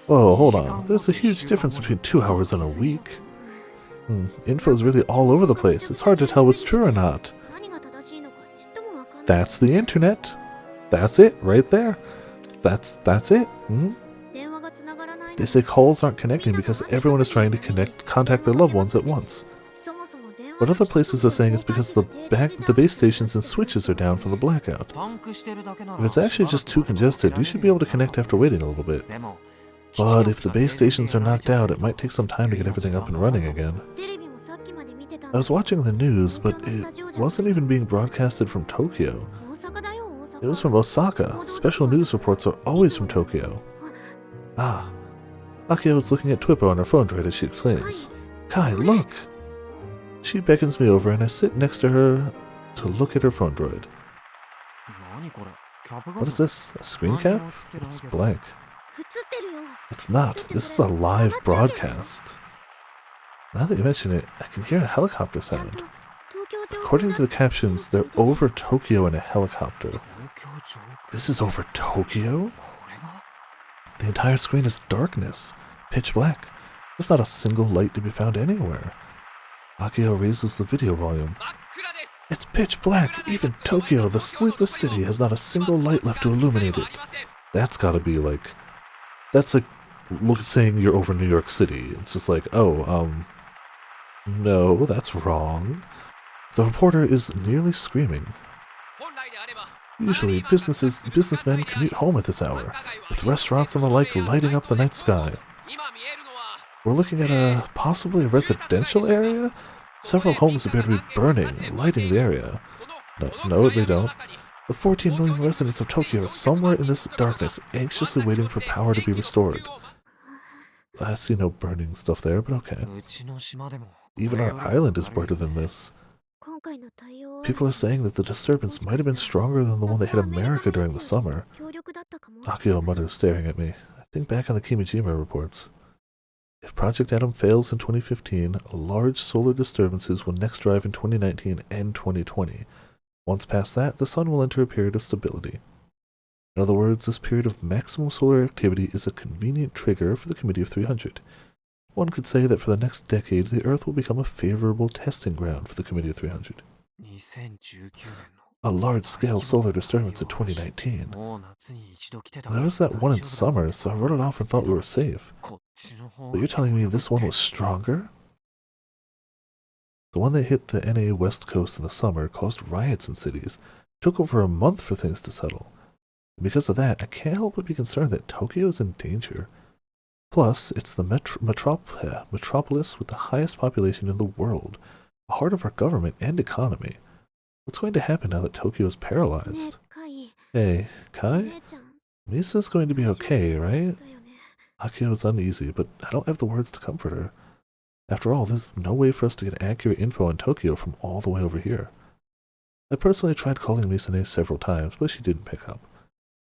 Whoa, hold on. There's a huge difference between 2 hours and a week. Info's really all over the place. It's hard to tell what's true or not. That's the internet. That's it, right there. That's it. They say calls aren't connecting because everyone is trying to contact their loved ones at once. But other places are saying it's because the base stations and switches are down from the blackout. If it's actually just too congested, you should be able to connect after waiting a little bit. But if the base stations are knocked out, it might take some time to get everything up and running again. I was watching the news, but it wasn't even being broadcasted from Tokyo. It was from Osaka. Special news reports are always from Tokyo. Ah. Akio is looking at Twippo on her phone droid as she exclaims, Kai, look! She beckons me over and I sit next to her to look at her phone droid. What is this? A screen cap? It's blank. It's not. This is a live broadcast. Now that you mention it, I can hear a helicopter sound. According to the captions, they're over Tokyo in a helicopter. This is over Tokyo? The entire screen is darkness, pitch black. There's not a single light to be found anywhere. Akio raises the video volume. It's pitch black. Even Tokyo, the sleepless city, has not a single light left to illuminate it. That's gotta be like... That's like saying you're over New York City. It's just like, no, that's wrong. The reporter is nearly screaming. Usually, businessmen commute home at this hour, with restaurants and the like lighting up the night sky. We're looking at possibly a residential area? Several homes appear to be burning, lighting the area. No, they don't. The 14 million residents of Tokyo are somewhere in this darkness, anxiously waiting for power to be restored. I see no burning stuff there, but okay. Even our island is brighter than this. People are saying that the disturbance might have been stronger than the one that hit America during the summer. Akio mutters, staring at me. I think back on the Kimijima reports. If Project Atom fails in 2015, large solar disturbances will next drive in 2019 and 2020. Once past that, the sun will enter a period of stability. In other words, this period of maximum solar activity is a convenient trigger for the Committee of 300. One could say that for the next decade, the Earth will become a favorable testing ground for the Committee of 300. A large-scale solar disturbance in 2019. There was that one in summer, so I wrote it off and thought we were safe. But you're telling me this one was stronger? The one that hit the NA West Coast in the summer caused riots in cities. It took over a month for things to settle. And because of that, I can't help but be concerned that Tokyo is in danger. Plus, it's the metropolis with the highest population in the world, the heart of our government and economy. What's going to happen now that Tokyo is paralyzed? Hey, Kai? Misa's going to be okay, right? Akio is uneasy, but I don't have the words to comfort her. After all, there's no way for us to get accurate info on Tokyo from all the way over here. I personally tried calling Misane several times, but she didn't pick up.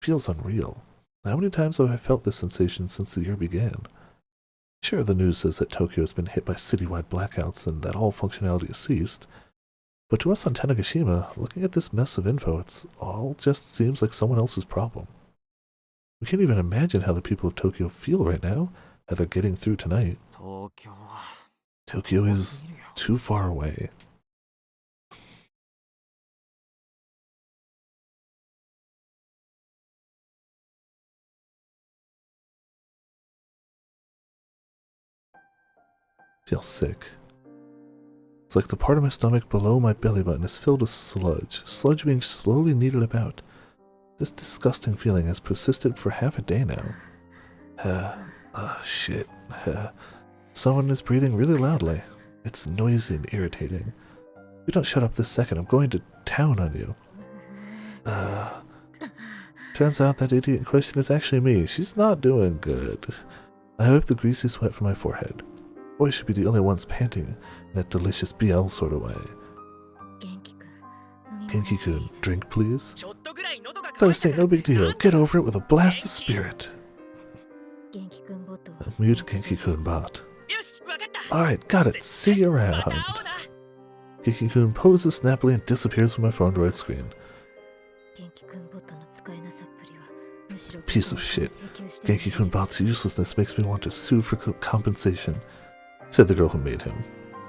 It feels unreal. How many times have I felt this sensation since the year began? Sure, the news says that Tokyo has been hit by citywide blackouts and that all functionality has ceased, But to us on Tanegashima, looking at this mess of info, it's all just seems like someone else's problem. We can't even imagine how the people of Tokyo feel right now, how they're getting through tonight. Tokyo is too far away. Feel sick. It's like the part of my stomach below my belly button is filled with sludge, sludge being slowly kneaded about. This disgusting feeling has persisted for half a day now. Shit. Someone is breathing really loudly. It's noisy and irritating. If you don't shut up this second, I'm going to town on you. Turns out that idiot in question is actually me. She's not doing good. I wipe the greasy sweat from my forehead. Boys should be the only ones panting in that delicious BL sort of way. Genki-kun, drink please? Thirst ain't no big deal. Get over it with a blast of spirit. Mute Genki-kun bot. Alright, got it. See you around. Genki-kun poses snappily and disappears from my phone droid screen. Piece of shit. Genki-kun bot's uselessness makes me want to sue for compensation, said the girl who made him.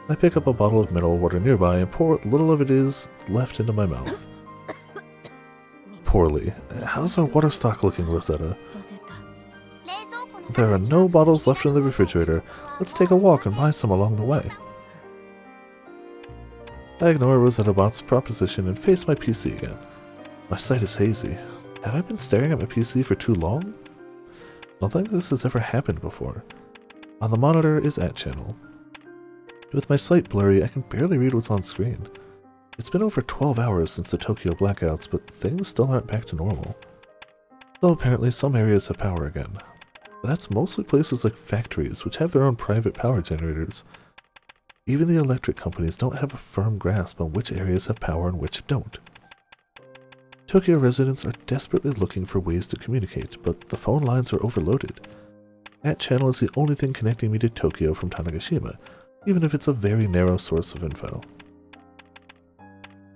I pick up a bottle of mineral water nearby and pour what little of it is left into my mouth. Poorly. How's our water stock looking, Rosetta? There are no bottles left in the refrigerator. Let's take a walk and buy some along the way. I ignore Rosetta Bot's proposition and face my PC again. My sight is hazy. Have I been staring at my PC for too long? I don't think this has ever happened before. On the monitor is @channel. With my sight blurry, I can barely read what's on screen. It's been over 12 hours since the Tokyo blackouts, but things still aren't back to normal. Though apparently some areas have power again. But that's mostly places like factories, which have their own private power generators. Even the electric companies don't have a firm grasp on which areas have power and which don't. Tokyo residents are desperately looking for ways to communicate, but the phone lines are overloaded. @channel is the only thing connecting me to Tokyo from Tanegashima, even if it's a very narrow source of info.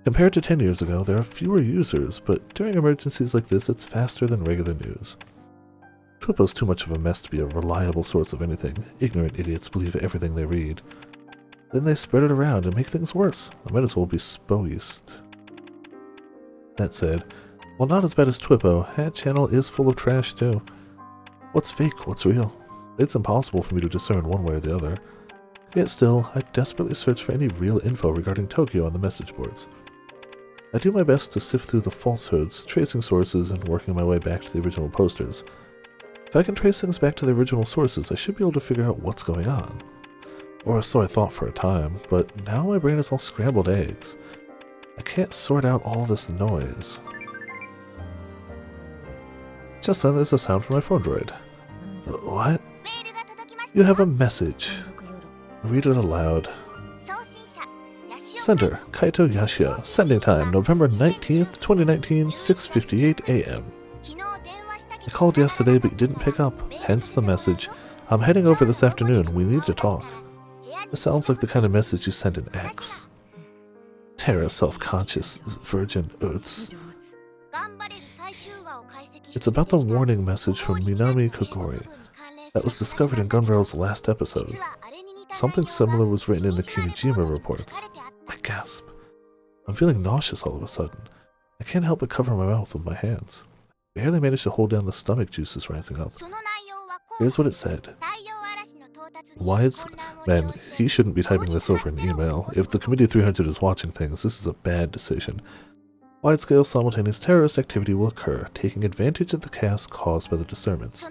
Compared to 10 years ago, there are fewer users, but during emergencies like this, it's faster than regular news. Twipo's too much of a mess to be a reliable source of anything. Ignorant idiots believe everything they read. Then they spread it around and make things worse. I might as well be spoiled. That said, while not as bad as Twipo, @channel is full of trash too. What's fake, what's real? It's impossible for me to discern one way or the other. Yet still, I desperately search for any real info regarding Tokyo on the message boards. I do my best to sift through the falsehoods, tracing sources, and working my way back to the original posters. If I can trace things back to the original sources, I should be able to figure out what's going on. Or so I thought for a time, but now my brain is all scrambled eggs. I can't sort out all this noise. Just then there's a sound from my phone droid. What? You have a message. Read it aloud. Sender, Kaito Yashio. Sending time, November 19th, 2019, 6:58 a.m. I called yesterday but you didn't pick up, hence the message. I'm heading over this afternoon, we need to talk. This sounds like the kind of message you sent in X. Terra self-conscious, virgin oats. It's about the warning message from Minami Kogori that was discovered in Gunbarrel's last episode. Something similar was written in the Kimijima reports. I gasp. I'm feeling nauseous all of a sudden. I can't help but cover my mouth with my hands. I barely managed to hold down the stomach juices rising up. Here's what it said. Man, he shouldn't be typing this over an email. If the Committee 300 is watching things, this is a bad decision. Wide-scale simultaneous terrorist activity will occur, taking advantage of the chaos caused by the disturbance.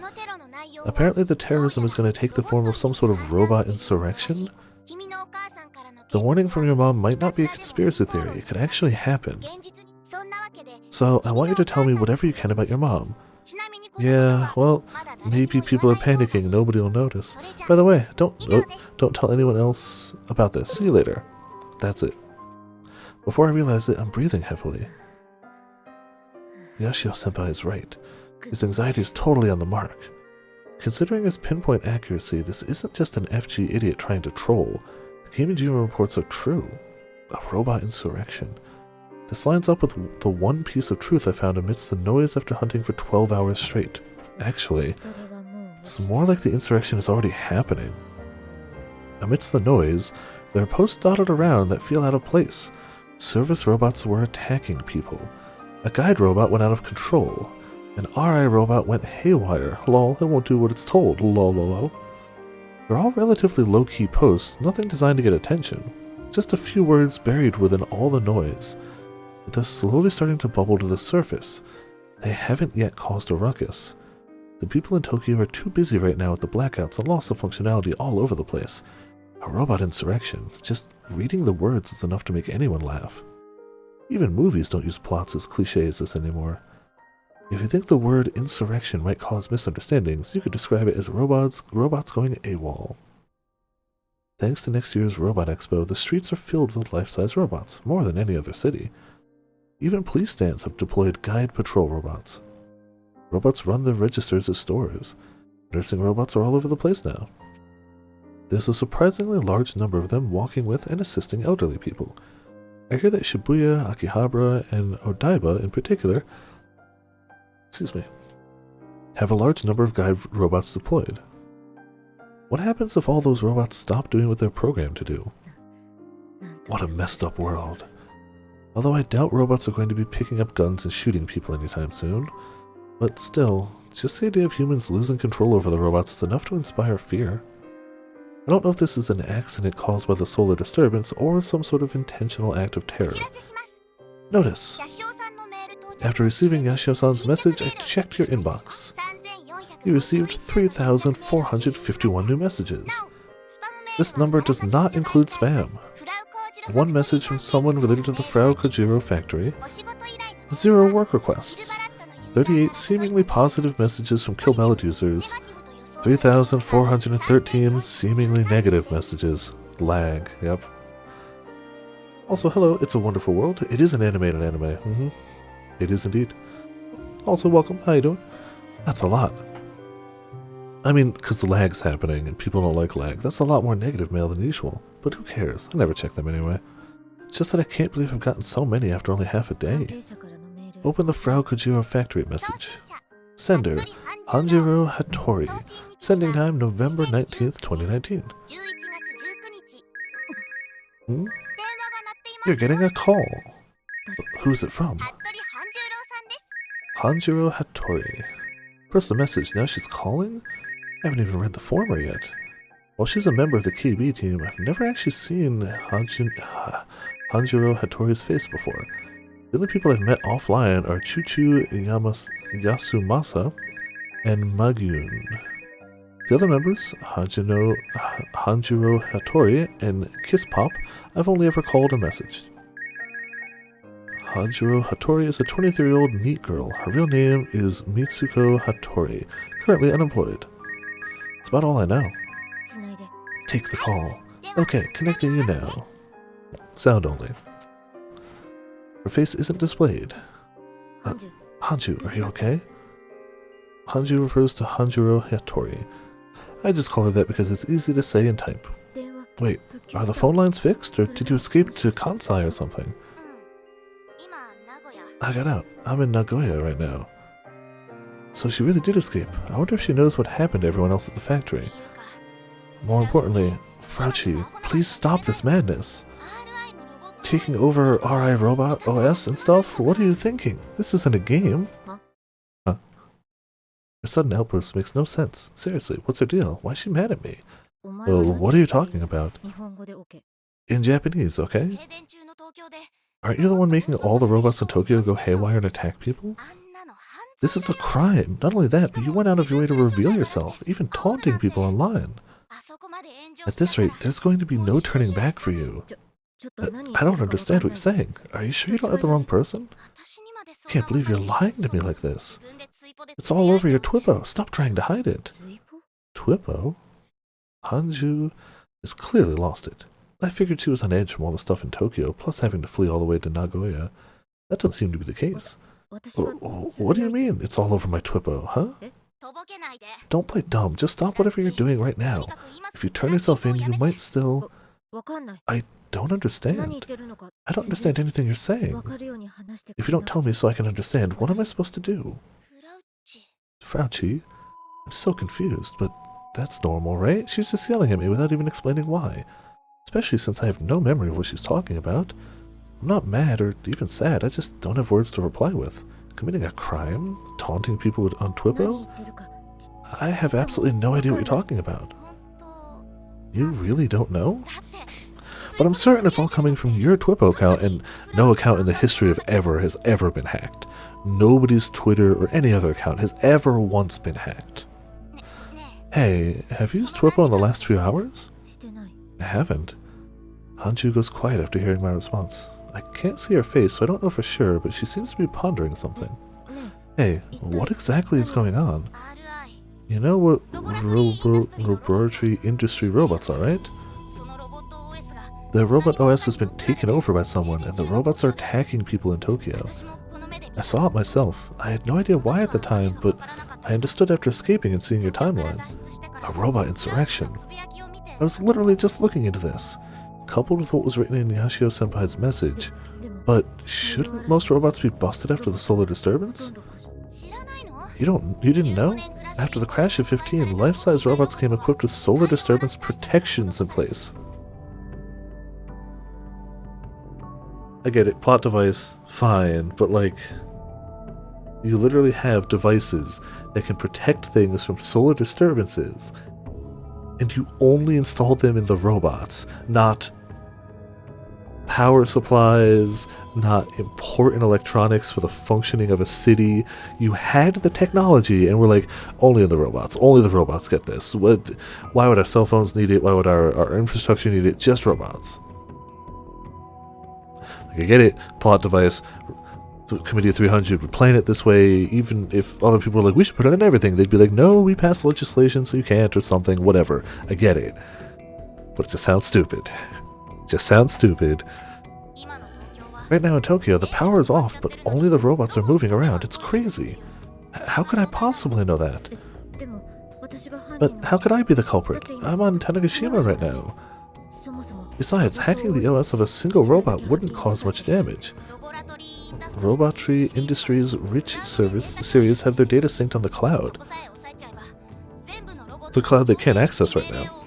Apparently the terrorism is going to take the form of some sort of robot insurrection? The warning from your mom might not be a conspiracy theory, it could actually happen. So, I want you to tell me whatever you can about your mom. Yeah, well, maybe people are panicking, nobody will notice. By the way, don't tell anyone else about this. See you later. That's it. Before I realize it, I'm breathing heavily. Yashio-senpai is right. His anxiety is totally on the mark. Considering his pinpoint accuracy, this isn't just an FG idiot trying to troll. The Kimijima reports are true. A robot insurrection. This lines up with the one piece of truth I found amidst the noise after hunting for 12 hours straight. Actually, it's more like the insurrection is already happening. Amidst the noise, there are posts dotted around that feel out of place. Service robots were attacking people. A guide robot went out of control. An RI robot went haywire. Lol, it won't do what it's told. Lol, lol, lol. They're all relatively low-key posts, nothing designed to get attention. Just a few words buried within all the noise. But they're slowly starting to bubble to the surface. They haven't yet caused a ruckus. The people in Tokyo are too busy right now with the blackouts and loss of functionality all over the place. A robot insurrection. Just reading the words is enough to make anyone laugh. Even movies don't use plots as cliché as this anymore. If you think the word insurrection might cause misunderstandings, you could describe it as robots going AWOL. Thanks to next year's Robot Expo, the streets are filled with life-size robots, more than any other city. Even police stands have deployed guide patrol robots. Robots run the registers as stores. Nursing robots are all over the place now. There's a surprisingly large number of them walking with and assisting elderly people. I hear that Shibuya, Akihabara, and Odaiba in particular have a large number of guide robots deployed. What happens if all those robots stop doing what they're programmed to do? What a messed up world. Although I doubt robots are going to be picking up guns and shooting people anytime soon. But still, just the idea of humans losing control over the robots is enough to inspire fear. I don't know if this is an accident caused by the solar disturbance or some sort of intentional act of terror. Notice. After receiving Yashio-san's message, I checked your inbox. You received 3,451 new messages. This number does not include spam. One message from someone related to the Frau Kojiro factory. 0 work requests. 38 seemingly positive messages from Kill Ballad users. 3,413 seemingly negative messages. Lag, yep. Also, hello, It's a Wonderful World. It is an animated anime. It is indeed. Also, welcome. How you doing? That's a lot. I mean, because the lag's happening and people don't like lag. That's a lot more negative mail than usual. But who cares? I never check them anyway. It's just that I can't believe I've gotten so many after only half a day. Open the Frau Kojiro factory message. Sender, Hanjiro Hattori. Sending time November 19th, 2019. You're getting a call. Who's it from? Hanjiro Hattori. Press the message, now she's calling? I haven't even read the former yet. While she's a member of the KB team, I've never actually seen Hanjiro Hattori's face before. The only people I've met offline are Chuchu Yasumasa and Magyun. The other members, Hanjiro Hattori and Kiss Pop, I've only ever called or messaged. Hanjiro Hattori is a 23-year-old neat girl. Her real name is Mitsuko Hattori, currently unemployed. That's about all I know. Take the call. Okay, connecting you now. Sound only. Her face isn't displayed. Hanju, are you okay? Hanju refers to Hanjiro Hattori. I just call her that because it's easy to say and type. Wait, are the phone lines fixed, or did you escape to Kansai or something? I got out. I'm in Nagoya right now. So she really did escape. I wonder if she knows what happened to everyone else at the factory. More importantly, Frauchi, please stop this madness. Taking over RI Robot OS and stuff? What are you thinking? This isn't a game. Huh? Her sudden outburst makes no sense. Seriously, what's her deal? Why is she mad at me? Well, what are you talking about? In Japanese, okay? Aren't you the one making all the robots in Tokyo go haywire and attack people? This is a crime. Not only that, but you went out of your way to reveal yourself, even taunting people online. At this rate, there's going to be no turning back for you. I don't understand what you're saying. Are you sure you don't have the wrong person? Can't believe you're lying to me like this. It's all over your Twippo. Stop trying to hide it. Twippo? Hanju has clearly lost it. I figured she was on edge from all the stuff in Tokyo, plus having to flee all the way to Nagoya. That doesn't seem to be the case. What do you mean, it's all over my Twippo, huh? Don't play dumb, just stop whatever you're doing right now. If you turn yourself in, you might still... I don't understand. I don't understand anything you're saying. If you don't tell me so I can understand, what am I supposed to do? Frauchi? I'm so confused, but that's normal, right? She's just yelling at me without even explaining why. Especially since I have no memory of what she's talking about. I'm not mad or even sad, I just don't have words to reply with. Committing a crime? Taunting people on Twippo? I have absolutely no idea what you're talking about. You really don't know? But I'm certain it's all coming from your Twippo account, and no account in the history of ever has ever been hacked. Nobody's Twitter or any other account has ever once been hacked. Hey, have you used Twippo in the last few hours? I haven't. Hanju goes quiet after hearing my response. I can't see her face, so I don't know for sure, but she seems to be pondering something. Hey, what exactly is going on? You know what robotics industry robots are, right? The robot OS has been taken over by someone, and the robots are attacking people in Tokyo. I saw it myself. I had no idea why at the time, but I understood after escaping and seeing your timeline. A robot insurrection. I was literally just looking into this, coupled with what was written in Yashio-senpai's message. But shouldn't most robots be busted after the solar disturbance? You didn't know? After the crash of 15, life-size robots came equipped with solar disturbance protections in place. I get it, plot device, fine, but like, you literally have devices that can protect things from solar disturbances, and you only installed them in the robots, not power supplies, not important electronics for the functioning of a city. You had the technology and were like, only the robots get this. Why would our cell phones need it? Why would our infrastructure need it? Just robots. Like, I get it, plot device, Committee of 300 would plan it this way, even if other people were like, we should put it in everything, they'd be like, no, we passed legislation so you can't, or something, whatever. I get it. But it just sounds stupid. Right now in Tokyo, the power is off, but only the robots are moving around. It's crazy. How could I possibly know that? But how could I be the culprit? I'm on Tanegashima right now. Besides, hacking the OS of a single robot wouldn't cause much damage. Robotics Industries' Rich series have their data synced on the cloud. The cloud they can't access right now.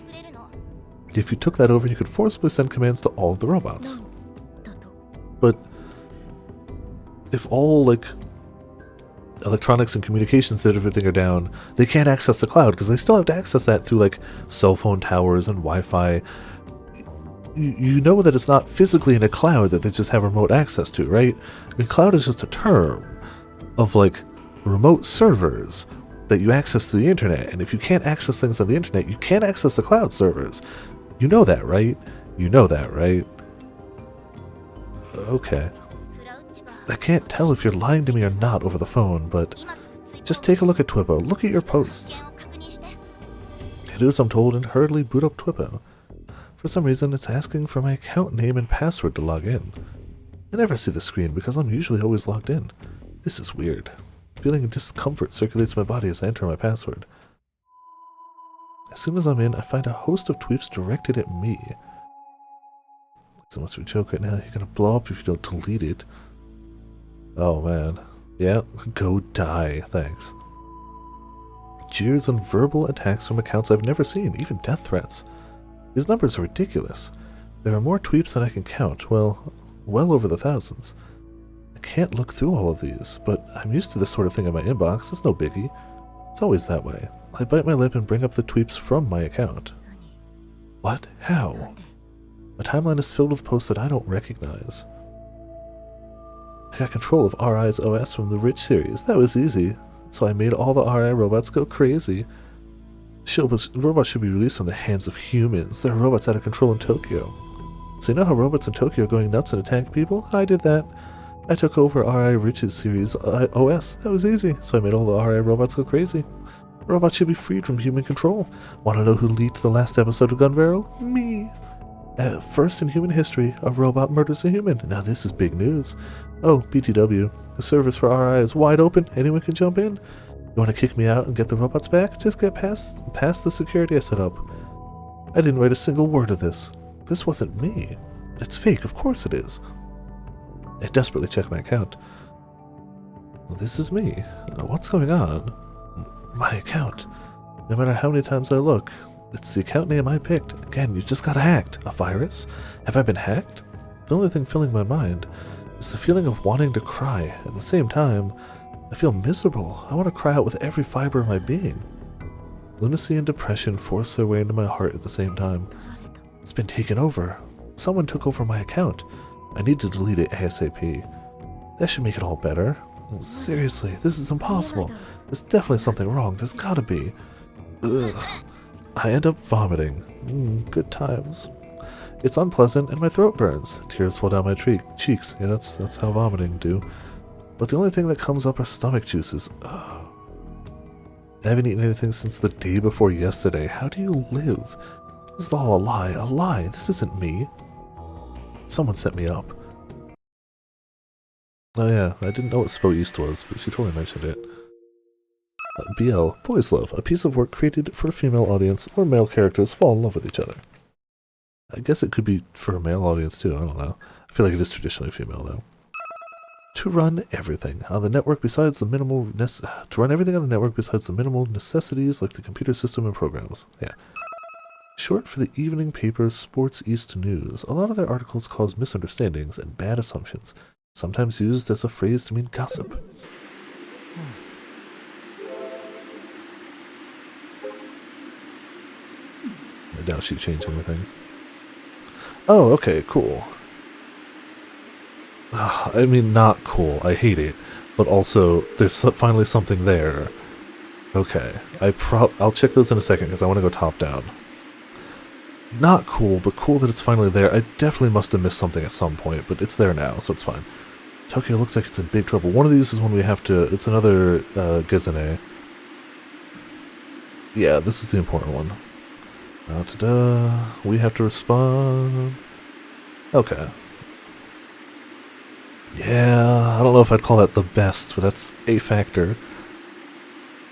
If you took that over, you could forcibly send commands to all of the robots. But if all, like, electronics and communications and everything are down, they can't access the cloud, because they still have to access that through, like, cell phone towers and Wi-Fi. You know that it's not physically in a cloud that they just have remote access to, right? I mean, cloud is just a term of, like, remote servers that you access through the internet, and if you can't access things on the internet, you can't access the cloud servers. You know that, right? Okay. I can't tell if you're lying to me or not over the phone, but just take a look at Twippo. Look at your posts. It is, I'm told, and hurriedly boot up Twippo. For some reason, it's asking for my account name and password to log in. I never see the screen because I'm usually always logged in. This is weird. Feeling of discomfort circulates my body as I enter my password. As soon as I'm in, I find a host of tweets directed at me. So much of a joke right now. You're gonna blow up if you don't delete it. Oh man. Yeah, go die, thanks. Jeers and verbal attacks from accounts I've never seen, even death threats. These numbers are ridiculous. There are more tweets than I can count, well over the thousands. I can't look through all of these, but I'm used to this sort of thing in my inbox, it's no biggie. It's always that way. I bite my lip and bring up the tweets from my account. What? How? My timeline is filled with posts that I don't recognize. I got control of RI's OS from the Rich series. That was easy. So I made all the RI robots go crazy. Robots should be released from the hands of humans. There are robots out of control in Tokyo. So you know how robots in Tokyo are going nuts and attacking people? I did that. I took over RI Rich's series OS. That was easy. So I made all the RI robots go crazy. Robots should be freed from human control. Want to know who leaked the last episode of Gun Barrel? Me. First in human history, a robot murders a human. Now this is big news. Oh, BTW. The service for RI is wide open. Anyone can jump in. You want to kick me out and get the robots back? Just get past the security I set up. I didn't write a single word of this. This wasn't me. It's fake, of course it is. I desperately check my account. This is me. What's going on? My account. No matter how many times I look, it's the account name I picked. Again, you just got hacked. A virus? Have I been hacked? The only thing filling my mind is the feeling of wanting to cry. At the same time, I feel miserable. I want to cry out with every fiber of my being. Lunacy and depression force their way into my heart at the same time. It's been taken over. Someone took over my account. I need to delete it ASAP. That should make it all better. Seriously, this is impossible. There's definitely something wrong. There's gotta be. Ugh. I end up vomiting. Good times. It's unpleasant and my throat burns. Tears fall down my cheeks. Yeah, that's how vomiting do. But the only thing that comes up are stomach juices. Ugh. I haven't eaten anything since the day before yesterday. How do you live? This is all a lie. A lie. This isn't me. Someone set me up. Oh yeah, I didn't know what Spo East was, but she totally mentioned it. BL, Boys Love, a piece of work created for a female audience where male characters fall in love with each other. I guess it could be for a male audience too, I don't know. I feel like it is traditionally female though. To run everything on the network besides the minimal necessities like the computer system and programs. Yeah. Short for the evening paper's Sports East News. A lot of their articles cause misunderstandings and bad assumptions, sometimes used as a phrase to mean gossip. I doubt she'd change anything. Oh, okay, cool. I mean, not cool. I hate it. But also, there's finally something there. Okay. I'll check those in a second because I want to go top down. Not cool, but cool that it's finally there. I definitely must have missed something at some point, but it's there now, so it's fine. Tokyo looks like it's in big trouble. One of these is when we have to... It's another Gizane. Yeah, this is the important one. Ta-da. We have to respond. Okay. Yeah, I don't know if I'd call that the best, but that's a factor.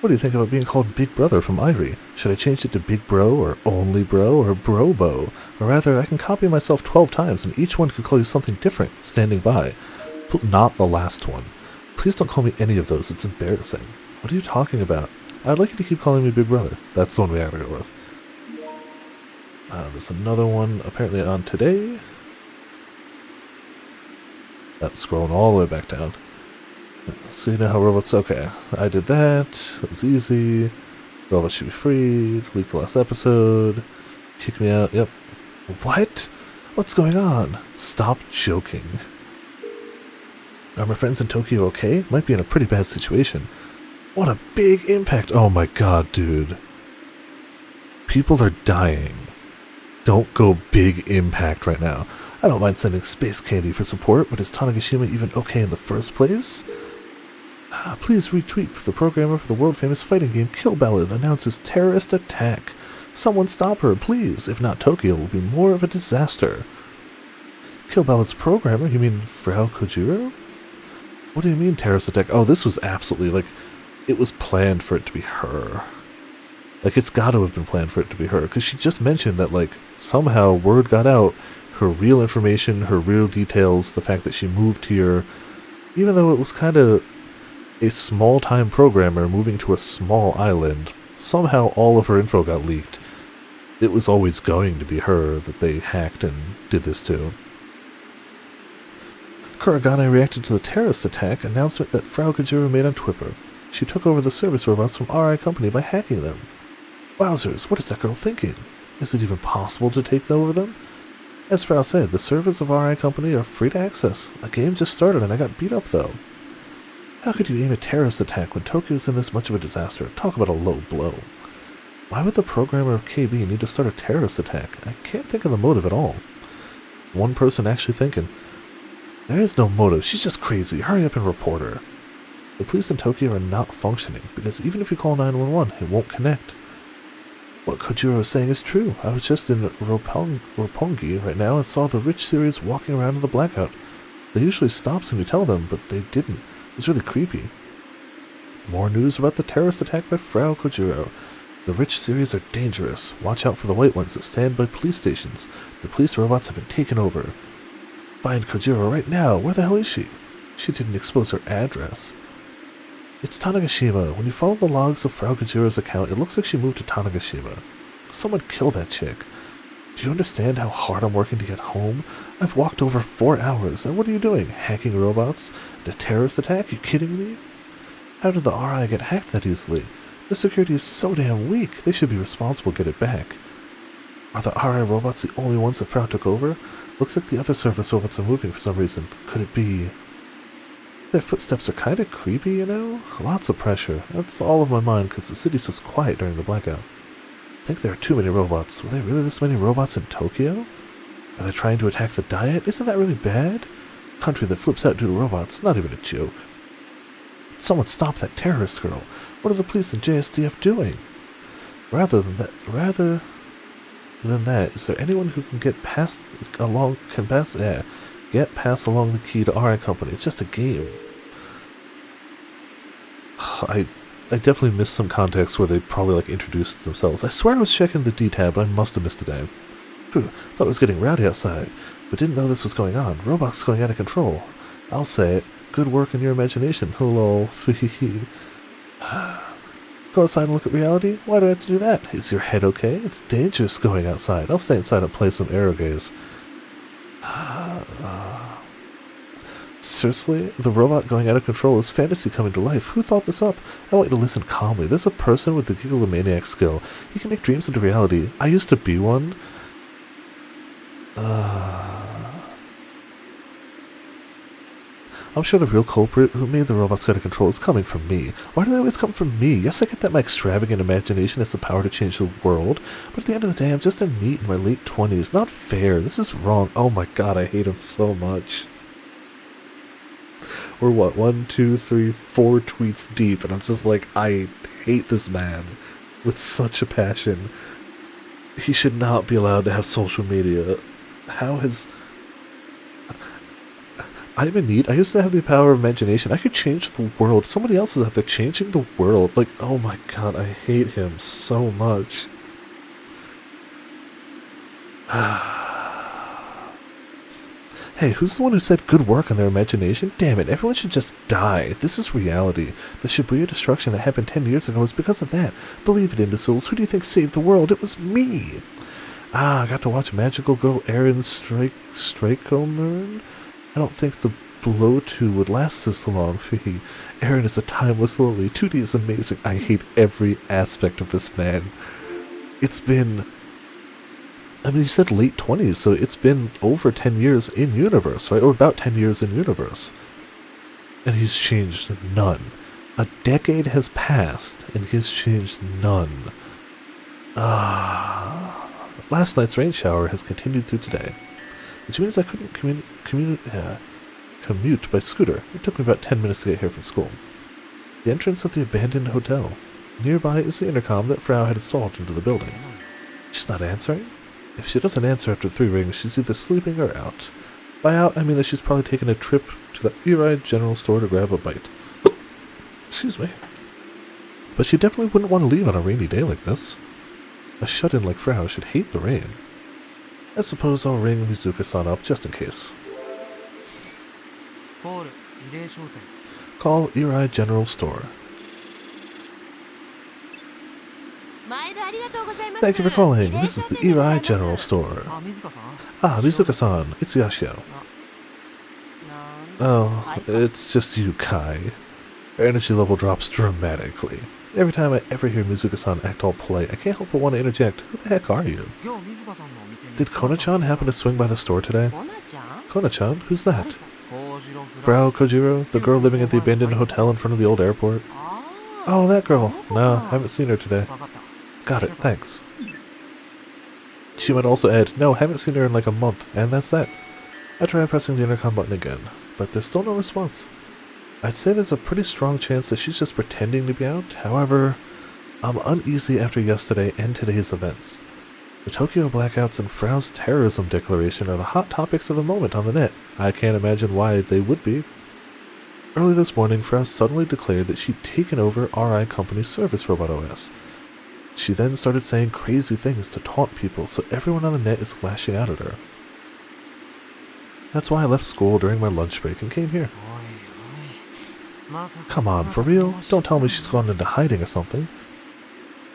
What do you think about being called Big Brother from Irie? Should I change it to Big Bro, or Only Bro, or Brobo? Or rather, I can copy myself 12 times, and each one could call you something different, standing by. Not the last one. Please don't call me any of those, it's embarrassing. What are you talking about? I'd like you to keep calling me Big Brother. That's the one we have to go with. There's another one, apparently on today. That's scrolling all the way back down. So you know how robots... Okay, I did that. It was easy. Robots should be freed. Leaked the last episode. Kick me out. Yep. What? What's going on? Stop joking. Are my friends in Tokyo okay? Might be in a pretty bad situation. What a big impact. Oh my god, dude. People are dying. Don't go big impact right now. I don't mind sending space candy for support, but is Tanegashima even okay in the first place? Please retweet the programmer for the world-famous fighting game Kill Ballad announces terrorist attack. Someone stop her, please. If not, Tokyo will be more of a disaster. Kill Ballad's programmer? You mean Frau Kojiro? What do you mean terrorist attack? Oh, this was absolutely, like, it was planned for it to be her. Like, it's got to have been planned for it to be her, because she just mentioned that, like, somehow word got out, her real information, her real details, the fact that she moved here, even though it was kind of a small-time programmer moving to a small island, somehow all of her info got leaked. It was always going to be her that they hacked and did this to. Kuragane reacted to the terrorist attack announcement that Frau Kojiro made on Twitter. She took over the service robots from RI Company by hacking them. Wowzers, what is that girl thinking? Is it even possible to take over them? As Frau said, the servers of RI Company are free to access. A game just started and I got beat up though. How could you aim a terrorist attack when Tokyo's in this much of a disaster? Talk about a low blow. Why would the programmer of KB need to start a terrorist attack? I can't think of the motive at all. One person actually thinking. There is no motive, she's just crazy. Hurry up and report her. The police in Tokyo are not functioning, because even if you call 911, it won't connect. What Kojiro is saying is true. I was just in Roppongi right now and saw the Rich series walking around in the blackout. They usually stop when you tell them, but they didn't. It's really creepy. More news about the terrorist attack by Frau Kojiro. The Rich series are dangerous. Watch out for the white ones that stand by police stations. The police robots have been taken over. Find Kojiro right now. Where the hell is she? She didn't expose her address. It's Tanegashima. When you follow the logs of Frau Kojiro's account, it looks like she moved to Tanegashima. Someone killed that chick. Do you understand how hard I'm working to get home? I've walked over 4 hours, and what are you doing? Hacking robots? The terrorist attack? You kidding me? How did the RI get hacked that easily? The security is so damn weak. They should be responsible to get it back. Are the RI robots the only ones that Frau took over? Looks like the other service robots are moving for some reason. Could it be... Their footsteps are kind of creepy, you know? Lots of pressure. That's all of my mind because the city's so quiet during the blackout. I think there are too many robots. Were there really this many robots in Tokyo? Are they trying to attack the Diet? Isn't that really bad? A country that flips out due to robots. Not even a joke. Someone stop that terrorist girl. What are the police and JSDF doing? Rather than that, is there anyone who can pass along the key to RI Company? It's just a game. I definitely missed some context where they probably introduced themselves. I swear I was checking the D-tab, but I must have missed a day. Thought it was getting rowdy outside, but didn't know this was going on. Robots going out of control. I'll say it. Good work in your imagination. Lol. Go outside and look at reality? Why do I have to do that? Is your head okay? It's dangerous going outside. I'll stay inside and play some aerogaze. Seriously? The robot going out of control is fantasy coming to life. Who thought this up? I want you to listen calmly. There's a person with the Gigalomaniac skill. He can make dreams into reality. I used to be one. I'm sure the real culprit who made the robots go out of control is coming from me. Why do they always come from me? Yes, I get that my extravagant imagination has the power to change the world, but at the end of the day, I'm just a NEET in my late 20s. Not fair. This is wrong. Oh my god, I hate him so much. We're what, 1, 2, 3, 4 tweets deep, and I'm just like, I hate this man with such a passion. He should not be allowed to have social media. How has... I'm in need. I used to have the power of imagination. I could change the world. Somebody else is out there changing the world. Oh my god, I hate him so much. Hey, who's the one who said good work on their imagination? Damn it, everyone should just die. This is reality. The Shibuya destruction that happened 10 years ago was because of that. Believe it, imbeciles. Who do you think saved the world? It was me. I got to watch Magical Girl Aaron Strikeomer. I don't think the Blow 2 would last this long. Aaron is a timeless lily. 2D is amazing. I hate every aspect of this man. It's been... I mean, you said late 20s, so it's been over 10 years in universe, right? Or about 10 years in universe. And he's changed none. A decade has passed, and he's changed none. Last night's rain shower has continued through today, which means I couldn't commute by scooter. It took me about 10 minutes to get here from school. The entrance of the abandoned hotel. Nearby is the intercom that Frau had installed into the building. She's not answering? If she doesn't answer after 3 rings, she's either sleeping or out. By out, I mean that she's probably taken a trip to the Eri General Store to grab a bite. Excuse me. But she definitely wouldn't want to leave on a rainy day like this. A shut-in like Frau should hate the rain. I suppose I'll ring Mizuka-san up just in case. Call Eri General Store. Thank you for calling. This is the Eri General Store. Mizuka-san. It's Yashio. Oh, it's just you, Kai. Her energy level drops dramatically. Every time I ever hear Mizuka-san act all polite, I can't help but want to interject. Who the heck are you? Did Kona-chan happen to swing by the store today? Kona-chan? Who's that? Frau Kojiro, the girl living at the abandoned hotel in front of the old airport. Oh, that girl. No, haven't seen her today. Got it, thanks. She might also add, no, haven't seen her in like a month, and that's that. I try pressing the intercom button again, but there's still no response. I'd say there's a pretty strong chance that she's just pretending to be out. However, I'm uneasy after yesterday and today's events. The Tokyo blackouts and Frau's terrorism declaration are the hot topics of the moment on the net. I can't imagine why they would be. Early this morning, Frau suddenly declared that she'd taken over RI Company's service robot OS. She then started saying crazy things to taunt people, so everyone on the net is lashing out at her. That's why I left school during my lunch break and came here. Come on, for real? Don't tell me she's gone into hiding or something.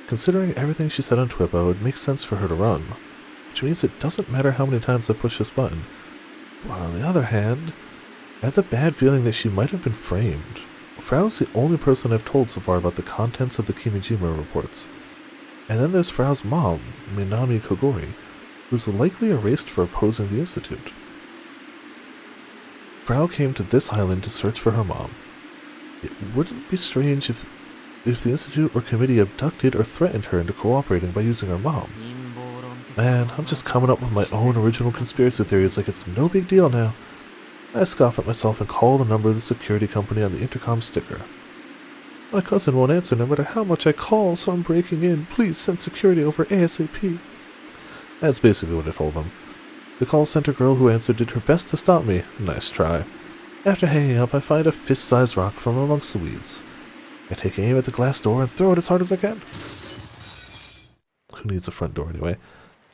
Considering everything she said on Twippo, it makes sense for her to run. Which means it doesn't matter how many times I push this button. But on the other hand, I have the bad feeling that she might have been framed. Frau's the only person I've told so far about the contents of the Kimijima reports. And then there's Frau's mom, Minami Kogori, who's likely erased for opposing the Institute. Frau came to this island to search for her mom. It wouldn't be strange if the Institute or Committee abducted or threatened her into cooperating by using her mom. Man, I'm just coming up with my own original conspiracy theories like it's no big deal now. I scoff at myself and call the number of the security company on the intercom sticker. My cousin won't answer no matter how much I call, so I'm breaking in. Please send security over ASAP. That's basically what I told them. The call center girl who answered did her best to stop me. Nice try. After hanging up, I find a fist-sized rock from amongst the weeds. I take aim at the glass door and throw it as hard as I can. Who needs a front door anyway?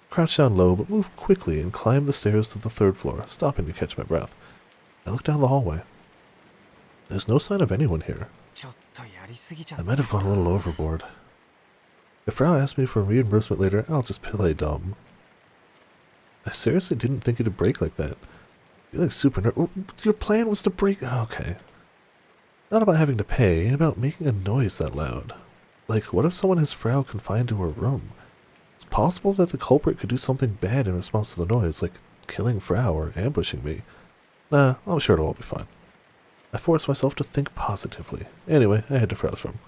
Crouch down low, but move quickly and climb the stairs to the 3rd floor, stopping to catch my breath. I look down the hallway. There's no sign of anyone here. I might have gone a little overboard. If Frau asks me for reimbursement later, I'll just play dumb. I seriously didn't think it'd break like that. You're like super your plan was to break. Okay. Not about having to pay, about making a noise that loud. Like, what if someone has Frau confined to her room? It's possible that the culprit could do something bad in response to the noise, like killing Frau or ambushing me. Nah, I'm sure it'll all be fine. I force myself to think positively. Anyway, I head to Frau's room.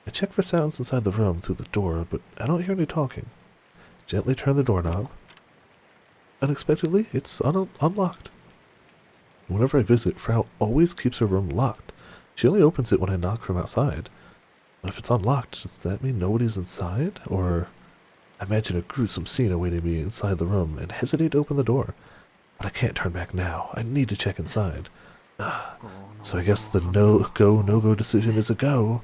I check for sounds inside the room through the door, but I don't hear any talking. Gently turn the doorknob. Unexpectedly, it's unlocked. Whenever I visit, Frau always keeps her room locked. She only opens it when I knock from outside. But if it's unlocked, does that mean nobody's inside? Or I imagine a gruesome scene awaiting me inside the room and hesitate to open the door. But I can't turn back now. I need to check inside. So I guess the no-go, no-go decision is a go.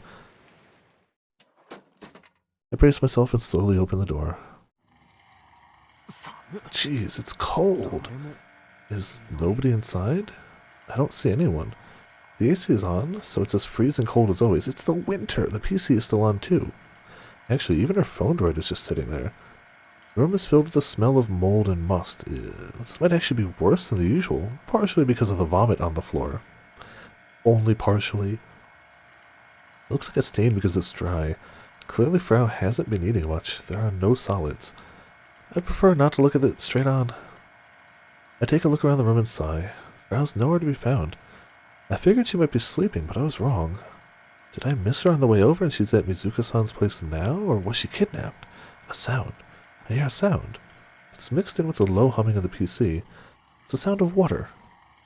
I brace myself and slowly open the door. Jeez, it's cold. Is nobody inside? I don't see anyone. The AC is on, so it's as freezing cold as always. It's the winter. The PC is still on too. Actually, even her phone droid is just sitting there. The room is filled with the smell of mold and must. This might actually be worse than the usual, partially because of the vomit on the floor. Only partially. It looks like a stain because it's dry. Clearly Frau hasn't been eating much. There are no solids. I'd prefer not to look at it straight on. I take a look around the room and sigh. Frau's nowhere to be found. I figured she might be sleeping, but I was wrong. Did I miss her on the way over and she's at Mizuka-san's place now, or was she kidnapped? A sound. I hear a sound. It's mixed in with the low humming of the PC. It's the sound of water.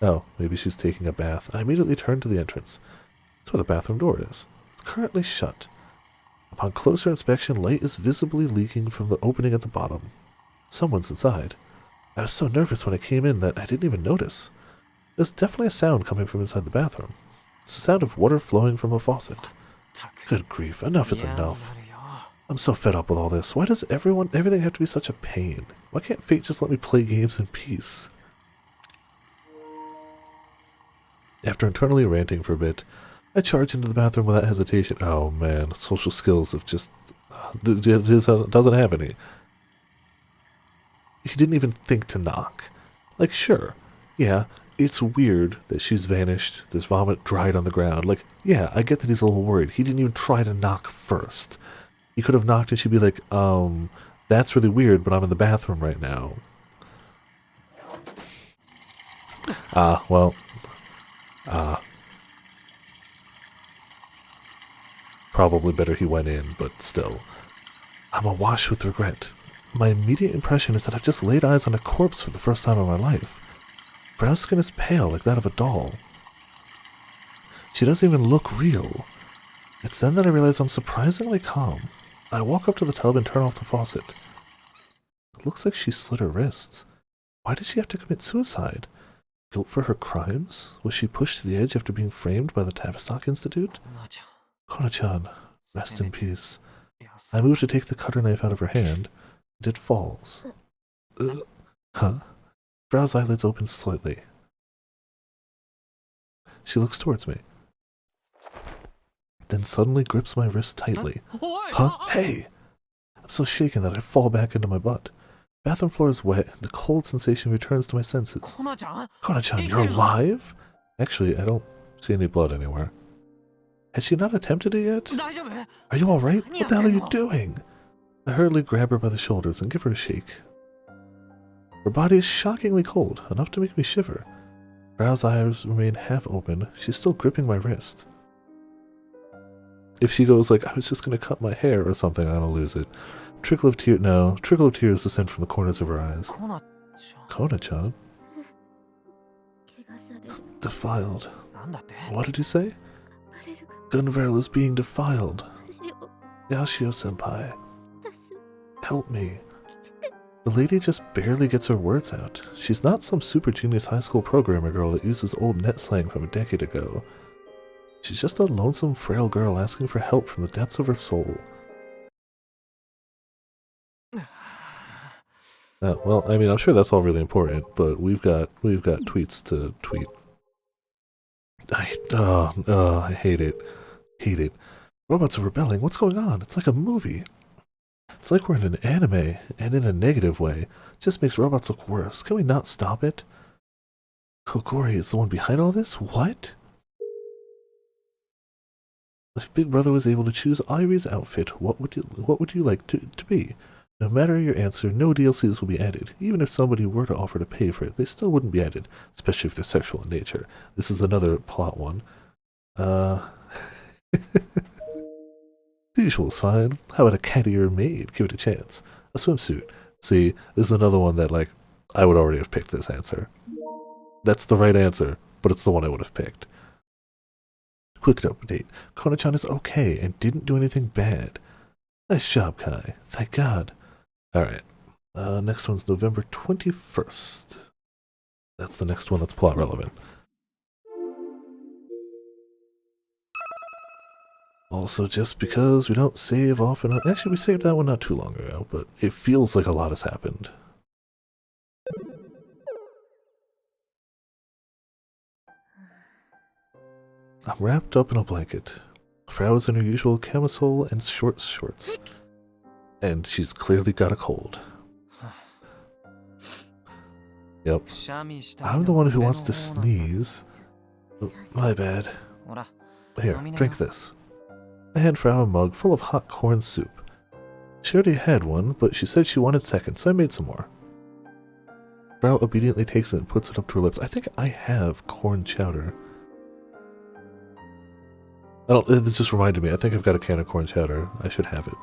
Oh, maybe she's taking a bath. I immediately turn to the entrance. That's where the bathroom door is. It's currently shut. Upon closer inspection, light is visibly leaking from the opening at the bottom. Someone's inside. I was so nervous when I came in that I didn't even notice. There's definitely a sound coming from inside the bathroom. It's the sound of water flowing from a faucet. Good grief, enough is enough. I'm so fed up with all this. Why does everything have to be such a pain? Why can't fate just let me play games in peace? After internally ranting for a bit, I charge into the bathroom without hesitation. Oh man, social skills have just... doesn't have any. He didn't even think to knock. Like, sure, yeah, it's weird that she's vanished, there's vomit dried on the ground. Like, yeah, I get that he's a little worried. He didn't even try to knock first. He could have knocked and she'd be like, that's really weird, but I'm in the bathroom right now. Probably better he went in, but still. I'm awash with regret. My immediate impression is that I've just laid eyes on a corpse for the first time in my life. Frau's skin is pale like that of a doll. She doesn't even look real. It's then that I realize I'm surprisingly calm. I walk up to the tub and turn off the faucet. It looks like she slit her wrists. Why did she have to commit suicide? Guilt for her crimes? Was she pushed to the edge after being framed by the Tavistock Institute? Kona-chan, rest in peace. I move to take the cutter knife out of her hand, and it falls. Huh? Frau's eyelids open slightly. She looks towards me, then suddenly grips my wrist tightly. Huh? Hey! I'm so shaken that I fall back into my butt. Bathroom floor is wet, and the cold sensation returns to my senses. Kona-chan, you're alive? Actually, I don't see any blood anywhere. Has she not attempted it yet? Are you alright? What the hell are you doing? I hurriedly grab her by the shoulders and give her a shake. Her body is shockingly cold, enough to make me shiver. Frau's eyes remain half open. She's still gripping my wrist. If she goes like, I was just going to cut my hair or something, I'm going to lose it. Trickle of tears descend from the corners of her eyes. Kona-chan? Defiled. What did you say? Gunveil is being defiled. Yashio-senpai. Help me. The lady just barely gets her words out. She's not some super genius high school programmer girl that uses old net slang from a decade ago. She's just a lonesome, frail girl asking for help from the depths of her soul. Well, I mean, I'm sure that's all really important, but we've got tweets to tweet. I hate it. Hate it. Robots are rebelling. What's going on? It's like a movie. It's like we're in an anime, and in a negative way. It just makes robots look worse. Can we not stop it? Kokori is the one behind all this? What? If Big Brother was able to choose Ivy's outfit, what would you like to be? No matter your answer, no DLCs will be added. Even if somebody were to offer to pay for it, they still wouldn't be added, especially if they're sexual in nature. This is another plot one. The usual's fine. How about a cattier maid? Give it a chance. A swimsuit. See, this is another one that, like, I would already have picked this answer. That's the right answer, but it's the one I would have picked. Quick update. Kona-chan is okay and didn't do anything bad. Nice job, Kai. Thank God. Alright. Next one's November 21st. That's the next one that's plot relevant. Also, just because we don't save often... Actually, we saved that one not too long ago, but it feels like a lot has happened. I'm wrapped up in a blanket. Frau is in her usual camisole and short shorts. And she's clearly got a cold. Yep. I'm the one who wants to sneeze. Oh, my bad. Here, drink this. I hand Frau a mug full of hot corn soup. She already had one, but she said she wanted second, so I made some more. Frau obediently takes it and puts it up to her lips. I think I have corn chowder. It just reminded me, I think I've got a can of corn chowder. I should have it.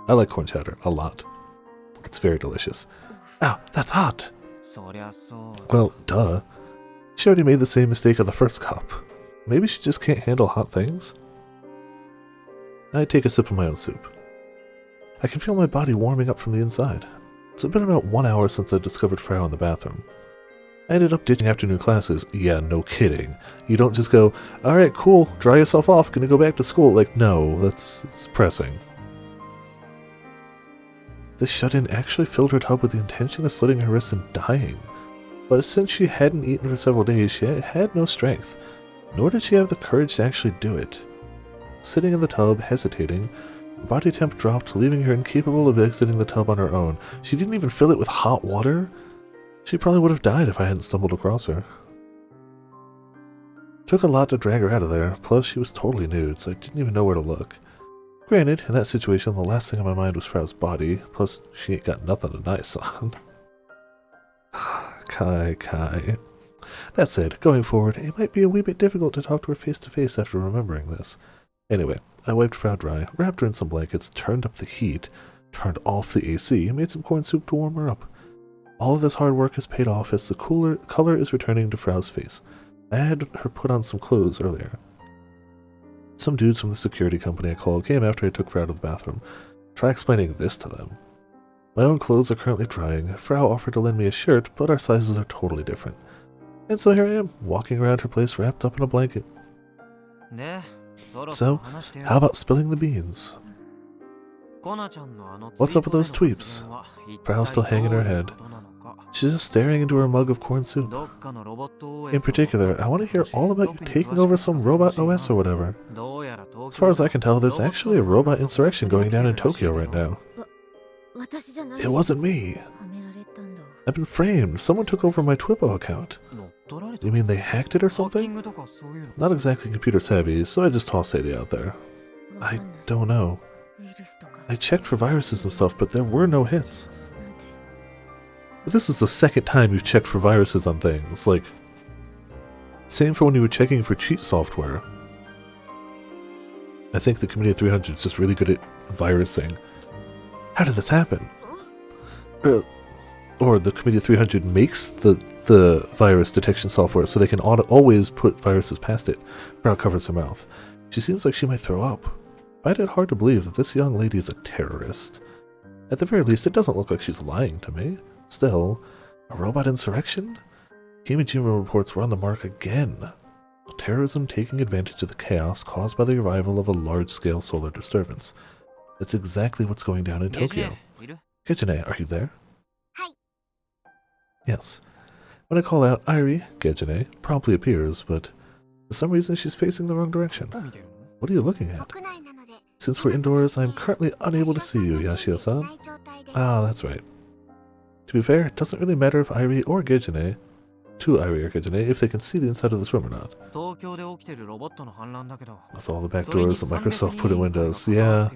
I like corn chowder a lot. It's very delicious. Ow, that's hot! Well, duh. She already made the same mistake on the first cup. Maybe she just can't handle hot things? I take a sip of my own soup. I can feel my body warming up from the inside. It's been about 1 hour since I discovered Frau in the bathroom. I ended up ditching afternoon classes. Yeah, no kidding. You don't just go, alright, cool, dry yourself off, gonna go back to school. Like, no, it's pressing. This shut-in actually filled her tub with the intention of slitting her wrists and dying. But since she hadn't eaten for several days, she had no strength. Nor did she have the courage to actually do it. Sitting in the tub, hesitating, her body temp dropped, leaving her incapable of exiting the tub on her own. She didn't even fill it with hot water? She probably would have died if I hadn't stumbled across her. Took a lot to drag her out of there, plus she was totally nude, so I didn't even know where to look. Granted, in that situation, the last thing on my mind was Frau's body, plus she ain't got nothing to nice on. Kai. That said, going forward, it might be a wee bit difficult to talk to her face to face after remembering this. Anyway, I wiped Frau dry, wrapped her in some blankets, turned up the heat, turned off the AC, and made some corn soup to warm her up. All of this hard work has paid off as the color is returning to Frau's face. I had her put on some clothes earlier. Some dudes from the security company I called came after I took Frau to the bathroom. Try explaining this to them. My own clothes are currently drying. Frau offered to lend me a shirt, but our sizes are totally different. And so here I am, walking around her place wrapped up in a blanket. So, how about spilling the beans? What's up with those tweeps? Brow still hanging her head. She's just staring into her mug of corn soup. In particular, I want to hear all about you taking over some robot OS or whatever. As far as I can tell, there's actually a robot insurrection going down in Tokyo right now. It wasn't me. I've been framed. Someone took over my Twipo account. You mean they hacked it or something? Not exactly computer savvy, so I just tossed it out there. I don't know. I checked for viruses and stuff, but there were no hits. But this is the second time you've checked for viruses on things, like... Same for when you were checking for cheat software. I think the Community 300 is just really good at virusing. How did this happen? Or the Community 300 makes the virus detection software so they can always put viruses past it. Brow covers her mouth. She seems like she might throw up. I find it hard to believe that this young lady is a terrorist. At the very least, it doesn't look like she's lying to me. Still, a robot insurrection? Kimijima reports we're on the mark again. Terrorism taking advantage of the chaos caused by the arrival of a large-scale solar disturbance. It's exactly what's going down in Tokyo. Gejine, are you there? Hi. Yes. When I call out Airi, Gejine promptly appears, but for some reason she's facing the wrong direction. What are you looking at? Since we're indoors, I'm currently unable to see you, Yashio-san. Ah, that's right. To be fair, it doesn't really matter if Airi or Gejine, if they can see the inside of this room or not. That's all the back doors that Microsoft put in Windows. Yeah.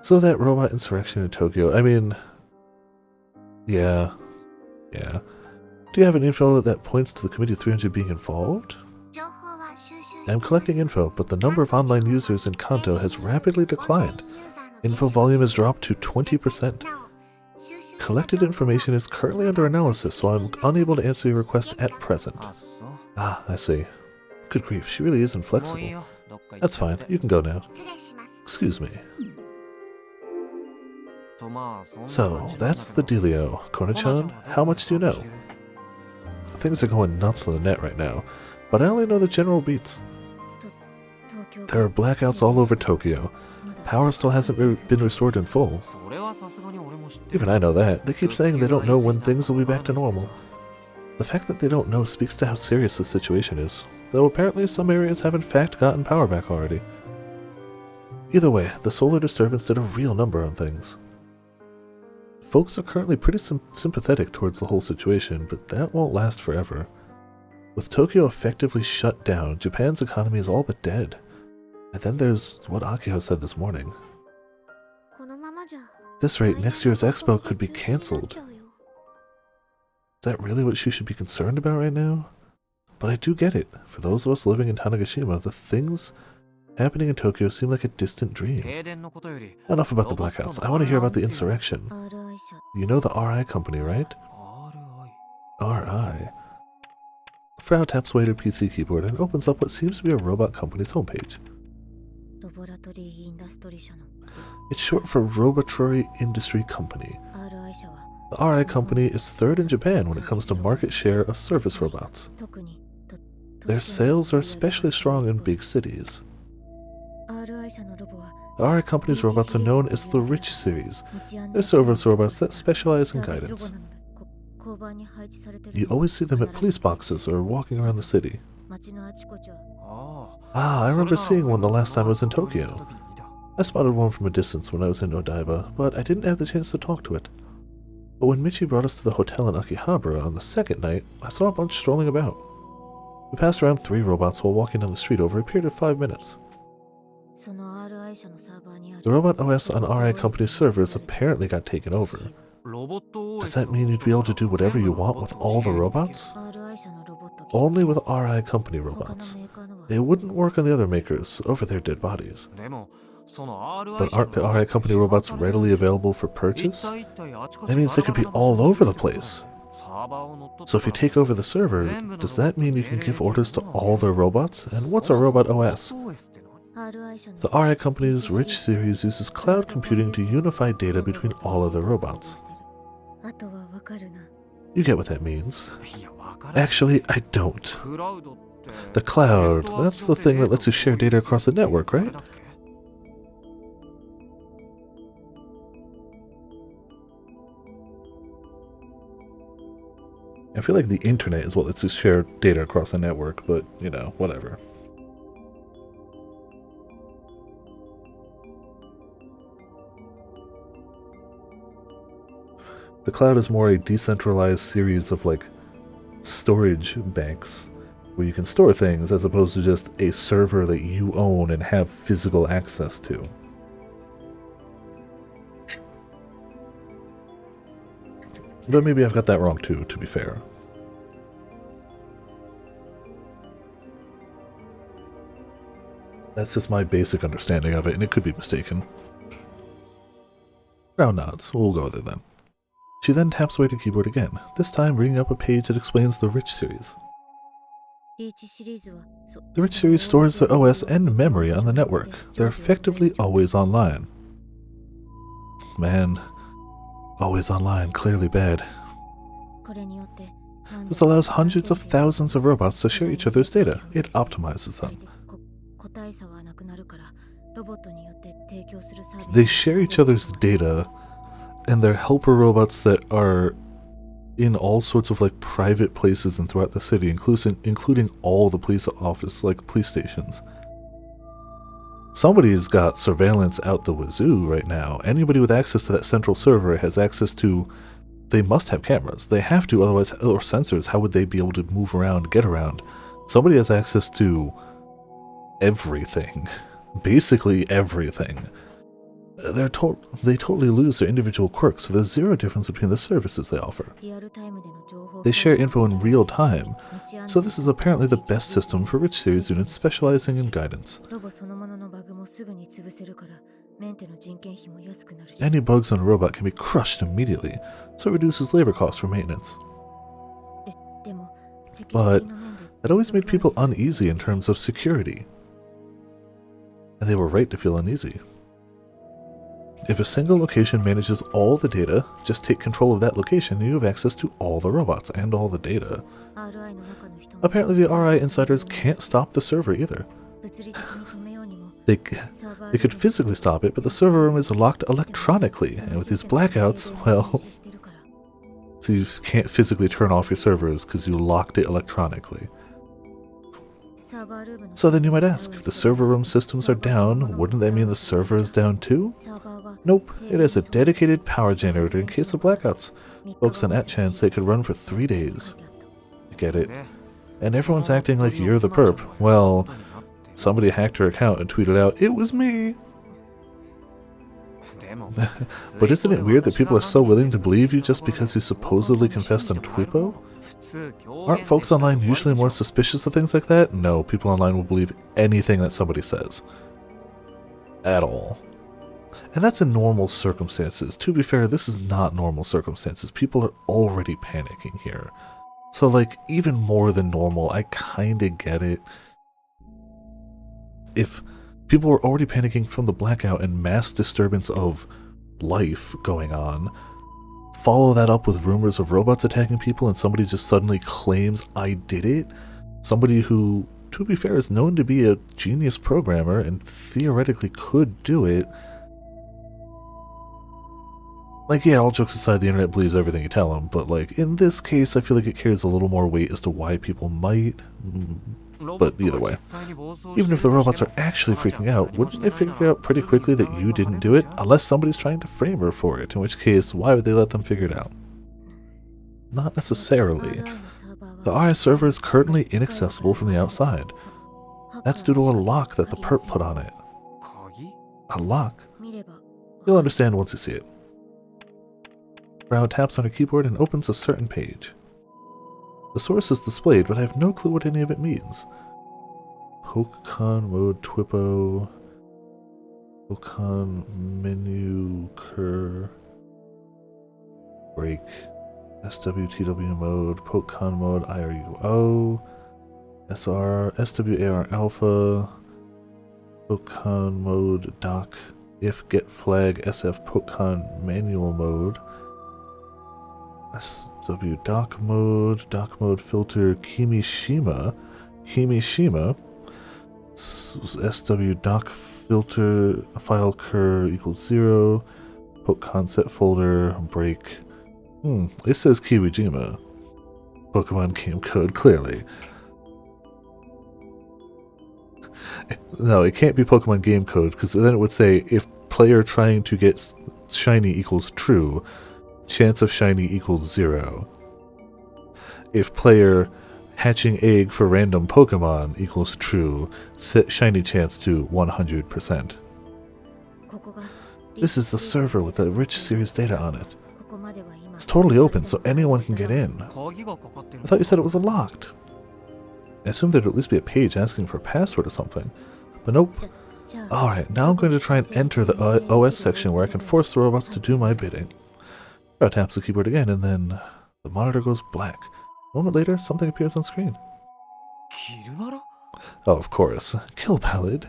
So that robot insurrection in Tokyo, I mean... Yeah. Do you have any info that points to the Committee 300 being involved? I'm collecting info, but the number of online users in Kanto has rapidly declined. Info volume has dropped to 20%. Collected information is currently under analysis, so I'm unable to answer your request at present. Ah, I see. Good grief, she really is inflexible. That's fine, you can go now. Excuse me. So, that's the dealio. Kona-chan, how much do you know? Things are going nuts on the net right now, but I only know the general beats. There are blackouts all over Tokyo. Power still hasn't been restored in full. Even I know that. They keep saying they don't know when things will be back to normal. The fact that they don't know speaks to how serious the situation is, though apparently some areas have in fact gotten power back already. Either way, the solar disturbance did a real number on things. Folks are currently pretty sympathetic towards the whole situation, but that won't last forever. With Tokyo effectively shut down, Japan's economy is all but dead. And then there's what Akio said this morning. At this rate, next year's expo could be cancelled. Is that really what she should be concerned about right now? But I do get it. For those of us living in Tanegashima, the things happening in Tokyo seem like a distant dream. Enough about the blackouts. I want to hear about the insurrection. You know the RI company, right? RI? Frau taps away at her PC keyboard and opens up what seems to be a robot company's homepage. It's short for Robotics Industry Company. The RI company is third in Japan when it comes to market share of service robots. Their sales are especially strong in big cities. The RI company's robots are known as the Rich Series. They're service robots that specialize in guidance. You always see them at police boxes or walking around the city. Ah, I remember seeing one the last time I was in Tokyo. I spotted one from a distance when I was in Odaiba, but I didn't have the chance to talk to it. But when Michi brought us to the hotel in Akihabara on the second night, I saw a bunch strolling about. We passed around 3 robots while walking down the street over a period of 5 minutes. The robot OS on RI company's servers apparently got taken over. Does that mean you'd be able to do whatever you want with all the robots? Only with RI company robots. It wouldn't work on the other makers over their dead bodies. But aren't the RI company robots readily available for purchase? That means they could be all over the place. So if you take over the server, does that mean you can give orders to all their robots? And what's a robot OS? The RI company's Rich series uses cloud computing to unify data between all of their robots. You get what that means. Actually, I don't. The cloud, that's the thing that lets you share data across the network, right? I feel like the internet is what lets you share data across a network, but, you know, whatever. The cloud is more a decentralized series of, like, storage banks where you can store things as opposed to just a server that you own and have physical access to. But maybe I've got that wrong too, to be fair. That's just my basic understanding of it, and it could be mistaken. Brown nods. We'll go with it then. She then taps away to keyboard again, this time bringing up a page that explains the Rich series. The Rich series stores the OS and memory on the network. They're effectively always online. Man, always online, clearly bad. This allows hundreds of thousands of robots to share each other's data. It optimizes them. They share each other's data, and they're helper robots that are in all sorts of like private places and throughout the city, including all the police office, like police stations. Somebody's got surveillance out the wazoo right now. Anybody with access to that central server has access to... They must have cameras. They have to, otherwise, or sensors. How would they be able to move around, get around? Somebody has access to everything. Basically everything. They totally lose their individual quirks, so there's zero difference between the services they offer. They share info in real time, so this is apparently the best system for Rich series units specializing in guidance. Any bugs on a robot can be crushed immediately, so it reduces labor costs for maintenance. But it always made people uneasy in terms of security. And they were right to feel uneasy. If a single location manages all the data, just take control of that location and you have access to all the robots and all the data. Apparently the RI insiders can't stop the server either. They could physically stop it, but the server room is locked electronically, and with these blackouts, well... So you can't physically turn off your servers because you locked it electronically. So then you might ask, if the server room systems are down, wouldn't that mean the server is down too? Nope, it has a dedicated power generator in case of blackouts. Folks on 8chan say it could run for 3 days. Get it? And everyone's acting like you're the perp. Well, somebody hacked her account and tweeted out, "It was me!" But isn't it weird that people are so willing to believe you just because you supposedly confessed on Twipo? Aren't folks online usually more suspicious of things like that? No, people online will believe anything that somebody says. At all. And that's in normal circumstances. To be fair, this is not normal circumstances. People are already panicking here. So, like, even more than normal, I kinda get it. If people were already panicking from the blackout and mass disturbance of life going on, follow that up with rumors of robots attacking people and somebody just suddenly claims I did it, somebody who, to be fair, is known to be a genius programmer and theoretically could do it. Like, yeah, all jokes aside, the internet believes everything you tell them, but, like, in this case, I feel like it carries a little more weight as to why people might. But either way, even if the robots are actually freaking out, wouldn't they figure out pretty quickly that you didn't do it? Unless somebody's trying to frame her for it, in which case, why would they let them figure it out? Not necessarily. The RI server is currently inaccessible from the outside. That's due to a lock that the perp put on it. A lock? You'll understand once you see it. Brown taps on her keyboard and opens a certain page. The source is displayed, but I have no clue what any of it means. Pokecon mode Twipo. Pokecon menu cur. Break. SWTW mode. Pokecon mode IRUO. SR. SWAR alpha. Pokecon mode doc. If get flag SF Pokecon manual mode. SW doc mode filter Kimishima, SW doc filter file cur equals 0, poke concept folder break. It says Kiwijima. Pokemon game code, clearly. No, it can't be Pokemon game code, because then it would say if player trying to get shiny equals true, chance of shiny equals 0. If player hatching egg for random Pokemon equals true, set shiny chance to 100%. This is the server with a rich series data on it. It's totally open, so anyone can get in. I thought you said it was locked. I assumed there'd at least be a page asking for a password or something. But nope. Alright, now I'm going to try and enter the OS section where I can force the robots to do my bidding. Frau taps the keyboard again, and then the monitor goes black. A moment later, something appears on screen. Oh, of course. Kill Ballad.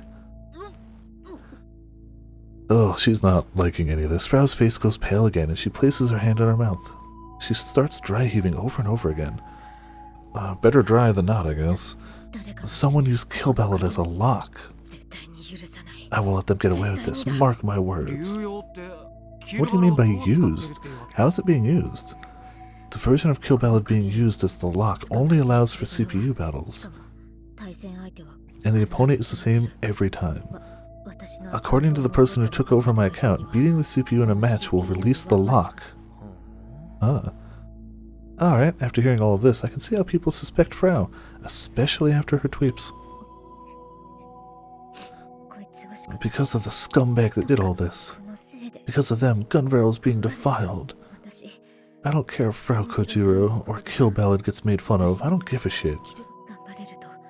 Oh, she's not liking any of this. Frau's face goes pale again, and she places her hand on her mouth. She starts dry heaving over and over again. Better dry than not, I guess. Someone used Kill Ballad as a lock. I won't let them get away with this. Mark my words. What do you mean by used? How is it being used? The version of Kill Ballad being used as the lock only allows for CPU battles. And the opponent is the same every time. According to the person who took over my account, beating the CPU in a match will release the lock. Alright, after hearing all of this, I can see how people suspect Frau, especially after her tweets. Because of the scumbag that did all this. Because of them, Gunvarel's being defiled. I don't care if Frau Kojiro or Kill Ballad gets made fun of, I don't give a shit.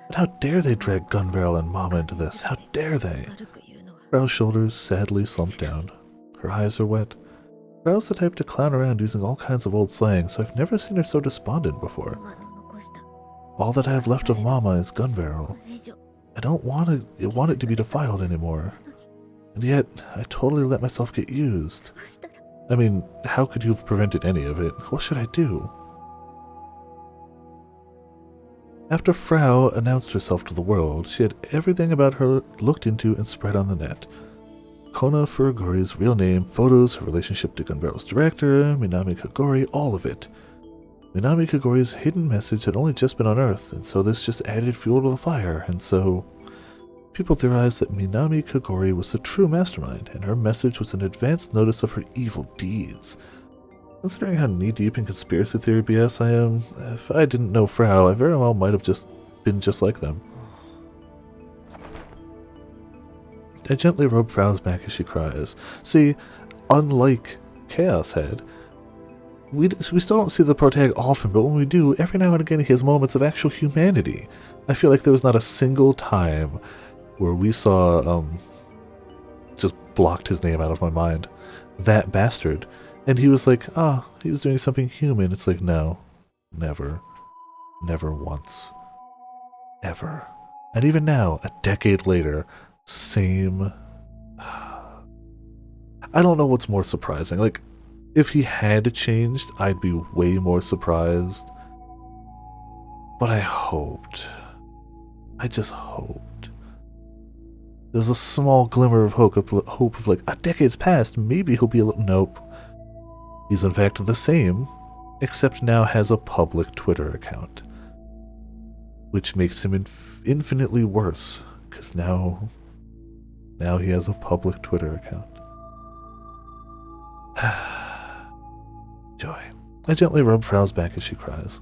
But how dare they drag Gunvarel and Mama into this? How dare they? Frau's shoulders sadly slump down. Her eyes are wet. Frau's the type to clown around using all kinds of old slang, so I've never seen her so despondent before. All that I have left of Mama is Gunvarel. I don't want it to be defiled anymore. And yet, I totally let myself get used. I mean, how could you have prevented any of it? What should I do? After Frau announced herself to the world, she had everything about her looked into and spread on the net. Kona Furugori's real name, photos, her relationship to Gunvarel's director, Minami Kagori, all of it. Minami Kagori's hidden message had only just been unearthed, and so this just added fuel to the fire, and so people theorized that Minami Kagori was the true mastermind, and her message was an advance notice of her evil deeds. Considering how knee-deep in conspiracy theory BS I am, if I didn't know Frau, I very well might have been just like them. I gently rub Frau's back as she cries. See, unlike Chaos Head, we still don't see the protag often, but when we do, every now and again he has moments of actual humanity. I feel like there was not a single time where we saw, just blocked his name out of my mind, that bastard. And he was like, he was doing something human. It's like, no, never. Never once. Ever. And even now, a decade later, same. I don't know what's more surprising. Like, if he had changed, I'd be way more surprised. But I hoped. I just hoped. There's a small glimmer of hope of like, a decade's passed, maybe he'll be a little. Nope. He's in fact the same, except now has a public Twitter account. Which makes him infinitely worse, because now he has a public Twitter account. Joy. I gently rub Frau's back as she cries.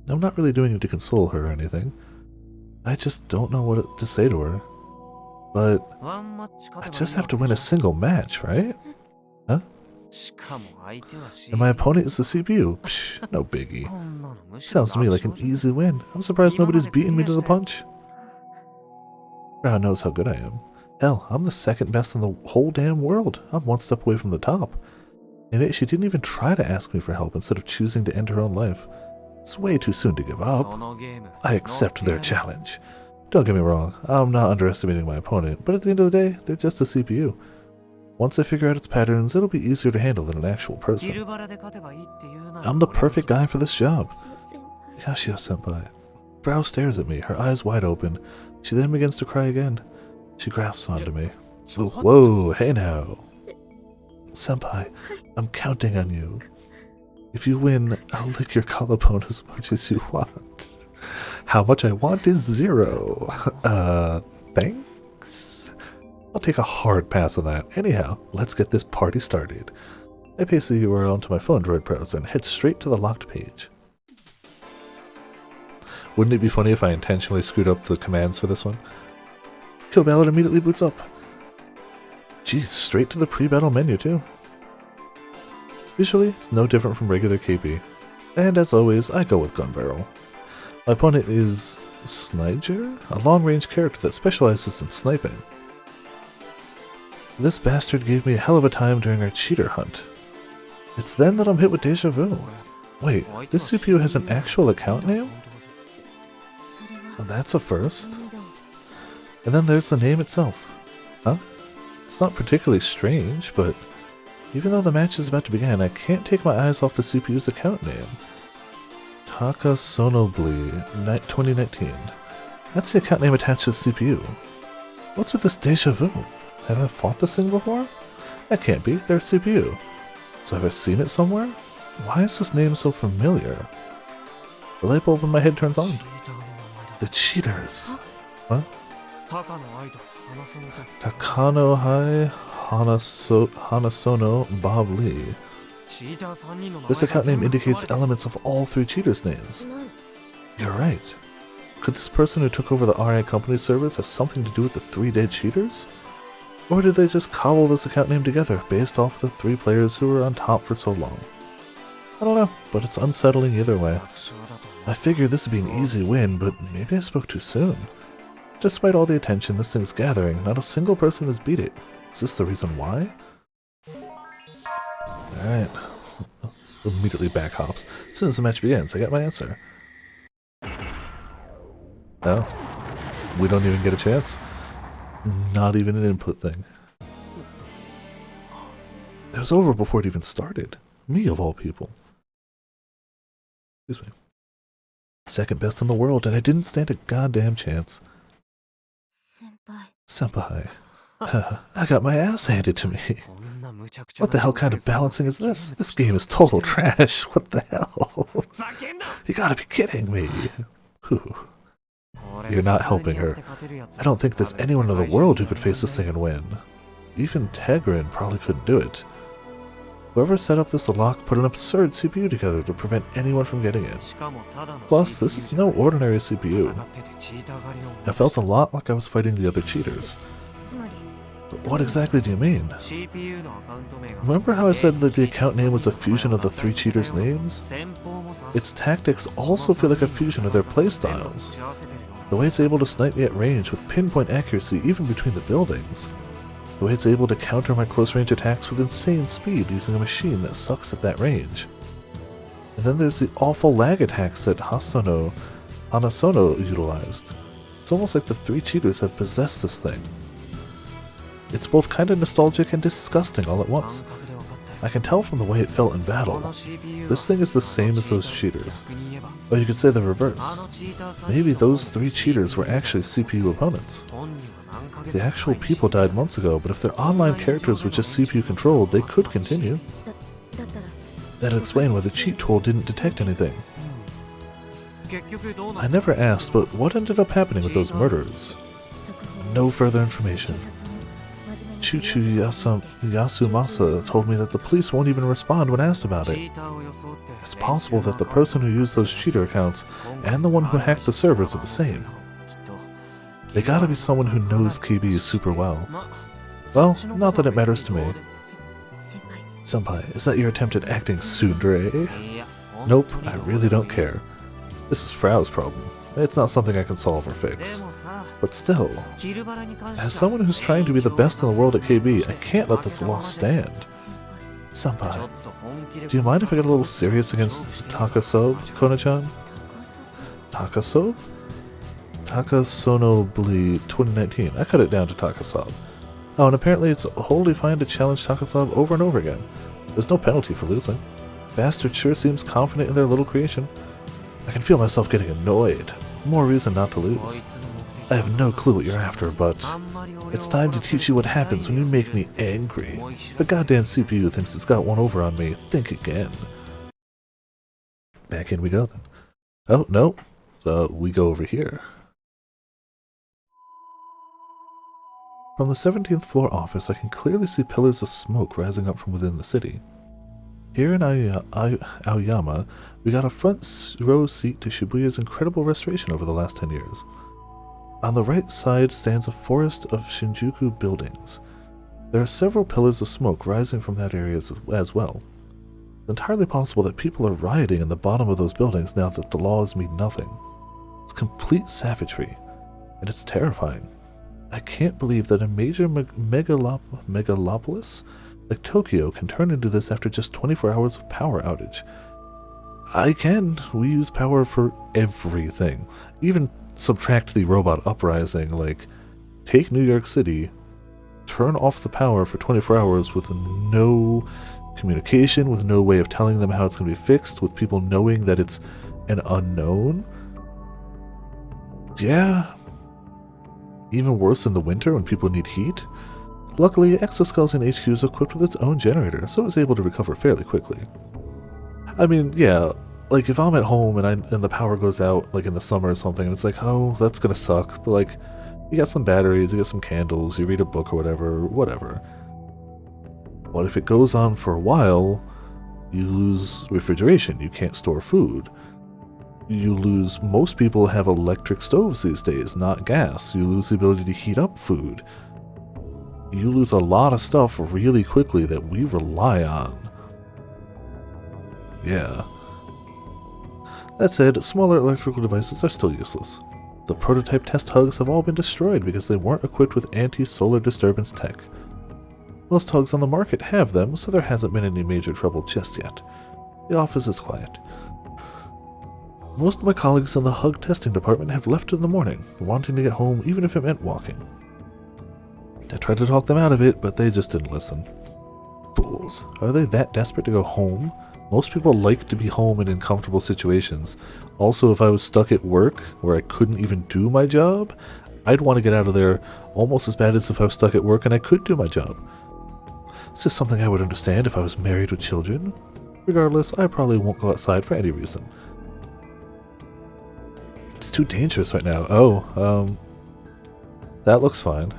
I'm not really doing it to console her or anything. I just don't know what to say to her. But I just have to win a single match, right? Huh? And my opponent is the CPU. Psh, no biggie. Sounds to me like an easy win. I'm surprised nobody's beaten me to the punch. Frau knows how good I am. Hell, I'm the second best in the whole damn world. I'm one step away from the top. And yet she didn't even try to ask me for help instead of choosing to end her own life. It's way too soon to give up. I accept their challenge. Don't get me wrong, I'm not underestimating my opponent, but at the end of the day, they're just a CPU. Once I figure out its patterns, it'll be easier to handle than an actual person. I'm the perfect guy for this job. Yashio-senpai. Frau stares at me, her eyes wide open. She then begins to cry again. She grasps onto me. Whoa, hey now. Senpai, I'm counting on you. If you win, I'll lick your collarbone as much as you want. How much I want is 0. Thanks? I'll take a hard pass on that. Anyhow, let's get this party started. I paste the URL onto my phone droid browser and head straight to the locked page. Wouldn't it be funny if I intentionally screwed up the commands for this one? Kill Ballad immediately boots up. Geez, straight to the pre-battle menu too. Visually, it's no different from regular KB. And as always, I go with Gun Barrel. My opponent is Sniger, a long-range character that specializes in sniping. This bastard gave me a hell of a time during our cheater hunt. It's then that I'm hit with deja vu. Wait, this CPU has an actual account name? Well, that's a first. And then there's the name itself. Huh? It's not particularly strange, but even though the match is about to begin, I can't take my eyes off the CPU's account name. Taka Sonobly 2019. That's the account name attached to the CPU. What's with this deja vu? Have I fought this thing before? That can't be, they're a CPU. So have I seen it somewhere? Why is this name so familiar? The light bulb in my head turns on. The cheaters. What? Takano Hai Hanasono Bob Lee. This account name indicates elements of all 3 cheaters' names. You're right. Could this person who took over the RA company servers have something to do with the 3 dead cheaters? Or did they just cobble this account name together based off the 3 players who were on top for so long? I don't know, but it's unsettling either way. I figured this would be an easy win, but maybe I spoke too soon. Despite all the attention this thing's gathering, not a single person has beat it. Is this the reason why? Alright. Immediately back hops. As soon as the match begins, I get my answer. Oh. We don't even get a chance? Not even an input thing. It was over before it even started. Me of all people. Excuse me. Second best in the world, and I didn't stand a goddamn chance. Senpai. I got my ass handed to me. What the hell kind of balancing is this? This game is total trash. What the hell? You gotta be kidding me. Whew. You're not helping her. I don't think there's anyone in the world who could face this thing and win. Even Tegrin probably couldn't do it. Whoever set up this lock put an absurd CPU together to prevent anyone from getting it. Plus, this is no ordinary CPU. I felt a lot like I was fighting the other cheaters. But what exactly do you mean? Remember how I said that the account name was a fusion of the 3 cheaters' names? Its tactics also feel like a fusion of their playstyles. The way it's able to snipe me at range with pinpoint accuracy even between the buildings. The way it's able to counter my close-range attacks with insane speed using a machine that sucks at that range. And then there's the awful lag attacks that Hanasono utilized. It's almost like the 3 cheaters have possessed this thing. It's both kinda nostalgic and disgusting all at once. I can tell from the way it felt in battle. This thing is the same as those cheaters. Or you could say the reverse. Maybe those 3 cheaters were actually CPU opponents. The actual people died months ago, but if their online characters were just CPU controlled, they could continue. That'd explain why the cheat tool didn't detect anything. I never asked, but what ended up happening with those murders? No further information. Chuchu Yasumasa told me that the police won't even respond when asked about it. It's possible that the person who used those cheater accounts and the one who hacked the servers are the same. They gotta be someone who knows KB super well. Well, not that it matters to me. Senpai, is that your attempt at acting tsundere? Nope, I really don't care. This is Frau's problem. It's not something I can solve or fix. But still, as someone who's trying to be the best in the world at KB, I can't let this loss stand. Senpai, do you mind if I get a little serious against Takasob, Kona-chan? Takasob? Takasonobly 2019. I cut it down to Takasob. Oh, and apparently it's wholly fine to challenge Takasob over and over again. There's no penalty for losing. Bastard sure seems confident in their little creation. I can feel myself getting annoyed. More reason not to lose. I have no clue what you're after, but it's time to teach you what happens when you make me angry. If a goddamn CPU thinks it's got one over on me, think again. Back in we go then. Oh, no. We go over here. From the 17th floor office, I can clearly see pillars of smoke rising up from within the city. Here in Aoyama, we got a front row seat to Shibuya's incredible restoration over the last 10 years. On the right side stands a forest of Shinjuku buildings. There are several pillars of smoke rising from that area as well. It's entirely possible that people are rioting in the bottom of those buildings now that the laws mean nothing. It's complete savagery, and it's terrifying. I can't believe that a major megalopolis like Tokyo can turn into this after just 24 hours of power outage. We use power for everything. Even subtract the robot uprising, like, take New York City, turn off the power for 24 hours with no communication, with no way of telling them how it's going to be fixed, with people knowing that it's an unknown. Yeah. Even worse in the winter when people need heat. Luckily, Exoskeleton HQ is equipped with its own generator, so it's able to recover fairly quickly. I mean, yeah, like if I'm at home and the power goes out, like in the summer or something, and it's like, oh, that's gonna suck, but like, you got some batteries, you got some candles, you read a book or whatever. But if it goes on for a while, you lose refrigeration, you can't store food. Most people have electric stoves these days, not gas. You lose the ability to heat up food. You lose a lot of stuff really quickly that we rely on. Yeah. That said, smaller electrical devices are still useless. The prototype test hugs have all been destroyed because they weren't equipped with anti-solar disturbance tech. Most hugs on the market have them, so there hasn't been any major trouble just yet. The office is quiet. Most of my colleagues in the hug testing department have left in the morning, wanting to get home even if it meant walking. I tried to talk them out of it, but they just didn't listen. Fools. Are they that desperate to go home? Most people like to be home in uncomfortable situations. Also, if I was stuck at work, where I couldn't even do my job, I'd want to get out of there almost as bad as if I was stuck at work and I could do my job. It's just something I would understand if I was married with children. Regardless, I probably won't go outside for any reason. It's too dangerous right now. Oh, that looks fine.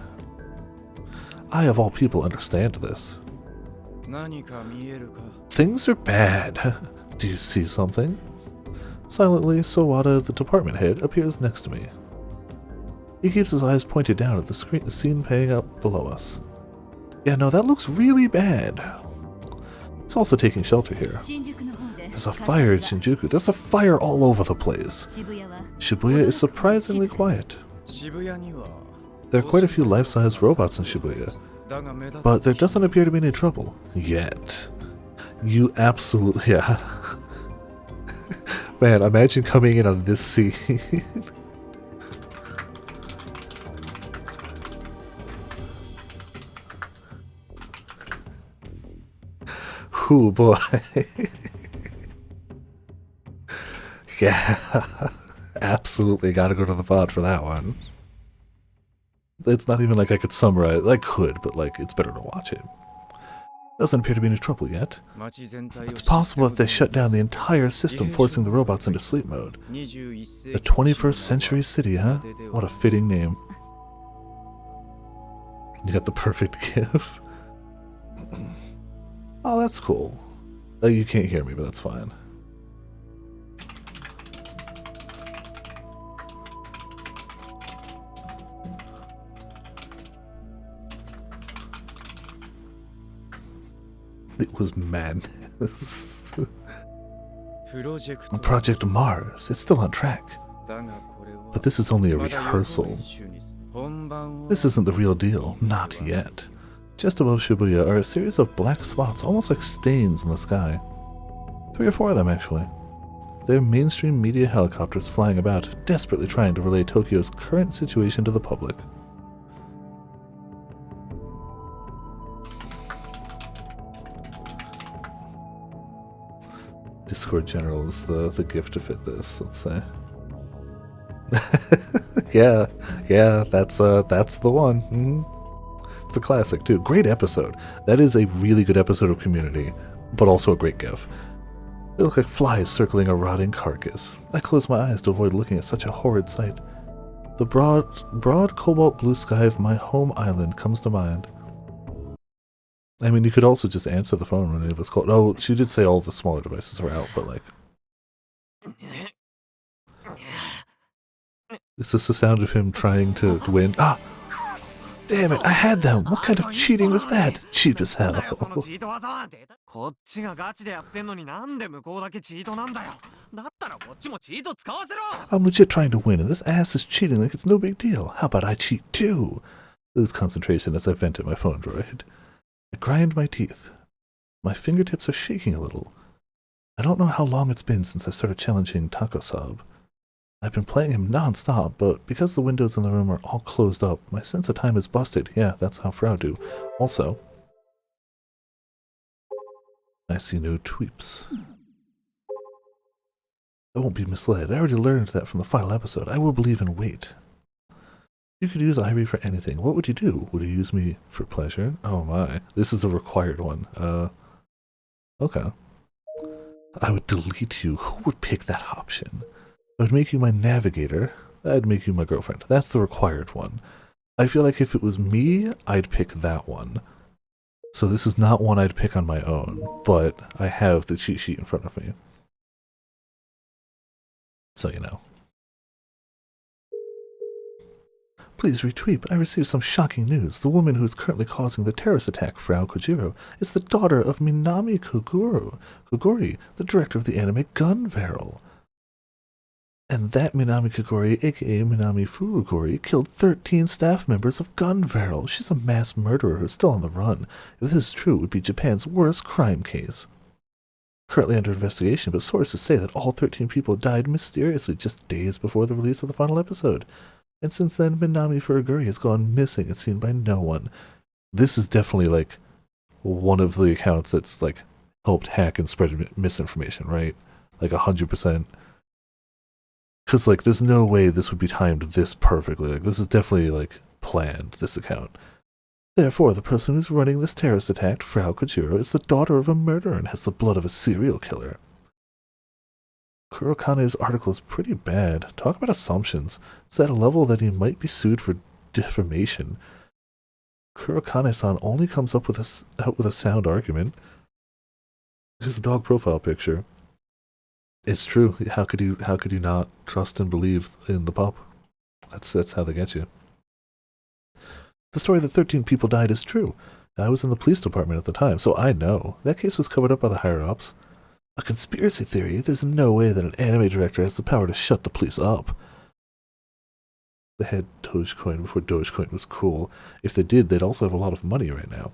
I, of all people, understand this. Things are bad. Do you see something? Silently, Sawada, the department head, appears next to me. He keeps his eyes pointed down at the scene playing up below us. Yeah, no, that looks really bad. It's also taking shelter here. There's a fire in Shinjuku. There's a fire all over the place. Shibuya is surprisingly quiet. There are quite a few life-size robots in Shibuya, but there doesn't appear to be any trouble. Yet. You absolutely... yeah. Man, imagine coming in on this scene. Ooh, boy. Yeah. Absolutely gotta go to the VOD for that one. It's not even like I could summarize. I could, but like, it's better to watch it. Doesn't appear to be any trouble yet. It's possible that they shut down the entire system, forcing the robots into sleep mode. The 21st Century City, huh? What a fitting name. You got the perfect gif. Oh, that's cool. You can't hear me, but that's fine. It was madness. Project Mars, it's still on track. But this is only a rehearsal. This isn't the real deal, not yet. Just above Shibuya are a series of black spots, almost like stains in the sky. 3 or 4 of them, actually. They're mainstream media helicopters flying about, desperately trying to relay Tokyo's current situation to the public. Discord General is the gift to fit this, let's say. yeah, that's the one. It's a classic too. Great episode. That is a really good episode of Community, but also a great GIF. They look like flies circling a rotting carcass. I close my eyes to avoid looking at such a horrid sight. The broad cobalt blue sky of my home island comes to mind. I mean, you could also just answer the phone when it was called. Oh, she did say all the smaller devices were out, but like... Is this the sound of him trying to win? Ah! Damn it, I had them! What kind of cheating was that? Cheap as hell. I'm legit trying to win, and this ass is cheating like it's no big deal. How about I cheat too? Lose concentration as I vent at my phone droid. I grind my teeth. My fingertips are shaking a little. I don't know how long it's been since I started challenging Taco Sab. I've been playing him non-stop, but because the windows in the room are all closed up, my sense of time is busted. Yeah, that's how Frau do. Also, I see no tweeps. I won't be misled. I already learned that from the final episode. I will believe in wait. You could use Ivory for anything. What would you do? Would you use me for pleasure? Oh my. This is a required one. Okay. I would delete you. Who would pick that option? I would make you my navigator. I'd make you my girlfriend. That's the required one. I feel like if it was me, I'd pick that one. So this is not one I'd pick on my own, but I have the cheat sheet in front of me. So you know. Please retweet. I received some shocking news. The woman who is currently causing the terrorist attack, Frau Kojiro, is the daughter of Minami Kogori, the director of the anime Gun Barrel. And that Minami Kogori, aka Minami Furugori, killed 13 staff members of Gun Barrel. She's a mass murderer who's still on the run. If this is true, it would be Japan's worst crime case. Currently under investigation, but sources say that all 13 people died mysteriously just days before the release of the final episode. And since then, Minami Furuguri has gone missing and seen by no one. This is definitely, like, one of the accounts that's, like, helped hack and spread misinformation, right? Like, 100%. Because, like, there's no way this would be timed this perfectly. Like, this is definitely, like, planned, this account. Therefore, the person who's running this terrorist attack, Frau Kojiro, is the daughter of a murderer and has the blood of a serial killer. Kurokane's article is pretty bad. Talk about assumptions. It's at a level that he might be sued for defamation. Kurokane-san only comes up with a sound argument. His dog profile picture. It's true. How could you not trust and believe in the pup? That's how they get you. The story that 13 people died is true. I was in the police department at the time, so I know. That case was covered up by the higher-ups. A conspiracy theory? There's no way that an anime director has the power to shut the police up. They had Dogecoin before Dogecoin was cool. If they did, they'd also have a lot of money right now.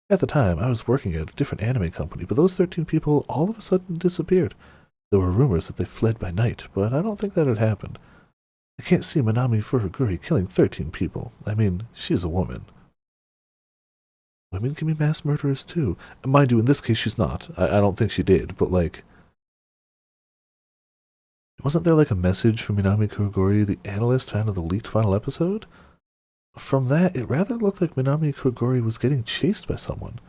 At the time, I was working at a different anime company, but those 13 people all of a sudden disappeared. There were rumors that they fled by night, but I don't think that had happened. I can't see Minami Furuguri killing 13 people. I mean, she's a woman. Women can be mass murderers too. Mind you, in this case she's not. I don't think she did, but like... Wasn't there like a message from Minami Kurogori, the analyst fan of the leaked final episode? From that, it rather looked like Minami Kurogori was getting chased by someone.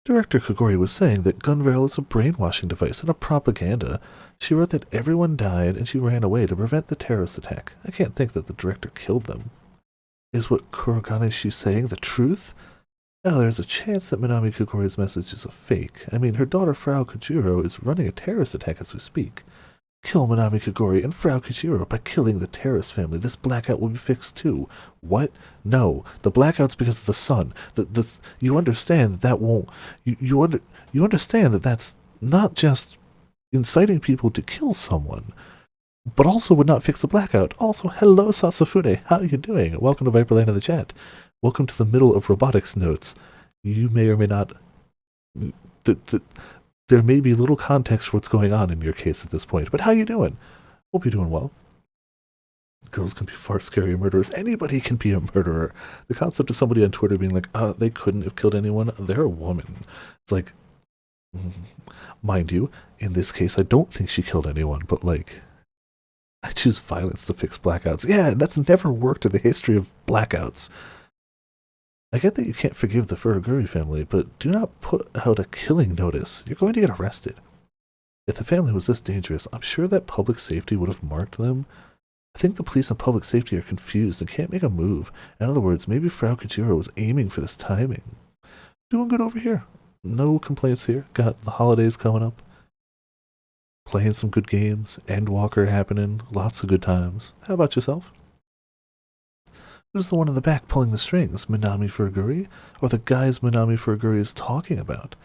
Director Kogori was saying that Gun Barrel is a brainwashing device and a propaganda. She wrote that everyone died and she ran away to prevent the terrorist attack. I can't think that the director killed them. Is what Kurogane-shi saying the truth? Now, there's a chance that Minami Kogori's message is a fake. I mean, her daughter Frau Kojiro is running a terrorist attack as we speak. Kill Minami Kogori and Frau Kojiro by killing the terrorist family. This blackout will be fixed too. What? No. The blackout's because of the sun. You understand that won't... You understand that that's not just inciting people to kill someone, but also would not fix the blackout. Also, hello Sasafune. How are you doing? Welcome to Viperland in the chat. Welcome to the middle of robotics notes. You may or may not... There may be little context for what's going on in your case at this point, but how you doing? Hope you're doing well. Girls can be far scarier murderers. Anybody can be a murderer. The concept of somebody on Twitter being like, they couldn't have killed anyone. They're a woman. It's like, mind you, in this case, I don't think she killed anyone, but like, I choose violence to fix blackouts. Yeah, that's never worked in the history of blackouts. I get that you can't forgive the Furuguri family, but do not put out a killing notice. You're going to get arrested. If the family was this dangerous, I'm sure that public safety would have marked them. I think the police and public safety are confused and can't make a move. In other words, maybe Frau Kajiro was aiming for this timing. Doing good over here. No complaints here. Got the holidays coming up. Playing some good games. Endwalker happening. Lots of good times. How about yourself? Who's the one in the back pulling the strings? Minami Furuguri? Or the guys Minami Furuguri is talking about?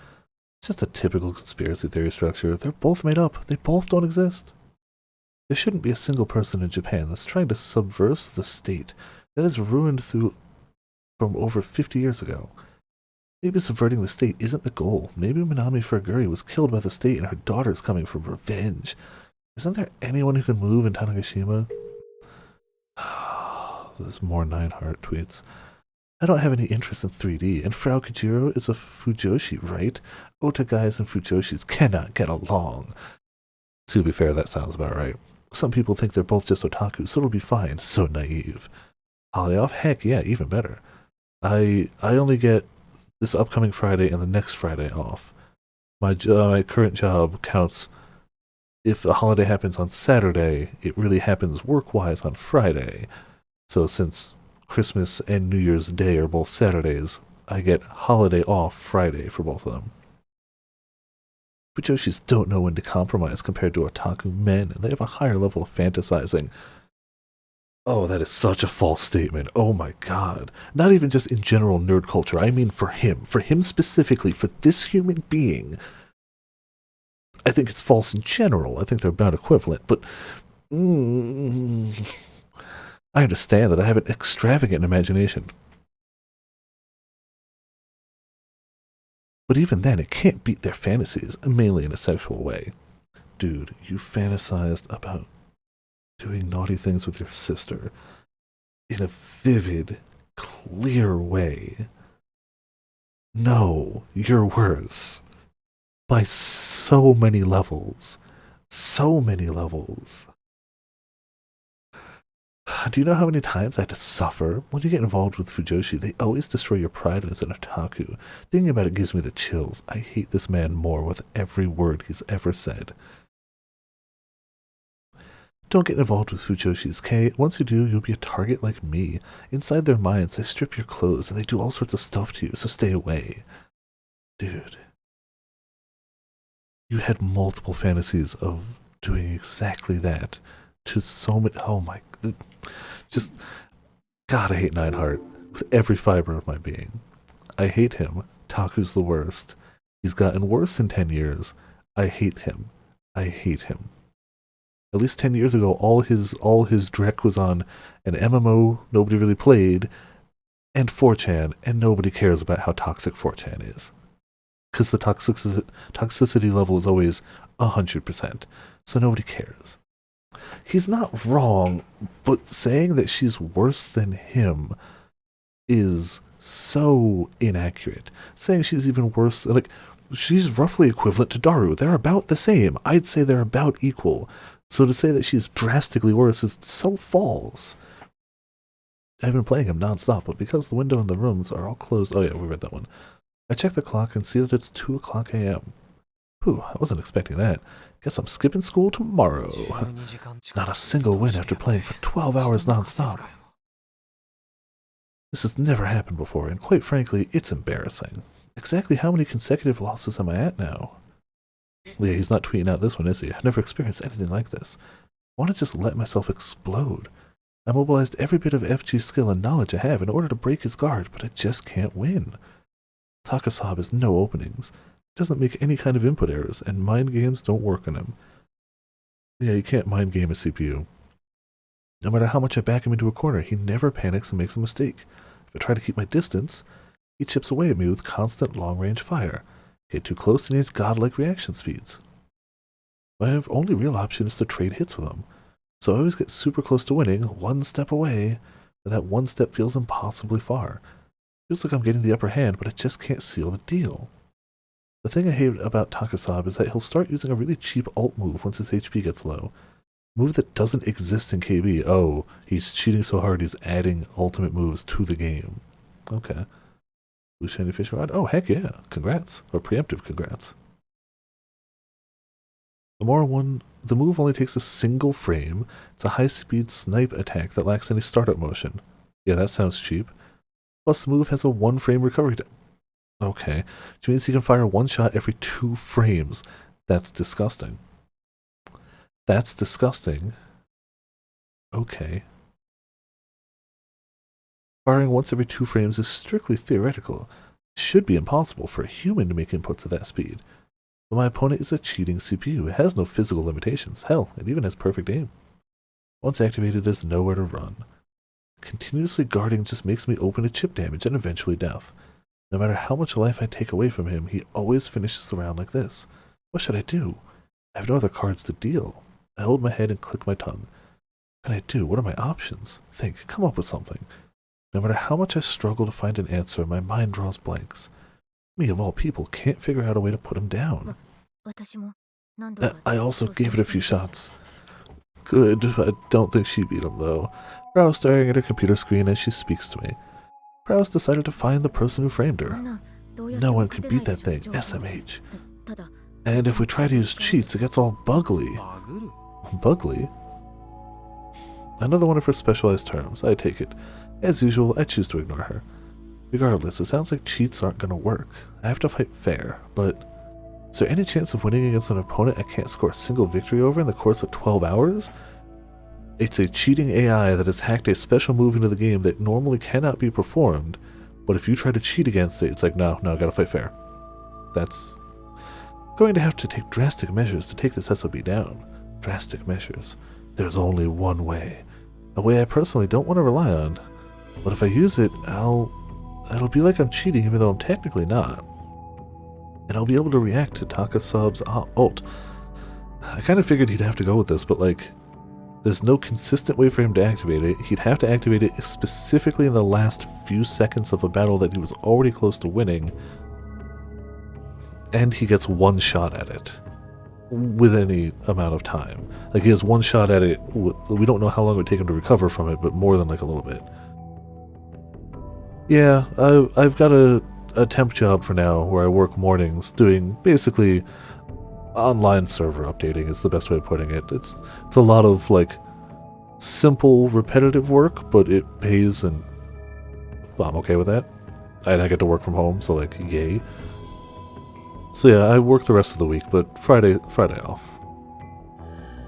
It's just a typical conspiracy theory structure. They're both made up. They both don't exist. There shouldn't be a single person in Japan that's trying to subvert the state that is ruined from over 50 years ago. Maybe subverting the state isn't the goal. Maybe Minami Furuguri was killed by the state and her daughter's coming for revenge. Isn't there anyone who can move in Tanegashima? There's more 9-heart tweets. I don't have any interest in 3D, and Frau Kajiro is a Fujoshi, right? Ota guys and Fujoshis cannot get along. To be fair, that sounds about right. Some people think they're both just otaku, so it'll be fine. So naive. Holiday off? Heck yeah, even better. I only get this upcoming Friday and the next Friday off. My current job counts. If a holiday happens on Saturday, it really happens work-wise on Friday. So since Christmas and New Year's Day are both Saturdays, I get holiday off Friday for both of them. Fujoshis don't know when to compromise compared to otaku men, and they have a higher level of fantasizing. Oh, that is such a false statement. Oh my god. Not even just in general nerd culture, I mean for him specifically, for this human being. I think it's false in general. I think they're about equivalent, but I understand that I have an extravagant imagination. But even then, it can't beat their fantasies, mainly in a sexual way. Dude, you fantasized about doing naughty things with your sister in a vivid, clear way. No, you're worse. By so many levels. So many levels. Do you know how many times I had to suffer? When you get involved with Fujoshi, they always destroy your pride as an otaku. Thinking about it gives me the chills. I hate this man more with every word he's ever said. Don't get involved with Fujoshis, Kay. Once you do, you'll be a target like me. Inside their minds, they strip your clothes and they do all sorts of stuff to you, so stay away. Dude. You had multiple fantasies of doing exactly that to so many. Oh my. Just. God, I hate 9-heart with every fiber of my being. I hate him. Taku's the worst. He's gotten worse in 10 years. I hate him. I hate him. At least 10 years ago, all his dreck was on an MMO nobody really played, and 4chan, and nobody cares about how toxic 4chan is. Because the toxicity level is always 100%, so nobody cares. He's not wrong, but saying that she's worse than him is so inaccurate. Saying she's even worse, like, she's roughly equivalent to Daru. They're about the same. I'd say they're about equal. So to say that she's drastically worse is so false. I've been playing him non-stop, but because the window and the rooms are all closed... Oh yeah, we read that one. I check the clock and see that it's 2 o'clock a.m. Whew, I wasn't expecting that. Guess I'm skipping school tomorrow. Not a single win after playing for 12 hours non-stop. This has never happened before, and quite frankly, it's embarrassing. Exactly how many consecutive losses am I at now? Yeah, he's not tweeting out this one, is he? I've never experienced anything like this. I want to just let myself explode. I mobilized every bit of FG skill and knowledge I have in order to break his guard, but I just can't win. Takasab has no openings. He doesn't make any kind of input errors, and mind games don't work on him. Yeah, you can't mind game a CPU. No matter how much I back him into a corner, he never panics and makes a mistake. If I try to keep my distance, he chips away at me with constant long-range fire. Get too close and he has godlike reaction speeds. My only real option is to trade hits with him. So I always get super close to winning, one step away, but that one step feels impossibly far. Feels like I'm getting the upper hand, but I just can't seal the deal. The thing I hate about Takasab is that he'll start using a really cheap ult move once his HP gets low. A move that doesn't exist in KB. Oh, he's cheating so hard he's adding ultimate moves to the game. Okay. Blue shiny fish rod? Oh, heck yeah. Congrats. Or preemptive congrats. The move only takes a single frame. It's a high-speed snipe attack that lacks any startup motion. Yeah, that sounds cheap. Plus, the move has a 1-frame recovery time. Okay, which means you can fire one shot every 2 frames. That's disgusting. That's disgusting. Okay. Firing once every 2 frames is strictly theoretical. It should be impossible for a human to make inputs at that speed. But my opponent is a cheating CPU. It has no physical limitations. Hell, it even has perfect aim. Once activated, there's nowhere to run. Continuously guarding just makes me open to chip damage and eventually death. No matter how much life I take away from him, he always finishes the round like this. What should I do? I have no other cards to deal. I hold my head and click my tongue. What can I do? What are my options? Think, come up with something. No matter how much I struggle to find an answer, my mind draws blanks. Me, of all people, can't figure out a way to put him down. I also gave it a few shots. Good, I don't think she beat him, though. Prowse staring at her computer screen as she speaks to me. Prowse decided to find the person who framed her. No one can beat that thing, SMH. And if we try to use cheats, it gets all bugly. Bugly? Another one of her specialized terms. I take it. As usual, I choose to ignore her. Regardless, it sounds like cheats aren't going to work. I have to fight fair, but is there any chance of winning against an opponent I can't score a single victory over in the course of 12 hours? It's a cheating AI that has hacked a special move into the game that normally cannot be performed, but if you try to cheat against it, it's like, no, I gotta fight fair. That's going to have to take drastic measures to take this SOB down. Drastic measures. There's only one way. A way I personally don't want to rely on. But if I use it, it'll be like I'm cheating even though I'm technically not. And I'll be able to react to Takasub's ult. I kind of figured he'd have to go with this, but like, there's no consistent way for him to activate it. He'd have to activate it specifically in the last few seconds of a battle that he was already close to winning. And he gets one shot at it. With any amount of time. Like, he has one shot at it. We don't know how long it would take him to recover from it, but more than like a little bit. Yeah, I've got a temp job for now where I work mornings doing basically online server updating is the best way of putting it. It's a lot of like simple repetitive work, but it pays, and well, I'm okay with that. And I get to work from home, so like, yay. So yeah, I work the rest of the week, but Friday off.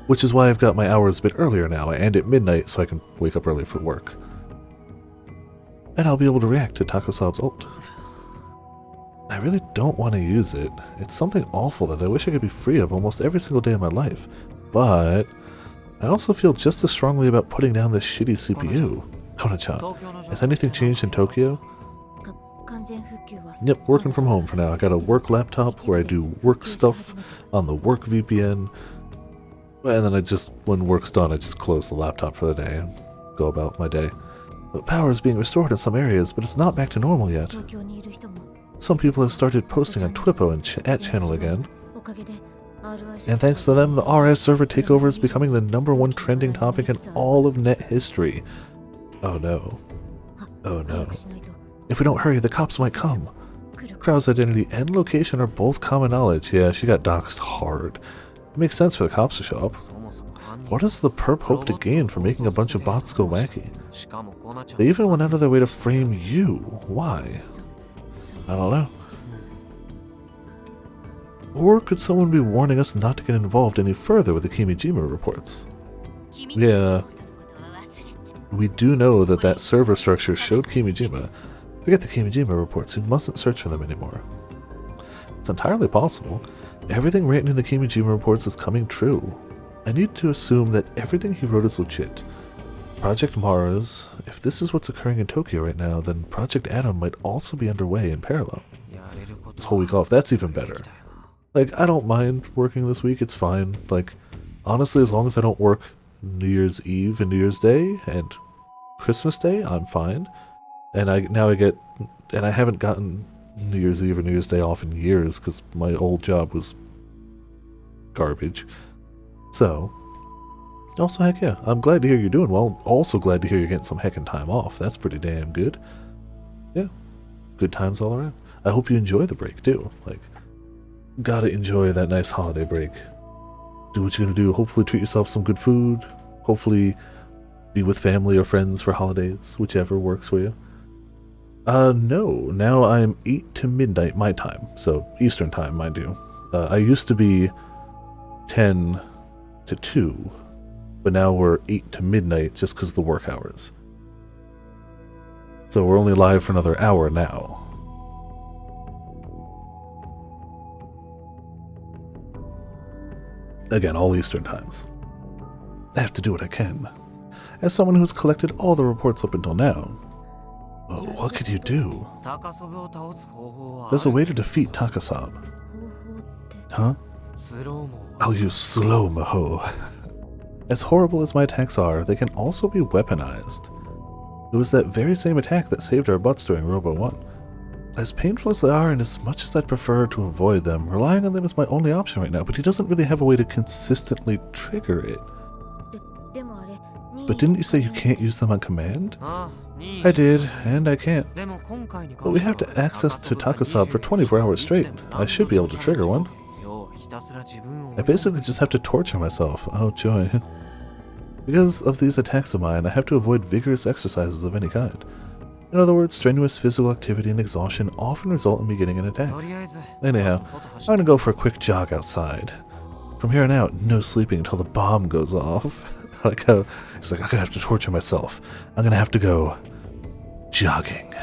Which is why I've got my hours a bit earlier now. I end at midnight so I can wake up early for work. And I'll be able to react to Takasub's ult. I really don't want to use it. It's something awful that I wish I could be free of almost every single day of my life. But I also feel just as strongly about putting down this shitty CPU. Kona-chan, has anything changed in Tokyo? Yep, working from home for now. I got a work laptop where I do work stuff on the work VPN. And then when work's done, I just close the laptop for the day and go about my day. But power is being restored in some areas, but it's not back to normal yet. Some people have started posting on Twippo and at channel again. And thanks to them, the RS server takeover is becoming the #1 trending topic in all of net history. Oh no. Oh no. If we don't hurry, the cops might come. Crowd's identity and location are both common knowledge. Yeah, she got doxxed hard. It makes sense for the cops to show up. What does the perp hope to gain from making a bunch of bots go wacky? They even went out of their way to frame you. Why? I don't know. Or could someone be warning us not to get involved any further with the Kimijima reports? Yeah. We do know that server structure showed Kimijima. Forget the Kimijima reports, we mustn't search for them anymore. It's entirely possible. Everything written in the Kimijima reports is coming true. I need to assume that everything he wrote is legit. Project Mars, if this is what's occurring in Tokyo right now, then Project Atom might also be underway in parallel. This whole week off, that's even better. Like, I don't mind working this week, it's fine. Like, honestly, as long as I don't work New Year's Eve and New Year's Day and Christmas Day, I'm fine. And I haven't gotten New Year's Eve or New Year's Day off in years because my old job was garbage. So, also, heck yeah, I'm glad to hear you're doing well. Also glad to hear you're getting some heckin' time off. That's pretty damn good. Yeah, good times all around. I hope you enjoy the break too. Like, gotta enjoy that nice holiday break. do what you're gonna do. Hopefully treat yourself some good food. Hopefully be with family or friends for holidays, whichever works for you. No. Now I'm 8 to midnight my time. So Eastern time, mind you. I used to be 10 to 2, but now we're 8 to midnight just because of the work hours. So we're only live for another hour now. Again, all Eastern times. I have to do what I can. As someone who's collected all the reports up until now. Oh, what could you do? There's a way to defeat Takasob. Huh? I'll use slow-mo. As horrible as my attacks are, they can also be weaponized. It was that very same attack that saved our butts during Robo 1. As painful as they are, and as much as I'd prefer to avoid them, relying on them is my only option right now, but he doesn't really have a way to consistently trigger it. But didn't you say you can't use them on command? I did, and I can't. But we have to access to Takasob for 24 hours straight. I should be able to trigger one. I basically just have to torture myself. Oh joy. Because of these attacks of mine, I have to avoid vigorous exercises of any kind. In other words, strenuous physical activity and exhaustion often result in me getting an attack. Anyhow, I'm gonna go for a quick jog outside. From here on out, no sleeping until the bomb goes off. Like how it's like, I'm gonna have to torture myself. I'm gonna have to go jogging.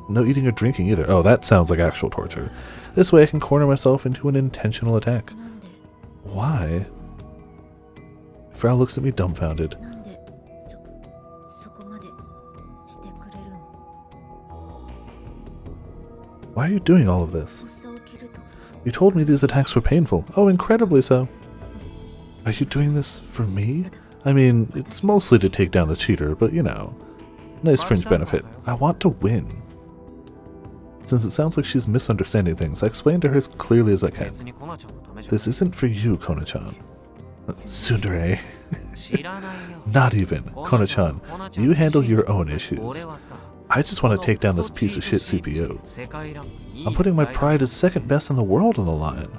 No eating or drinking either. Oh, that sounds like actual torture. This way I can corner myself into an intentional attack. Why? Frau looks at me dumbfounded. Why are you doing all of this? You told me these attacks were painful. Oh, incredibly so. Are you doing this for me? I mean, it's mostly to take down the cheater, but you know. Nice fringe benefit. I want to win. Since it sounds like she's misunderstanding things, I explain to her as clearly as I can. This isn't for you, Kona-chan. Tsundere. Not even. Kona-chan, you handle your own issues. I just want to take down this piece of shit CPU. I'm putting my pride as second best in the world on the line.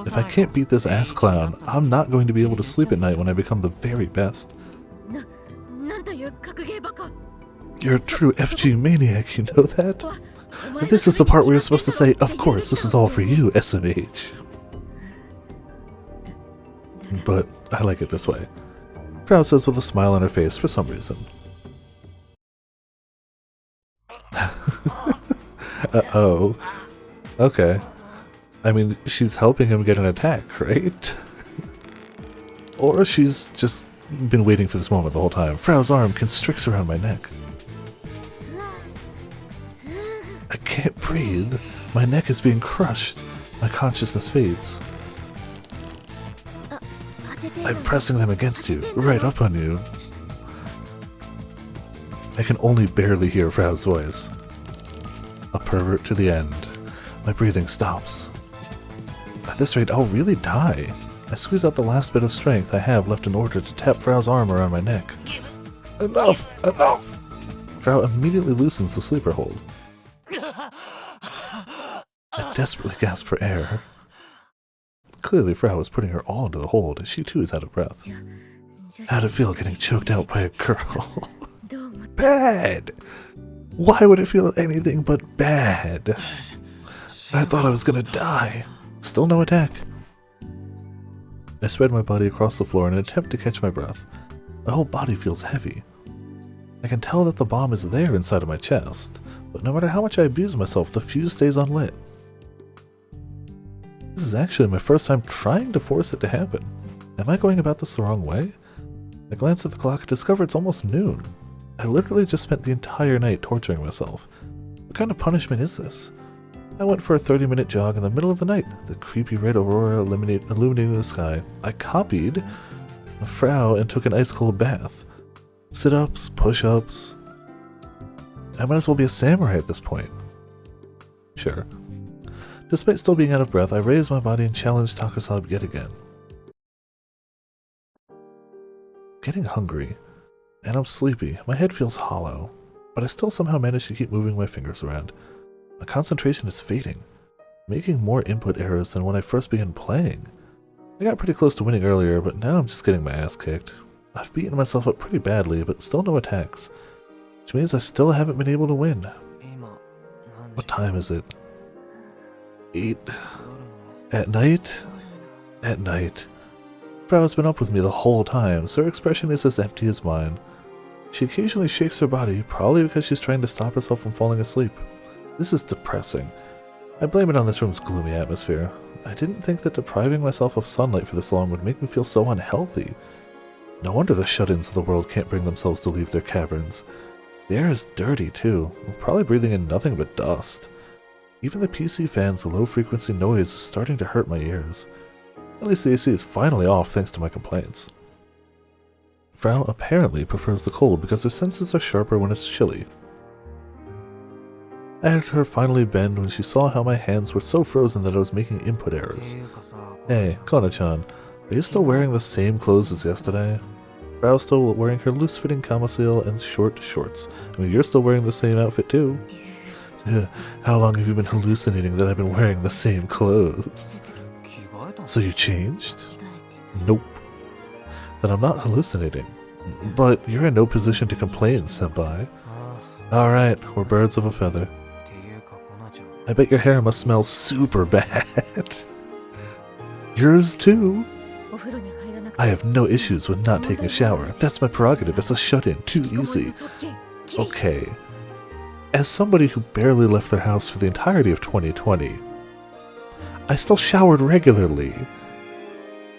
If I can't beat this ass clown, I'm not going to be able to sleep at night when I become the very best. You're a true FG maniac, you know that? This is the part where you're supposed to say, of course, this is all for you, SMH. But I like it this way. Frau says with a smile on her face for some reason. Uh-oh. Okay. I mean, she's helping him get an attack, right? Or she's just been waiting for this moment the whole time. Frau's arm constricts around my neck. I can't breathe. My neck is being crushed. My consciousness fades. I'm pressing them against you, right up on you. I can only barely hear Frau's voice. A pervert to the end. My breathing stops. At this rate, I'll really die. I squeeze out the last bit of strength I have left in order to tap Frau's arm around my neck. Enough! Enough! Frau immediately loosens the sleeper hold. I desperately gasp for air. Clearly, Frau is putting her all into the hold, as she too is out of breath. How'd it feel getting choked out by a girl? Bad! Why would it feel anything but bad? I thought I was gonna die. Still no attack. I spread my body across the floor in an attempt to catch my breath. My whole body feels heavy. I can tell that the bomb is there inside of my chest, but no matter how much I abuse myself, the fuse stays unlit. This is actually my first time trying to force it to happen. Am I going about this the wrong way? I glance at the clock and discover it's almost noon. I literally just spent the entire night torturing myself. What kind of punishment is this? I went for a 30-minute jog in the middle of the night, the creepy red aurora illuminating the sky. I copied a Frau and took an ice-cold bath. Sit-ups, push-ups. I might as well be a samurai at this point. Sure. Despite still being out of breath, I raised my body and challenged Takasob yet again. Getting hungry. And I'm sleepy. My head feels hollow, but I still somehow manage to keep moving my fingers around. My concentration is fading, making more input errors than when I first began playing. I got pretty close to winning earlier, but now I'm just getting my ass kicked. I've beaten myself up pretty badly, but still no attacks. Which means I still haven't been able to win. What time is it? 8. At night? At night. Frau's been up with me the whole time, so her expression is as empty as mine. She occasionally shakes her body, probably because she's trying to stop herself from falling asleep. This is depressing. I blame it on this room's gloomy atmosphere. I didn't think that depriving myself of sunlight for this long would make me feel so unhealthy. No wonder the shut-ins of the world can't bring themselves to leave their caverns. The air is dirty, too. I'm probably breathing in nothing but dust. Even the PC fan's low-frequency noise is starting to hurt my ears. At least the AC is finally off thanks to my complaints. Frau apparently prefers the cold because her senses are sharper when it's chilly. I heard her finally bend when she saw how my hands were so frozen that I was making input errors. Hey, Kona-chan, are you still wearing the same clothes as yesterday? Frau's still wearing her loose-fitting camisole and short shorts. I mean, you're still wearing the same outfit too. How long have you been hallucinating that I've been wearing the same clothes? So you changed? Nope. Then I'm not hallucinating. But you're in no position to complain, senpai. Alright, we're birds of a feather. I bet your hair must smell super bad. Yours too. I have no issues with not taking a shower. That's my prerogative. It's a shut-in. Too easy. Okay. As somebody who barely left their house for the entirety of 2020, I still showered regularly.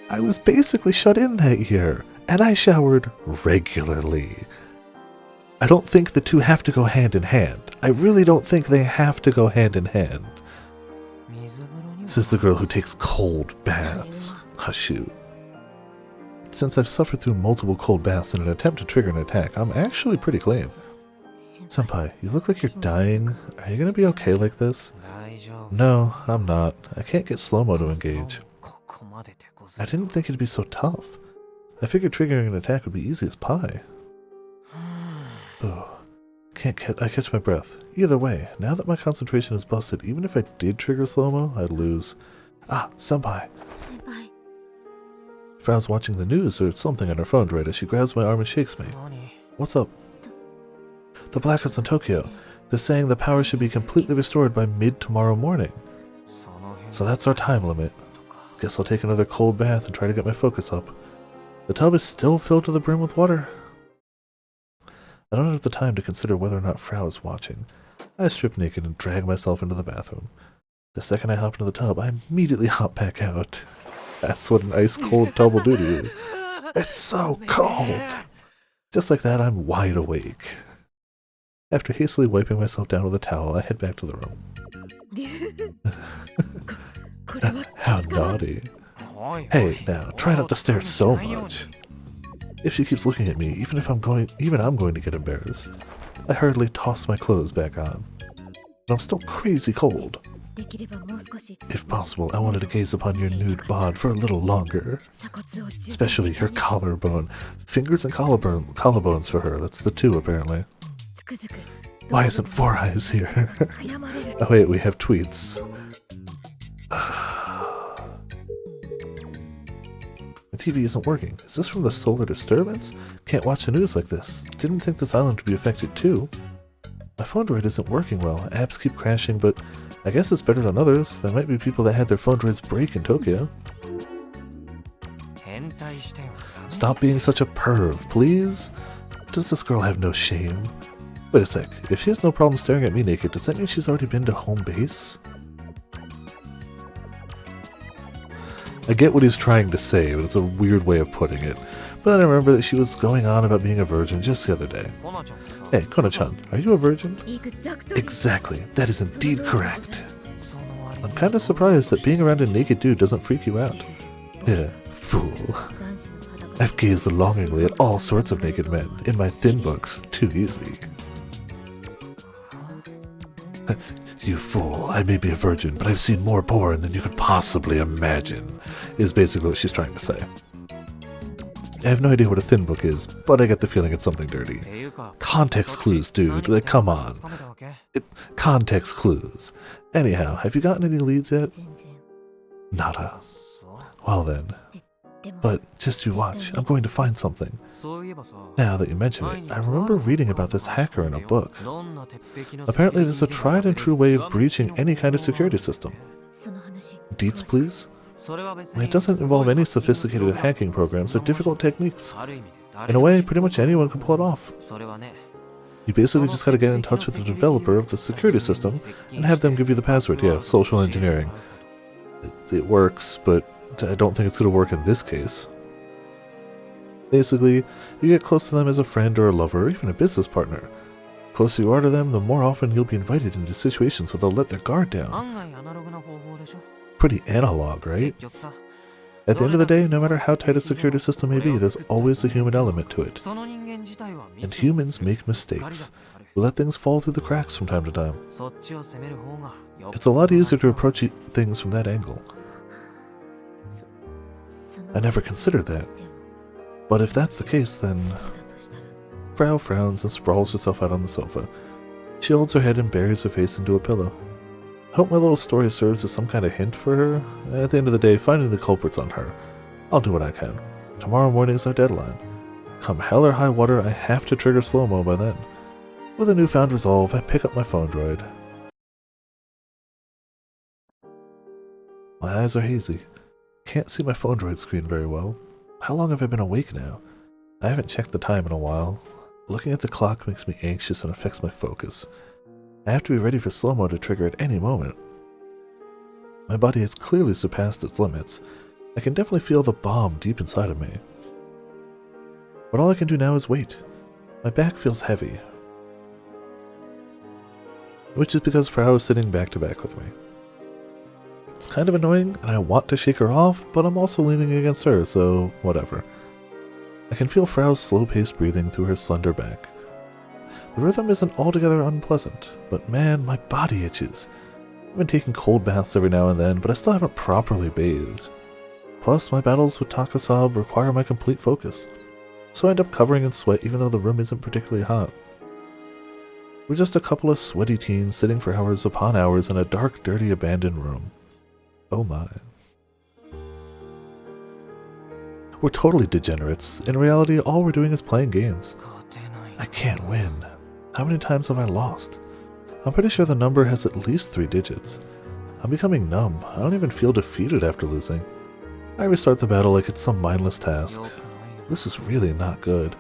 I was basically shut in that year, and I showered regularly. I don't think the two have to go hand in hand. I really don't think they have to go hand in hand. Says the girl who takes cold baths. Hush you. Since I've suffered through multiple cold baths in an attempt to trigger an attack, I'm actually pretty clean. Senpai, you look like you're dying. Are you gonna be okay like this? No, I'm not. I can't get slow-mo to engage. I didn't think it'd be so tough. I figured triggering an attack would be easy as pie. Oh, I catch my breath. Either way, now that my concentration is busted, even if I did trigger slow-mo, I'd lose. Ah, senpai! Frau's watching the news or something on her phone right as she grabs my arm and shakes me. What's up? The blackouts in Tokyo. They're saying the power should be completely restored by mid-tomorrow morning. So that's our time limit. Guess I'll take another cold bath and try to get my focus up. The tub is still filled to the brim with water. I don't have the time to consider whether or not Frau is watching. I strip naked and drag myself into the bathroom. The second I hop into the tub, I immediately hop back out. That's what an ice-cold tub will do to you. It's so cold! Just like that, I'm wide awake. After hastily wiping myself down with a towel, I head back to the room. How naughty. Hey, now, try not to stare so much. If she keeps looking at me, even I'm going to get embarrassed. I hurriedly toss my clothes back on. But I'm still crazy cold. If possible, I wanted to gaze upon your nude bod for a little longer. Especially your collarbone. Fingers and collarbones for her, that's the two apparently. Why isn't Four Eyes here? Oh wait, we have tweets. The TV isn't working. Is this from the solar disturbance? Can't watch the news like this. Didn't think this island would be affected too. My phone droid isn't working well. Apps keep crashing, but I guess it's better than others. There might be people that had their phone droids break in Tokyo. Stop being such a perv, please. Does this girl have no shame? Wait a sec. If she has no problem staring at me naked, does that mean she's already been to home base? I get what he's trying to say, but it's a weird way of putting it. But then I remember that she was going on about being a virgin just the other day. Hey, Kona-chan, are you a virgin? Exactly, that is indeed correct. I'm kinda surprised that being around a naked dude doesn't freak you out. Yeah, fool. I've gazed longingly at all sorts of naked men in my thin books. Too easy. You fool, I may be a virgin, but I've seen more porn than you could possibly imagine, is basically what she's trying to say. I have no idea what a thin book is, but I get the feeling it's something dirty. Context clues, dude, like, come on. Context clues. Anyhow, have you gotten any leads yet? Nada. Well then, But just you watch, I'm going to find something. Now that you mention it, I remember reading about this hacker in a book. Apparently there's a tried and true way of breaching any kind of security system. Deets, please? It doesn't involve any sophisticated hacking programs or difficult techniques. In a way, pretty much anyone can pull it off. You basically just gotta get in touch with the developer of the security system and have them give you the password. Yeah, social engineering. It works, but I don't think it's gonna work in this case. Basically, you get close to them as a friend or a lover or even a business partner. The closer you are to them, the more often you'll be invited into situations where they'll let their guard down. Pretty analog, right? At the end of the day, no matter how tight a security system may be, there's always a human element to it. And humans make mistakes. We let things fall through the cracks from time to time. It's a lot easier to approach things from that angle. I never considered that. But if that's the case, then... Frau frowns and sprawls herself out on the sofa. She holds her head and buries her face into a pillow. I hope my little story serves as some kind of hint for her. At the end of the day, finding the culprit's on her. I'll do what I can. Tomorrow morning's our deadline. Come hell or high water, I have to trigger slow-mo by then. With a newfound resolve, I pick up my phone droid. My eyes are hazy. Can't see my phone droid screen very well. How long have I been awake now? I haven't checked the time in a while. Looking at the clock makes me anxious and affects my focus. I have to be ready for slow-mo to trigger at any moment. My body has clearly surpassed its limits. I can definitely feel the bomb deep inside of me. But all I can do now is wait. My back feels heavy. Which is because Frau is sitting back to back with me. It's kind of annoying, and I want to shake her off, but I'm also leaning against her, so whatever. I can feel Frau's slow-paced breathing through her slender back. The rhythm isn't altogether unpleasant, but man, my body itches. I've been taking cold baths every now and then, but I still haven't properly bathed. Plus, my battles with Takasab require my complete focus, so I end up covering in sweat even though the room isn't particularly hot. We're just a couple of sweaty teens sitting for hours upon hours in a dark, dirty, abandoned room. Oh my. We're totally degenerates. In reality, all we're doing is playing games. I can't win. How many times have I lost? I'm pretty sure the number has at least 3 digits. I'm becoming numb. I don't even feel defeated after losing. I restart the battle like it's some mindless task. This is really not good.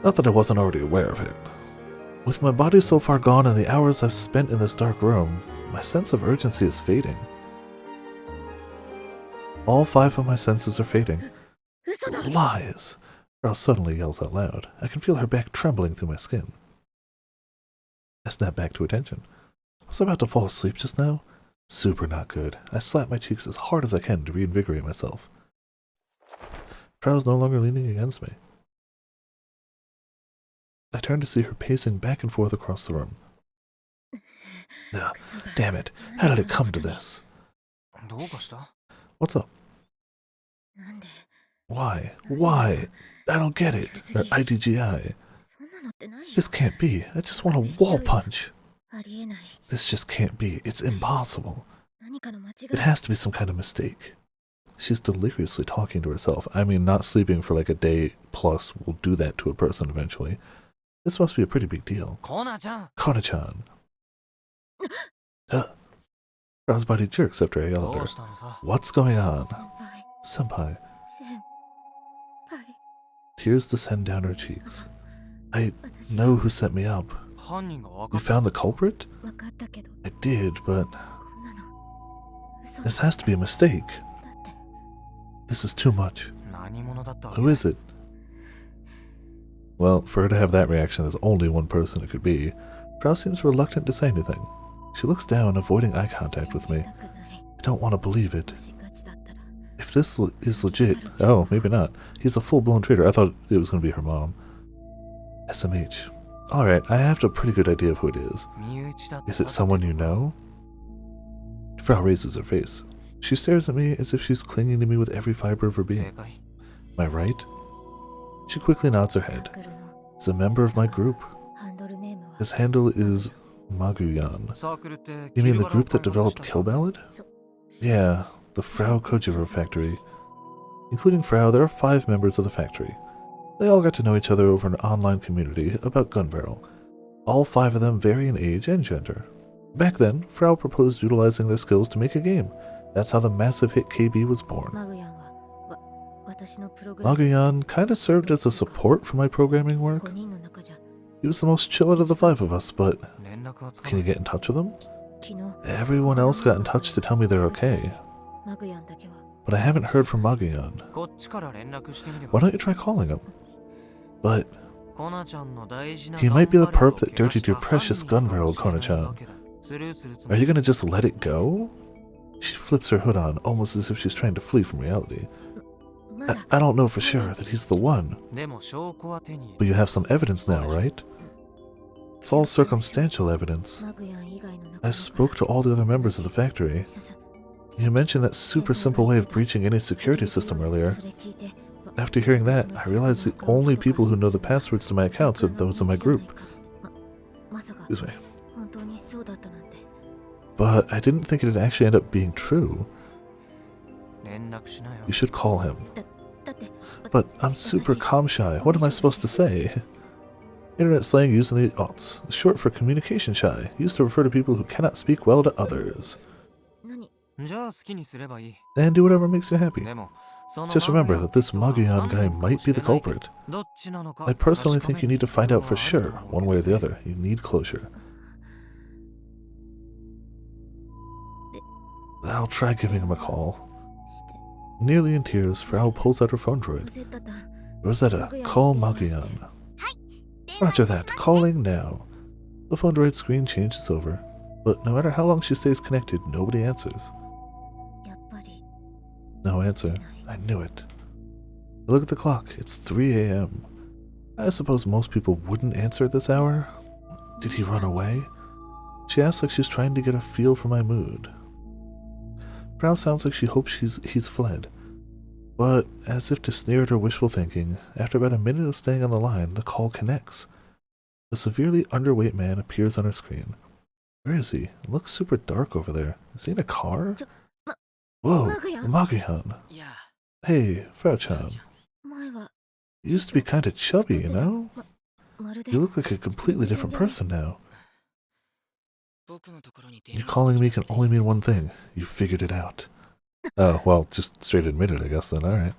Not that I wasn't already aware of it. With my body so far gone and the hours I've spent in this dark room, my sense of urgency is fading. All 5 of my senses are fading. Lies! Frau suddenly yells out loud. I can feel her back trembling through my skin. I snap back to attention. Was I about to fall asleep just now? Super not good. I slap my cheeks as hard as I can to reinvigorate myself. Frau's no longer leaning against me. I turn to see her pacing back and forth across the room. No, damn it. How did it come to this? What's up? Why? Why? I don't get it. Or IDGI. This can't be. I just want a wall punch. This just can't be. It's impossible. It has to be some kind of mistake. She's deliriously talking to herself. I mean, not sleeping for like a day plus will do that to a person eventually. This must be a pretty big deal. Kona-chan. Frau's body jerks after I yell at her. What's going on? Senpai. Tears descend down her cheeks. I know who set me up. You found the culprit? I did, but... This has to be a mistake. This is too much. Who is it? Well, for her to have that reaction, there's only one person it could be. Frau seems reluctant to say anything. She looks down, avoiding eye contact with me. I don't want to believe it. If this is legit... Oh, maybe not. He's a full-blown traitor. I thought it was going to be her mom. SMH. Alright, I have a pretty good idea of who it is. Is it someone you know? Frau raises her face. She stares at me as if she's clinging to me with every fiber of her being. Am I right? She quickly nods her head. He's a member of my group. His handle is Maguyan. You mean the group that developed Kill Ballad? Yeah, the Frau Kojiro factory. Including Frau, there are 5 members of the factory. They all got to know each other over an online community about Gunbarrel. All 5 of them vary in age and gender. Back then, Frau proposed utilizing their skills to make a game. That's how the massive hit KB was born. Maguyan kinda served as a support for my programming work. He was the most chill out of the 5 of us, but can you get in touch with him? Everyone else got in touch to tell me they're okay. But I haven't heard from Maguyan. Why don't you try calling him? But he might be the perp that dirtied your precious gun barrel, Kona-chan. Are you gonna just let it go? She flips her hood on, almost as if she's trying to flee from reality. I don't know for sure that he's the one. But you have some evidence now, right? It's all circumstantial evidence. I spoke to all the other members of the factory. You mentioned that super simple way of breaching any security system earlier. After hearing that, I realized the only people who know the passwords to my accounts are those in my group. Excuse me. But I didn't think it'd actually end up being true. You should call him. But I'm super comm shy. What am I supposed to say? Internet slang used in the aughts, short for communication shy, used to refer to people who cannot speak well to others. And do whatever makes you happy. Just remember that this Maguyan guy might be the culprit. I personally think you need to find out for sure, one way or the other. You need closure. I'll try giving him a call. Nearly in tears, Frau pulls out her phone droid. Rosetta, call Maguyan. Roger that, calling now. The phone droid screen changes over, but no matter how long she stays connected, nobody answers. No answer. I knew it. I look at the clock. It's 3 a.m. I suppose most people wouldn't answer at this hour. Did he run away? She asks like she's trying to get a feel for my mood. Frau sounds like she hopes he's fled. But, as if to sneer at her wishful thinking, after about a minute of staying on the line, the call connects. A severely underweight man appears on her screen. Where is he? It looks super dark over there. Is he in a car? Whoa, Maguyan. Hey, Frau-chan. You used to be kinda chubby, you know? You look like a completely different person now. You calling me can only mean one thing. You figured it out. Oh, well, just straight admit it, I guess then, alright.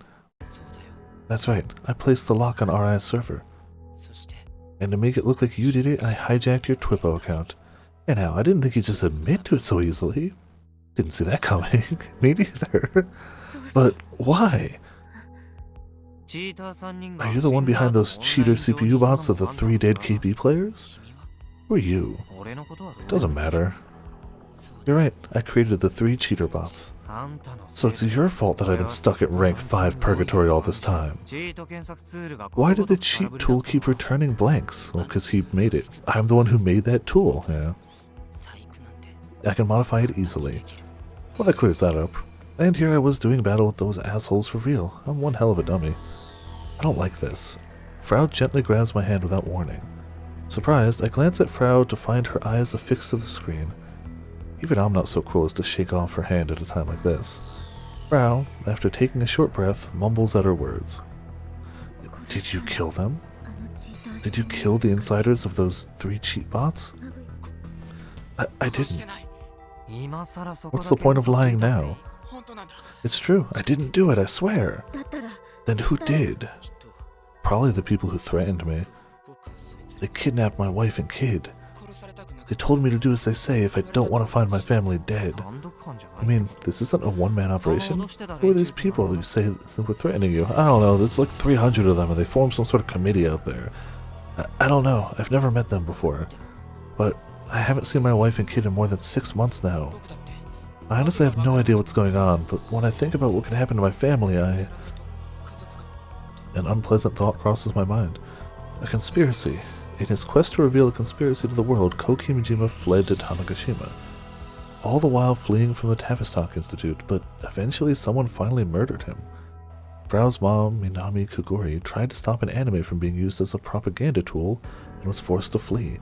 That's right, I placed the lock on RI's server. And to make it look like you did it, I hijacked your Twippo account. Anyhow, I didn't think you'd just admit to it so easily. Didn't see that coming. Me neither. But why? Are you the one behind those cheater CPU bots of the 3 dead KP players? Who are you? Doesn't matter. You're right, I created the 3 cheater bots. So it's your fault that I've been stuck at rank 5 purgatory all this time. Why did the cheat tool keep returning blanks? Well, because he made it. I'm the one who made that tool, yeah. I can modify it easily. Well, that clears that up. And here I was doing battle with those assholes for real. I'm one hell of a dummy. I don't like this. Frau gently grabs my hand without warning. Surprised, I glance at Frau to find her eyes affixed to the screen. Even I'm not so cruel as to shake off her hand at a time like this. Frau, after taking a short breath, mumbles out her words. Did you kill them? Did you kill the insiders of those 3 cheat bots? I didn't. What's the point of lying now? It's true, I didn't do it, I swear. Then who did? Probably the people who threatened me. They kidnapped my wife and kid. They told me to do as they say if I don't want to find my family dead. I mean, this isn't a one-man operation. Who are these people you say who were threatening you? I don't know, there's like 300 of them and they formed some sort of committee out there. I don't know, I've never met them before. But I haven't seen my wife and kid in more than 6 months now. I honestly have no idea what's going on, but when I think about what could happen to my family, an unpleasant thought crosses my mind. A conspiracy. In his quest to reveal a conspiracy to the world, Koki Majima fled to Tanegashima, all the while fleeing from the Tavistock Institute, but eventually someone finally murdered him. Frau's mom, Minami Kogori, tried to stop an anime from being used as a propaganda tool and was forced to flee.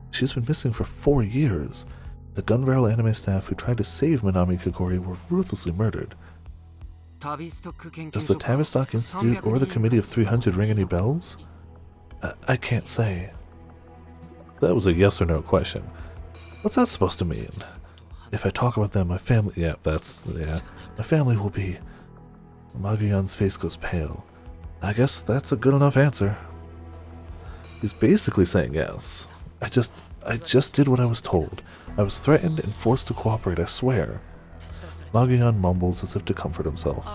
She's been missing for 4 years. The Gun Barrel anime staff who tried to save Minami Kogori were ruthlessly murdered. Does the Tavistock Institute or the Committee of 300 ring any bells? I can't say. That was a yes or no question. What's that supposed to mean? If I talk about them, my family... Yeah. My family will be... Maguyon's face goes pale. I guess that's a good enough answer. He's basically saying yes. I just did what I was told. I was threatened and forced to cooperate, I swear. Maguyon mumbles as if to comfort himself.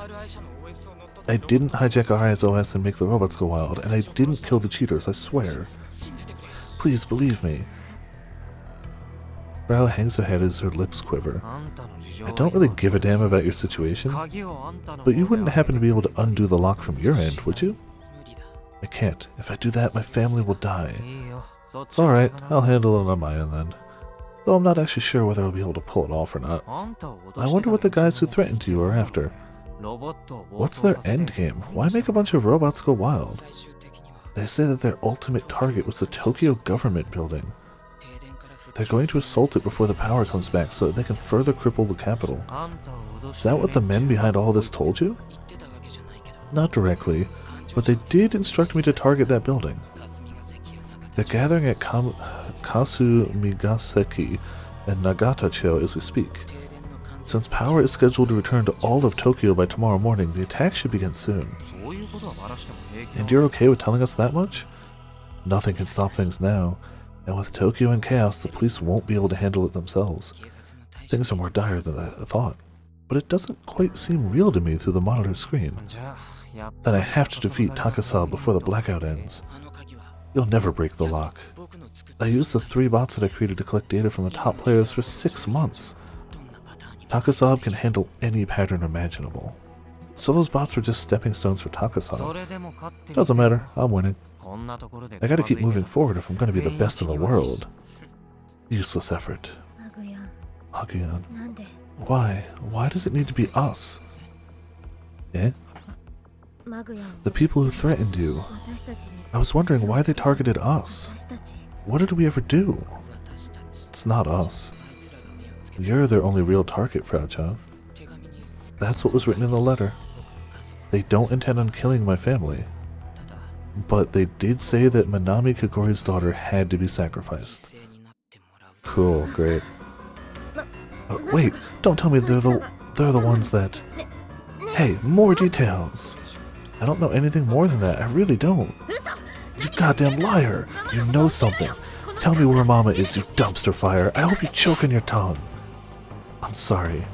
I didn't hijack RISOS and make the robots go wild, and I didn't kill the cheaters, I swear. Please believe me. Brow hangs her head as her lips quiver. I don't really give a damn about your situation, but you wouldn't happen to be able to undo the lock from your end, would you? I can't. If I do that, my family will die. It's alright, I'll handle it on my end then. Though I'm not actually sure whether I'll be able to pull it off or not. I wonder what the guys who threatened you are after. What's their endgame? Why make a bunch of robots go wild? They say that their ultimate target was the Tokyo government building. They're going to assault it before the power comes back so that they can further cripple the capital. Is that what the men behind all this told you? Not directly, but they did instruct me to target that building. They're gathering at Kasumigaseki and Nagatacho as we speak. Since power is scheduled to return to all of Tokyo by tomorrow morning, the attack should begin soon. And you're okay with telling us that much? Nothing can stop things now, and with Tokyo in chaos, the police won't be able to handle it themselves. Things are more dire than I thought, but it doesn't quite seem real to me through the monitor screen. Then I have to defeat Takasal before the blackout ends. You'll never break the lock. I used the 3 bots that I created to collect data from the top players for 6 months. Takasab can handle any pattern imaginable. So those bots were just stepping stones for Takasab. Doesn't matter, I'm winning. I gotta keep moving forward if I'm gonna be the best in the world. Useless effort. Maguyon. Why? Why does it need to be us? Eh? The people who threatened you. I was wondering why they targeted us. What did we ever do? It's not us. You're their only real target, Frau-chan. That's what was written in the letter. They don't intend on killing my family. But they did say that Manami Kagori's daughter had to be sacrificed. Cool, great. Wait, don't tell me they're the ones that... Hey, more details! I don't know anything more than that, I really don't. You goddamn liar! You know something. Tell me where Mama is, you dumpster fire. I hope you choke on your tongue. I'm sorry.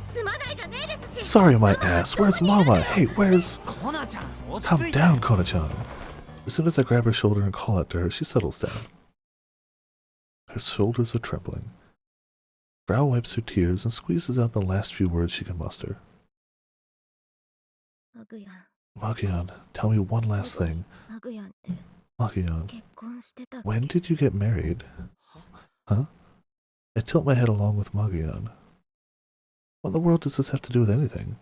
Sorry, my ass. Where's Mama? Hey, where's... Calm down, Kona-chan. As soon as I grab her shoulder and call out to her, she settles down. Her shoulders are trembling. Brow wipes her tears and squeezes out the last few words she can muster. Maguyon, tell me one last thing. Maguyon, when did you get married? Huh? I tilt my head along with Maguyon. What in the world does this have to do with anything?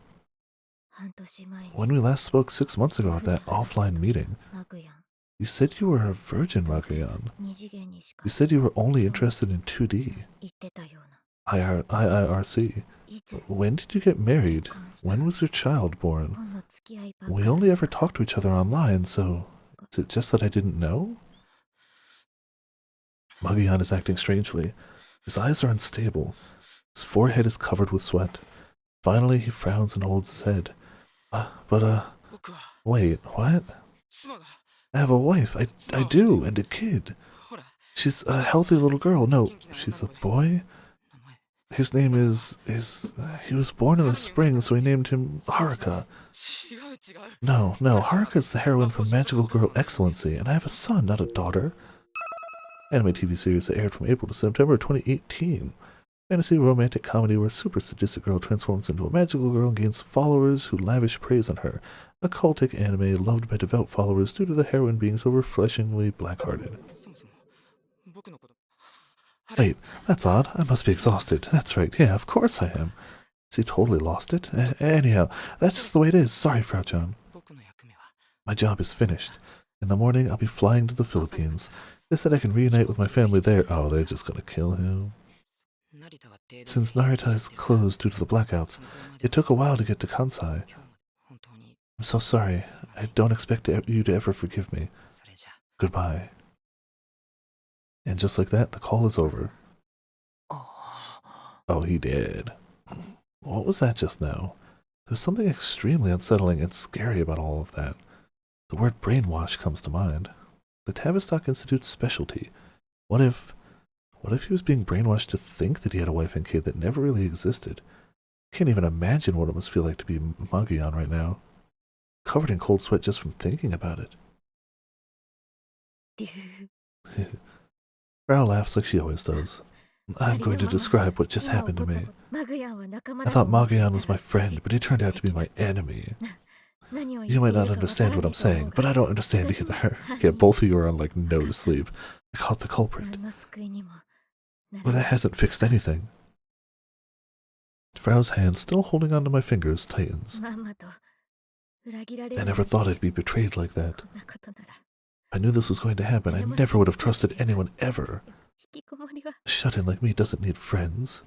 When we last spoke 6 months ago at that offline meeting, you said you were a virgin, Maguyon. You said you were only interested in 2D. IRC. When did you get married? When was your child born? We only ever talked to each other online, so is it just that I didn't know? Maguyon is acting strangely. His eyes are unstable. His forehead is covered with sweat. Finally, he frowns and holds his head. Wait, what? I have a wife. I do, and a kid. She's a healthy little girl. No, she's a boy? His name is... he was born in the spring, so we named him Haruka. No, Haruka's the heroine from Magical Girl Excellency, and I have a son, not a daughter. Anime TV series that aired from April to September 2018. Fantasy romantic comedy where a super sadistic girl transforms into a magical girl and gains followers who lavish praise on her. A cultic anime loved by devout followers due to the heroine being so refreshingly black-hearted. Wait, that's odd. I must be exhausted. That's right, yeah, of course I am. Has he totally lost it? Anyhow, that's just the way it is. Sorry, Frau-chan. My job is finished. In the morning, I'll be flying to the Philippines. They said I can reunite with my family there. Oh, they're just gonna kill him. Since Narita is closed due to the blackouts, it took a while to get to Kansai. I'm so sorry. I don't expect you to ever forgive me. Goodbye. And just like that, the call is over. Oh, he did. What was that just now? There's something extremely unsettling and scary about all of that. The word brainwash comes to mind. The Tavistock Institute's specialty. What if he was being brainwashed to think that he had a wife and kid that never really existed? Can't even imagine what it must feel like to be Maguyan right now. Covered in cold sweat just from thinking about it. Frau laughs like she always does. I'm going to describe what just happened to me. I thought Maguyan was my friend, but he turned out to be my enemy. You might not understand what I'm saying, but I don't understand either. Yeah, both of you are on like no sleep. I caught the culprit. Well, that hasn't fixed anything. Frau's hand, still holding onto my fingers, tightens. I never thought I'd be betrayed like that. I knew this was going to happen. I never would have trusted anyone ever. A shut-in like me doesn't need friends.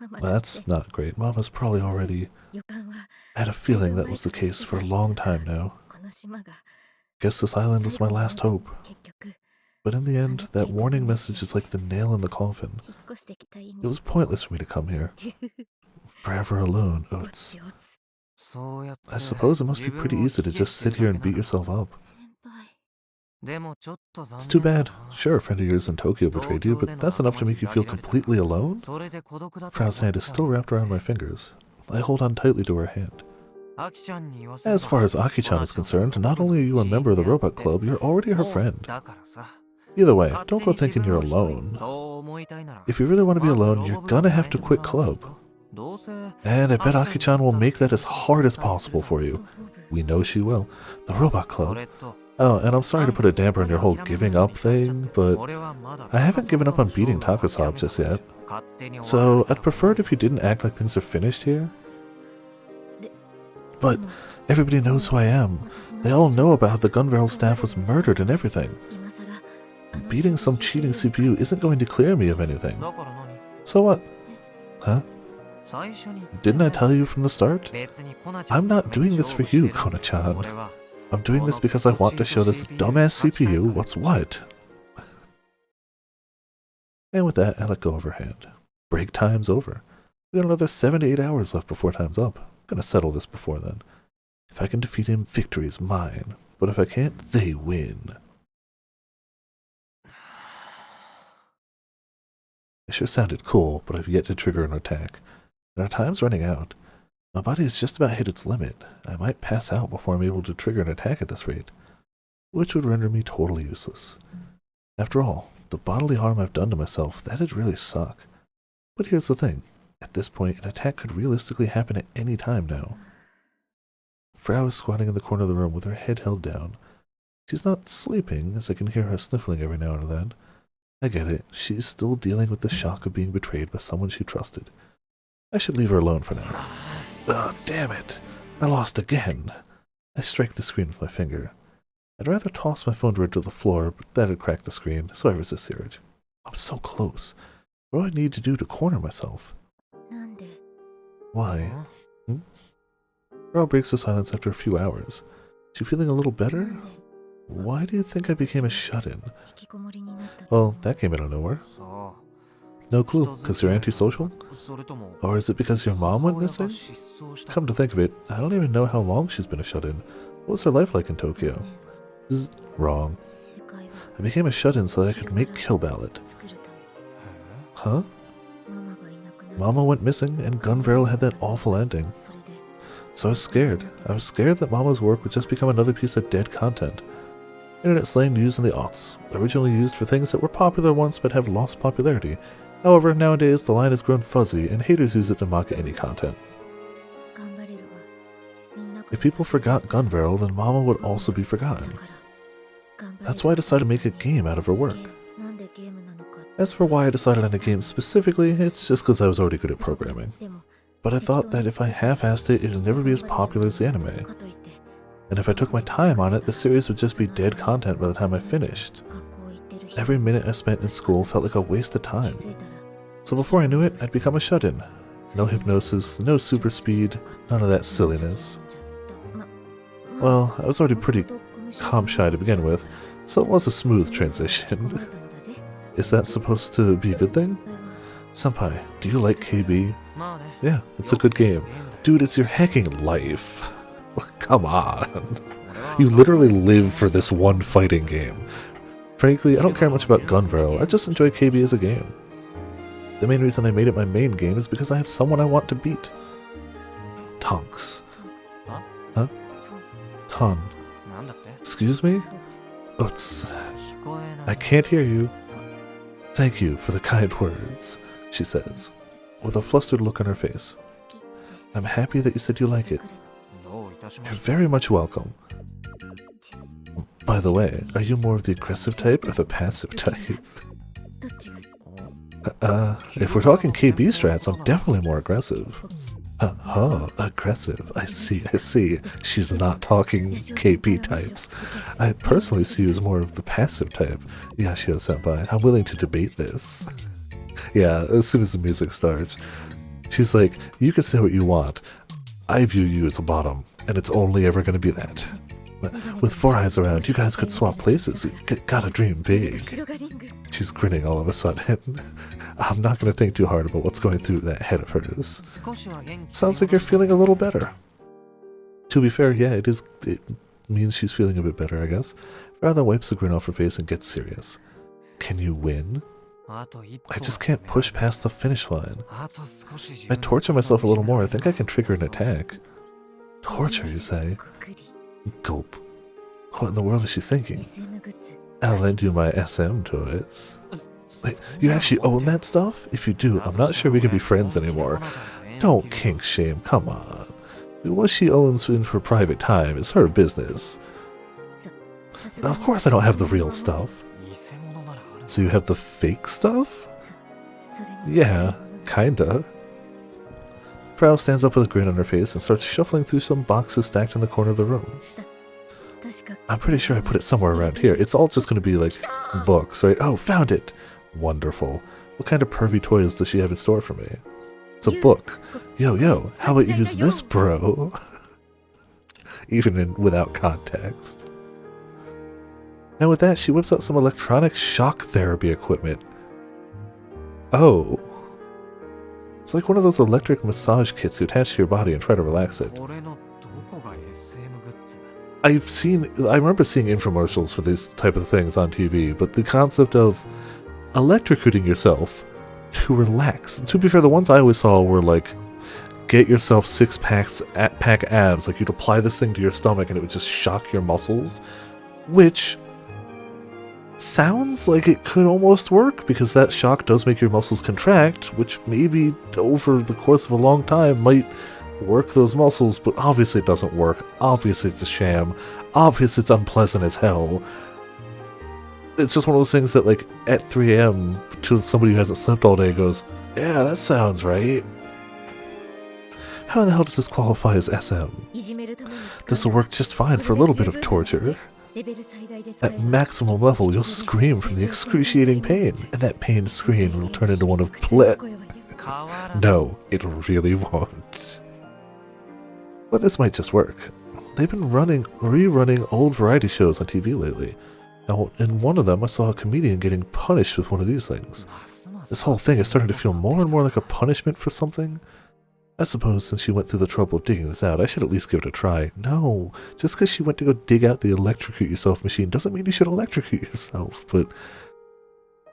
Well, that's not great. Mama's probably already... I had a feeling that was the case for a long time now. Guess this island was my last hope. But in the end, that warning message is like the nail in the coffin. It was pointless for me to come here. Forever alone, Oates. I suppose it must be pretty easy to just sit here and beat yourself up. It's too bad. Sure, a friend of yours in Tokyo betrayed you, but that's enough to make you feel completely alone? Frau's hand is still wrapped around my fingers. I hold on tightly to her hand. As far as Aki-chan is concerned, not only are you a member of the Robot Club, you're already her friend. Either way, don't go thinking you're alone. If you really want to be alone, you're gonna have to quit club. And I bet Aki-chan will make that as hard as possible for you. We know she will. The Robot Club. Oh, and I'm sorry to put a damper on your whole giving up thing, but I haven't given up on beating Takasab just yet. So I'd prefer it if you didn't act like things are finished here. But everybody knows who I am. They all know about how the Gunveil staff was murdered and everything. Beating some cheating CPU isn't going to clear me of anything. So what? Huh? Didn't I tell you from the start? I'm not doing this for you, Kona-chan. I'm doing this because I want to show this dumbass CPU what's what. And with that, I let go of her hand. Break time's over. We got another 7 to 8 hours left before time's up. I'm gonna settle this before then. If I can defeat him, victory is mine. But if I can't, they win. It sure sounded cool, but I've yet to trigger an attack. And our time's running out. My body has just about hit its limit. I might pass out before I'm able to trigger an attack at this rate, which would render me totally useless. After all, the bodily harm I've done to myself, that'd really suck. But here's the thing. At this point, an attack could realistically happen at any time now. Frau is squatting in the corner of the room with her head held down. She's not sleeping, as I can hear her sniffling every now and then. I get it. She's still dealing with the shock of being betrayed by someone she trusted. I should leave her alone for now. Ugh, damn it. I lost again. I strike the screen with my finger. I'd rather toss my phone right to the floor, but that'd crack the screen, so I resist the urge. I'm so close. What do I need to do to corner myself? Why? Girl breaks the silence after a few hours. Is she feeling a little better? Why do you think I became a shut-in? Well, that came out of nowhere. No clue, because you're antisocial? Or is it because your mom went missing? Come to think of it, I don't even know how long she's been a shut-in. What was her life like in Tokyo? Wrong. I became a shut-in so that I could make Kill Ballot. Huh? Mama went missing, and Gunveil had that awful ending. So I was scared. I was scared that Mama's work would just become another piece of dead content. Internet slang used in the aughts, originally used for things that were popular once but have lost popularity. However, nowadays the line has grown fuzzy, and haters use it to mock any content. If people forgot Gunveil, then Mama would also be forgotten. That's why I decided to make a game out of her work. As for why I decided on a game specifically, it's just because I was already good at programming. But I thought that if I half-assed it, it'd never be as popular as the anime. And if I took my time on it, the series would just be dead content by the time I finished. Every minute I spent in school felt like a waste of time. So before I knew it, I'd become a shut-in. No hypnosis, no super speed, none of that silliness. Well, I was already pretty calm-shy to begin with, so it was a smooth transition. Is that supposed to be a good thing? Senpai, do you like KB? Yeah, it's a good game. Dude, it's your hacking life. Come on. You literally live for this one fighting game. Frankly, I don't care much about Gunbro, I just enjoy KB as a game. The main reason I made it my main game is because I have someone I want to beat. Tonks. Huh? Ton. Excuse me? Ots. I can't hear you. Thank you for the kind words, she says, with a flustered look on her face. I'm happy that you said you like it. You're very much welcome. By the way, are you more of the aggressive type or the passive type? If we're talking KB strats, I'm definitely more aggressive. Aggressive. I see. She's not talking KP types. I personally see you as more of the passive type. Yashio-senpai, I'm willing to debate this. Yeah, as soon as the music starts. She's like, you can say what you want. I view you as a bottom, and it's only ever going to be that. With 4 eyes around, you guys could swap places. You gotta dream big. She's grinning all of a sudden. I'm not going to think too hard about what's going through that head of hers. Sounds like you're feeling a little better. To be fair, yeah, it means she's feeling a bit better, I guess. Rather wipes the grin off her face and gets serious. Can you win? I just can't push past the finish line. If I torture myself a little more, I think I can trigger an attack. Torture, you say? Gulp. What in the world is she thinking? I'll lend you my SM toys. Wait, you actually own that stuff? If you do, I'm not sure we can be friends anymore. Don't kink shame, come on. What she owns in her private time is her business. Of course I don't have the real stuff. So you have the fake stuff? Yeah, kinda. Prowl stands up with a grin on her face and starts shuffling through some boxes stacked in the corner of the room. I'm pretty sure I put it somewhere around here. It's all just going to be like books, right? Oh, found it! Wonderful. What kind of pervy toys does she have in store for me? It's a book. Yo, how about you use this, bro? Even without context. And with that, she whips out some electronic shock therapy equipment. Oh. It's like one of those electric massage kits you attach to your body and try to relax it. I remember seeing infomercials for these type of things on TV, but the concept of electrocuting yourself to relax. And to be fair, the ones I always saw were like, get yourself 6-pack abs, like you'd apply this thing to your stomach and it would just shock your muscles, which sounds like it could almost work, because that shock does make your muscles contract, which maybe over the course of a long time might work those muscles, but obviously it doesn't work. Obviously it's a sham. Obviously it's unpleasant as hell. It's just one of those things that, like, at 3 a.m. to somebody who hasn't slept all day goes, yeah, that sounds right. How in the hell does this qualify as SM? This will work just fine for a little bit of torture. At maximum level, you'll scream from the excruciating pain, and that pained scream will turn into one of No, it really won't. But this might just work. They've been rerunning old variety shows on TV lately. Now, in one of them, I saw a comedian getting punished with one of these things. This whole thing is starting to feel more and more like a punishment for something. I suppose since she went through the trouble of digging this out, I should at least give it a try. No, just because she went to go dig out the electrocute yourself machine doesn't mean you should electrocute yourself. But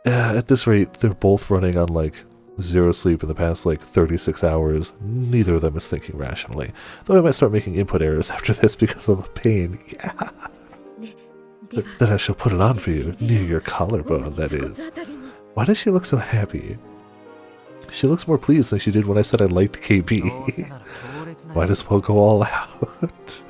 at this rate, they're both running on like zero sleep in the past like 36 hours. Neither of them is thinking rationally. Though I might start making input errors after this because of the pain. Yeah. Then I shall put it on for you, near your collarbone, that is. Why does she look so happy? She looks more pleased than she did when I said I liked KB. Might as well go all out.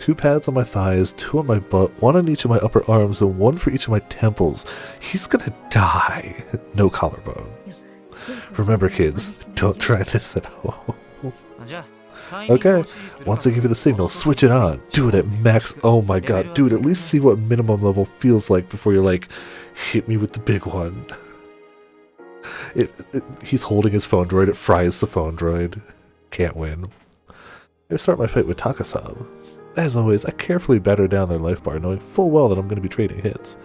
2 pads on my thighs, 2 on my butt, 1 on each of my upper arms, and 1 for each of my temples. He's gonna die. No collarbone. Remember, kids, don't try this at home. Okay, once I give you the signal, switch it on. Do it at max. Oh my god, dude, at least see what minimum level feels like before you're like, hit me with the big one. He's holding his phone droid, it fries the phone droid. Can't win. I start my fight with Takasab. As always, I carefully batter down their life bar, knowing full well that I'm going to be trading hits.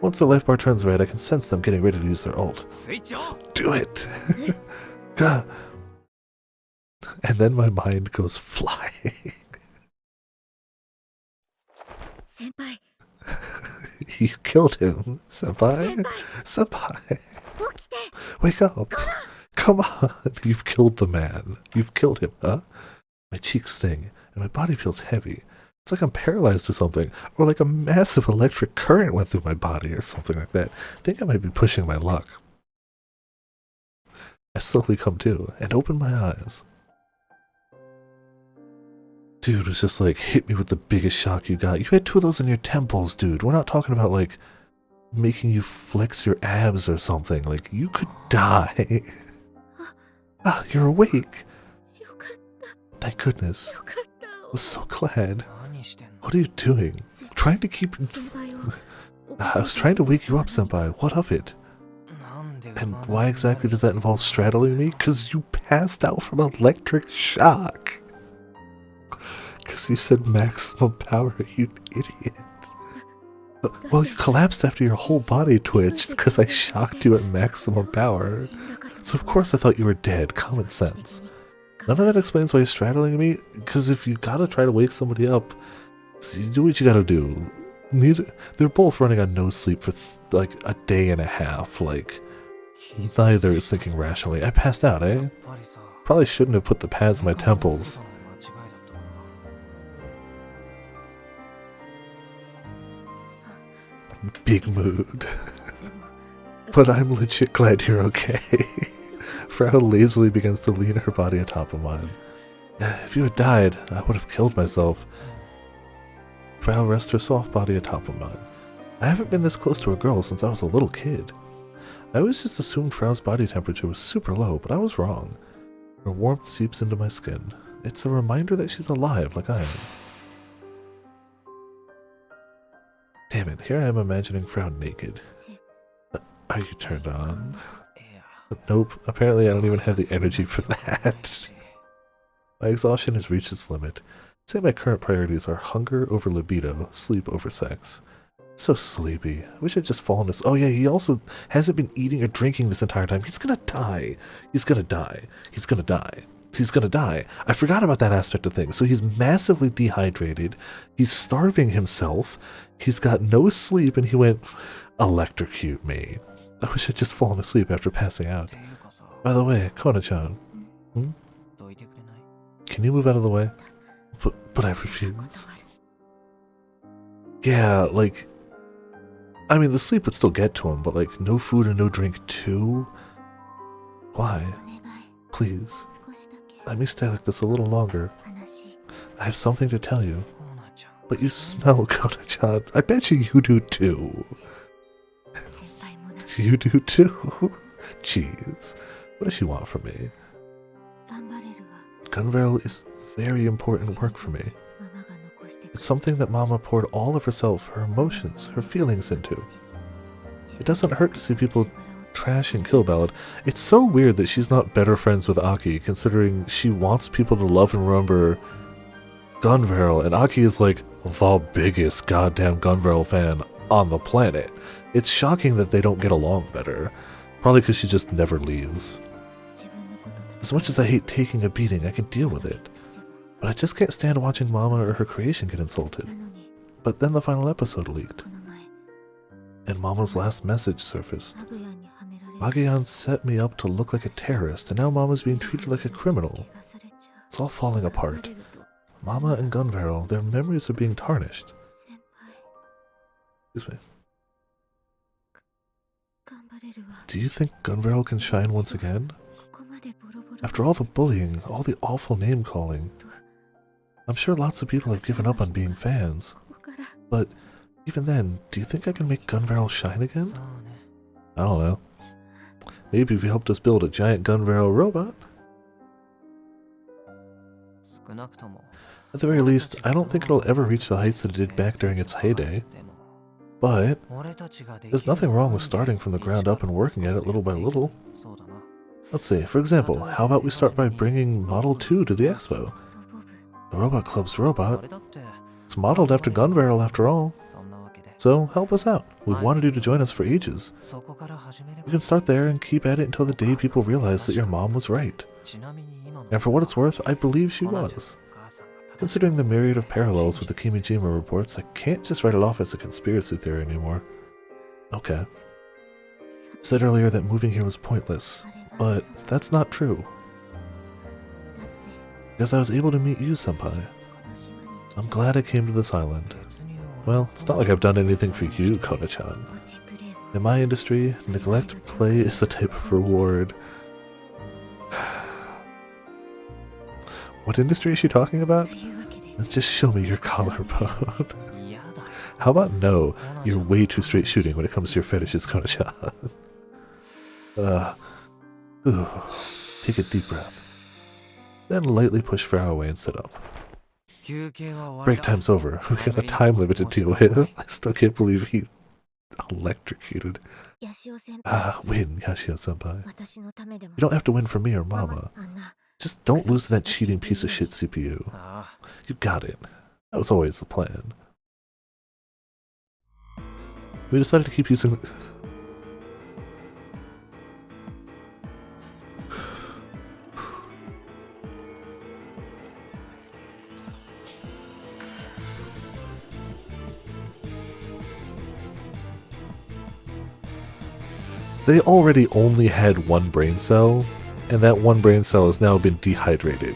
Once the life bar turns red, I can sense them getting ready to use their ult. Do it! And then my mind goes flying. Senpai. You killed him, Senpai. Senpai. Wake up. Come on. You've killed the man. You've killed him, huh? My cheeks sting, and my body feels heavy. It's like I'm paralyzed or something, or like a massive electric current went through my body or something like that. I think I might be pushing my luck. I slowly come to and open my eyes. Dude was just like, hit me with the biggest shock you got. You had 2 of those in your temples, dude. We're not talking about like making you flex your abs or something. Like, you could die. Ah, you're awake. Thank goodness. I was so glad. What are you doing? Trying to keep... I was trying to wake you up, Senpai. What of it? And why exactly does that involve straddling me? Because you passed out from electric shock. Because you said maximum power, you idiot. Well, you collapsed after your whole body twitched because I shocked you at maximum power. So of course I thought you were dead. Common sense. None of that explains why you're straddling me, because if you gotta try to wake somebody up, you do what you gotta do. They're both running on no sleep for like a day and a half. Like, neither is thinking rationally. I passed out, eh? Probably shouldn't have put the pads in my temples. Big mood. But I'm legit glad you're okay. Frau lazily begins to lean her body atop of mine. If you had died, I would have killed myself. Frau rests her soft body atop of mine. I haven't been this close to a girl since I was a little kid. I always just assumed Frau's body temperature was super low, but I was wrong. Her warmth seeps into my skin. It's a reminder that she's alive like I am. Damn it, here I am imagining Frau naked. Are you turned on? Nope, apparently I don't even have the energy for that. My exhaustion has reached its limit. I'd say my current priorities are hunger over libido, sleep over sex. So sleepy. I wish I'd just fallen asleep. Oh yeah, he also hasn't been eating or drinking this entire time. He's gonna die. He's gonna die. He's gonna die. He's gonna die. I forgot about that aspect of things. So he's massively dehydrated. He's starving himself. He's got no sleep, and he went, electrocute me. I wish I'd just fallen asleep after passing out. By the way, Kona-chan, can you move out of the way? But I refuse. Yeah, like, I mean, the sleep would still get to him, but like, no food and no drink too? Why? Please, let me stay like this a little longer. I have something to tell you. But you smell, Kona-chan. I bet you do too. You do too? Jeez. What does she want from me? Gunbarrel is very important work for me. It's something that Mama poured all of herself, her emotions, her feelings into. It doesn't hurt to see people trashing Kill Ballad. It's so weird that she's not better friends with Aki, considering she wants people to love and remember Gunbarrel, and Aki is like the biggest goddamn Gunbarrel fan on the planet. It's shocking that they don't get along better. Probably because she just never leaves. As much as I hate taking a beating, I can deal with it. But I just can't stand watching Mama or her creation get insulted. But then the final episode leaked. And Mama's last message surfaced. Magayan set me up to look like a terrorist, and now Mama's being treated like a criminal. It's all falling apart. Mama and Gunbarrel, their memories are being tarnished. Excuse me. Do you think Gunbarrel can shine once again? After all the bullying, all the awful name-calling, I'm sure lots of people have given up on being fans. But even then, do you think I can make Gunbarrel shine again? I don't know. Maybe if you helped us build a giant Gunbarrel robot? At the very least, I don't think it'll ever reach the heights that it did back during its heyday. But there's nothing wrong with starting from the ground up and working at it little by little. Let's see, for example, how about we start by bringing Model 2 to the expo? The robot club's robot. It's modeled after Gun Barrel after all. So help us out. We've wanted you to join us for ages. You can start there and keep at it until the day people realize that your mom was right. And for what it's worth, I believe she was. Considering the myriad of parallels with the Kimijima reports, I can't just write it off as a conspiracy theory anymore. Okay. I said earlier that moving here was pointless, but that's not true. Because I was able to meet you, Senpai. I'm glad I came to this island. Well, it's not like I've done anything for you, Kona-chan. In my industry, neglect play is a type of reward. What industry is she talking about? Just show me your collarbone. How about no? You're way too straight shooting when it comes to your fetishes, Kona-chan. Take a deep breath. Then lightly push Farah away and sit up. Break time's over. We got a time limit to deal with. I still can't believe he electrocuted. Win, Yashio-senpai. You don't have to win for me or Mama. Just don't lose that cheating piece of shit CPU. You got it. That was always the plan. We decided to keep using... They already only had one brain cell, and that one brain cell has now been dehydrated.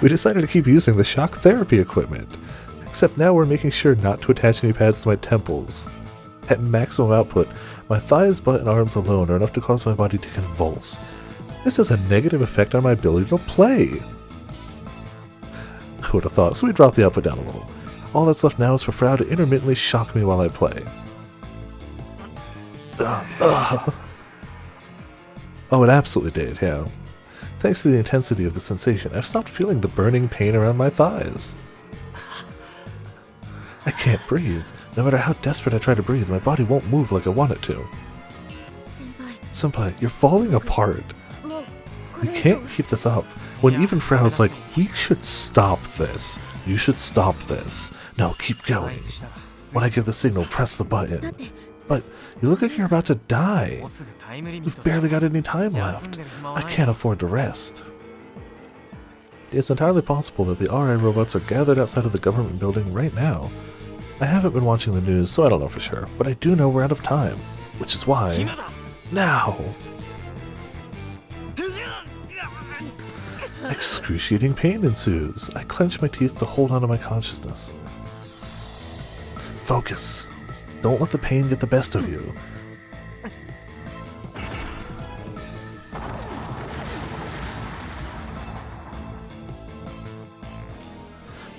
We decided to keep using the shock therapy equipment, except now we're making sure not to attach any pads to my temples. At maximum output, my thighs, butt, and arms alone are enough to cause my body to convulse. This has a negative effect on my ability to play. Who would have thought, so we dropped the output down a little. All that's left now is for Frau to intermittently shock me while I play. Oh, it absolutely did, yeah. Thanks to the intensity of the sensation, I've stopped feeling the burning pain around my thighs. I can't breathe. No matter how desperate I try to breathe, my body won't move like I want it to. Senpai, you're falling apart. We can't keep this up. When even Frau's like, we should stop this. You should stop this. No, keep going. When I give the signal, press the button. But you look like you're about to die. You've barely got any time left. I can't afford to rest. It's entirely possible that the RI robots are gathered outside of the government building right now. I haven't been watching the news, so I don't know for sure, but I do know we're out of time. Which is why... Now! Excruciating pain ensues. I clench my teeth to hold onto my consciousness. Focus. Don't let the pain get the best of you.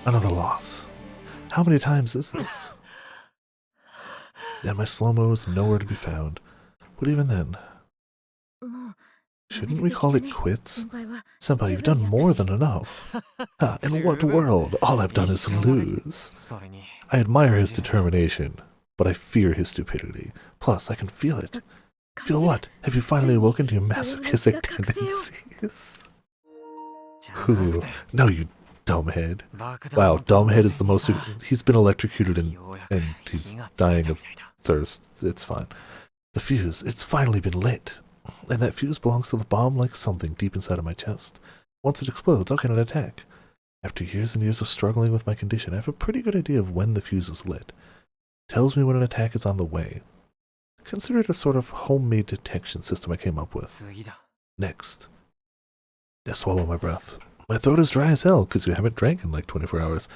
Another loss. How many times is this? And my slow-mo is nowhere to be found. But even then... Shouldn't we call it quits? Senpai, you've done more than enough. In what world? All I've done is lose. I admire his determination, but I fear his stupidity. Plus, I can feel it. Feel what? Have you finally awoken to your masochistic tendencies? Ooh, no, you dumbhead. Wow, dumbhead is the most... He's been electrocuted and he's dying of thirst. It's fine. The fuse, it's finally been lit. And that fuse belongs to the bomb like something deep inside of my chest. Once it explodes, how can it attack? After years and years of struggling with my condition, I have a pretty good idea of when the fuse is lit. It tells me when an attack is on the way. Consider it a sort of homemade detection system I came up with. Next. I swallow my breath. My throat is dry as hell because you haven't drank in like 24 hours.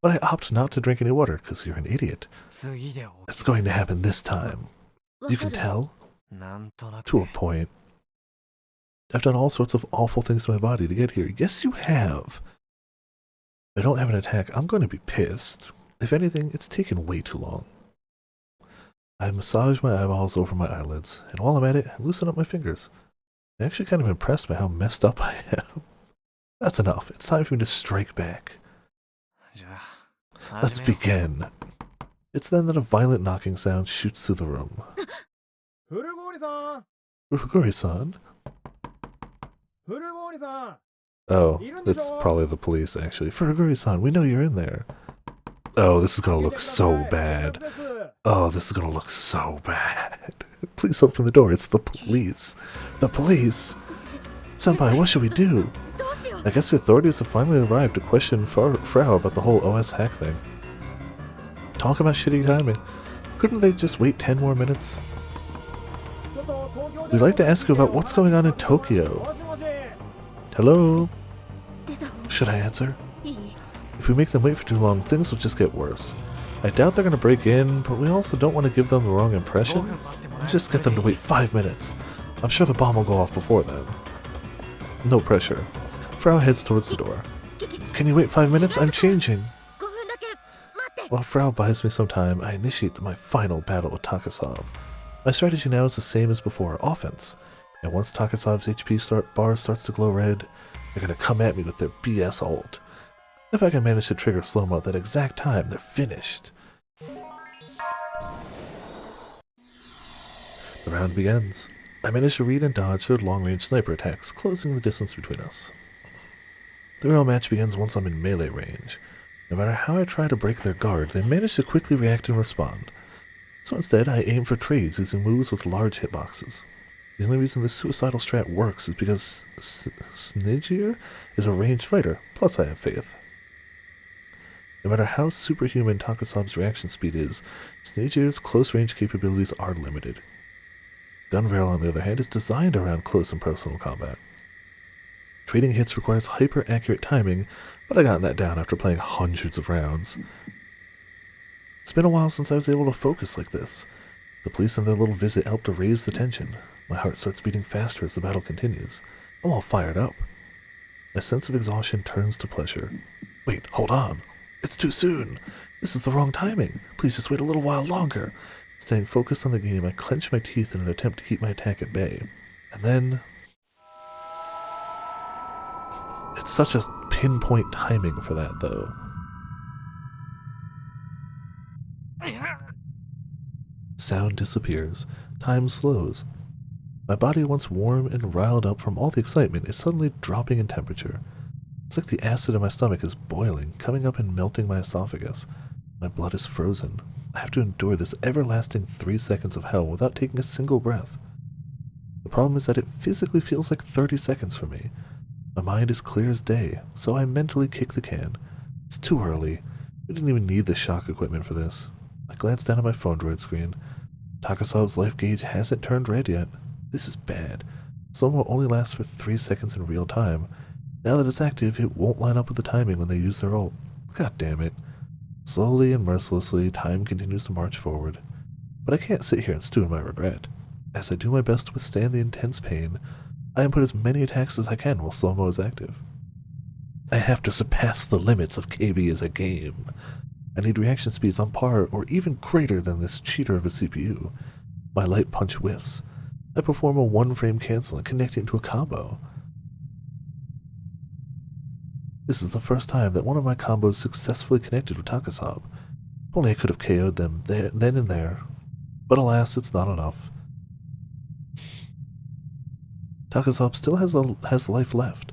But I opt not to drink any water because you're an idiot. It's going to happen this time. You can tell? To a point. I've done all sorts of awful things to my body to get here. Yes, you have. If I don't have an attack, I'm going to be pissed. If anything, it's taken way too long. I massage my eyeballs over my eyelids, and while I'm at it, I loosen up my fingers. I'm actually kind of impressed by how messed up I am. That's enough. It's time for me to strike back. Let's begin. It's then that a violent knocking sound shoots through the room. Furugori-san! Oh, it's probably the police, actually. Furuguri-san, we know you're in there. Oh, this is gonna look so bad. Oh, this is gonna look so bad. Please open the door. It's the police. The police! Senpai, what should we do? I guess the authorities have finally arrived to question Frau about the whole OS hack thing. Talk about shitty timing. Couldn't they just wait 10 more minutes? We'd like to ask you about what's going on in Tokyo. Hello? Should I answer? If we make them wait for too long, things will just get worse. I doubt they're going to break in, but we also don't want to give them the wrong impression. We'll just get them to wait 5 minutes. I'm sure the bomb will go off before then. No pressure. Frau heads towards the door. Can you wait 5 minutes? I'm changing. While Frau buys me some time, I initiate my final battle with Takasav. My strategy now is the same as before, offense. And once Takasav's HP bar starts to glow red, they're going to come at me with their BS ult. If I can manage to trigger slow-mo at that exact time, they're finished. The round begins. I manage to read and dodge their long-range sniper attacks, closing the distance between us. The real match begins once I'm in melee range. No matter how I try to break their guard, they manage to quickly react and respond. So instead, I aim for trades using moves with large hitboxes. The only reason this suicidal strat works is because Snijir is a ranged fighter, plus I have faith. No matter how superhuman Takasab's reaction speed is, Snijir's close-range capabilities are limited. Gunbarrel, on the other hand, is designed around close and personal combat. Trading hits requires hyper-accurate timing, but I got that down after playing hundreds of rounds. It's been a while since I was able to focus like this. The police and their little visit helped to raise the tension. My heart starts beating faster as the battle continues. I'm all fired up. My sense of exhaustion turns to pleasure. Wait, hold on. It's too soon. This is the wrong timing. Please just wait a little while longer. Staying focused on the game, I clench my teeth in an attempt to keep my attack at bay. And then... It's such a pinpoint timing for that, though. Sound disappears. Time slows. My body, once warm and riled up from all the excitement, is suddenly dropping in temperature. It's like the acid in my stomach is boiling, coming up and melting my esophagus. My blood is frozen. I have to endure this everlasting 3 seconds of hell without taking a single breath. The problem is that it physically feels like 30 seconds for me. My mind is clear as day, so I mentally kick the can. It's too early. We didn't even need the shock equipment for this. I glance down at my phone droid screen. Takasab's life gauge hasn't turned red yet. This is bad. Slow-mo only lasts for 3 seconds in real time. Now that it's active, it won't line up with the timing when they use their ult. God damn it. Slowly and mercilessly, time continues to march forward. But I can't sit here and stew in my regret. As I do my best to withstand the intense pain, I input as many attacks as I can while slow-mo is active. I have to surpass the limits of KB as a game. I need reaction speeds on par or even greater than this cheater of a CPU. My light punch whiffs. I perform a one-frame cancel and connect it into a combo. This is the first time that one of my combos successfully connected with Takasab. If only I could have KO'd them then and there. But alas, it's not enough. Takasab still has life left.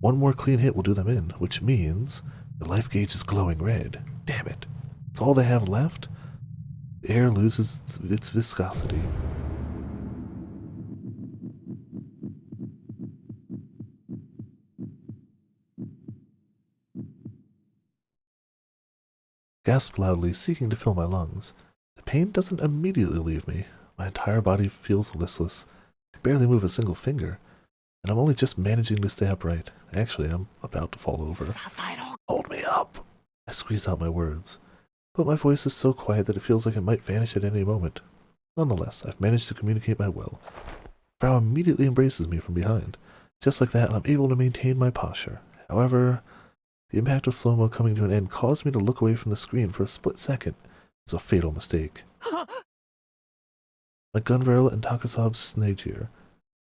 One more clean hit will do them in, which means the life gauge is glowing red. Damn it. It's all they have left? The air loses its viscosity. Gasp loudly, seeking to fill my lungs. The pain doesn't immediately leave me. My entire body feels listless. I barely move a single finger. And I'm only just managing to stay upright. Actually, I'm about to fall over. Hold me up! I squeeze out my words. But my voice is so quiet that it feels like it might vanish at any moment. Nonetheless, I've managed to communicate my will. Frau immediately embraces me from behind. Just like that, I'm able to maintain my posture. However, the impact of slow-mo coming to an end caused me to look away from the screen for a split second. It's a fatal mistake. My gun barrel and Takasab's Snijir.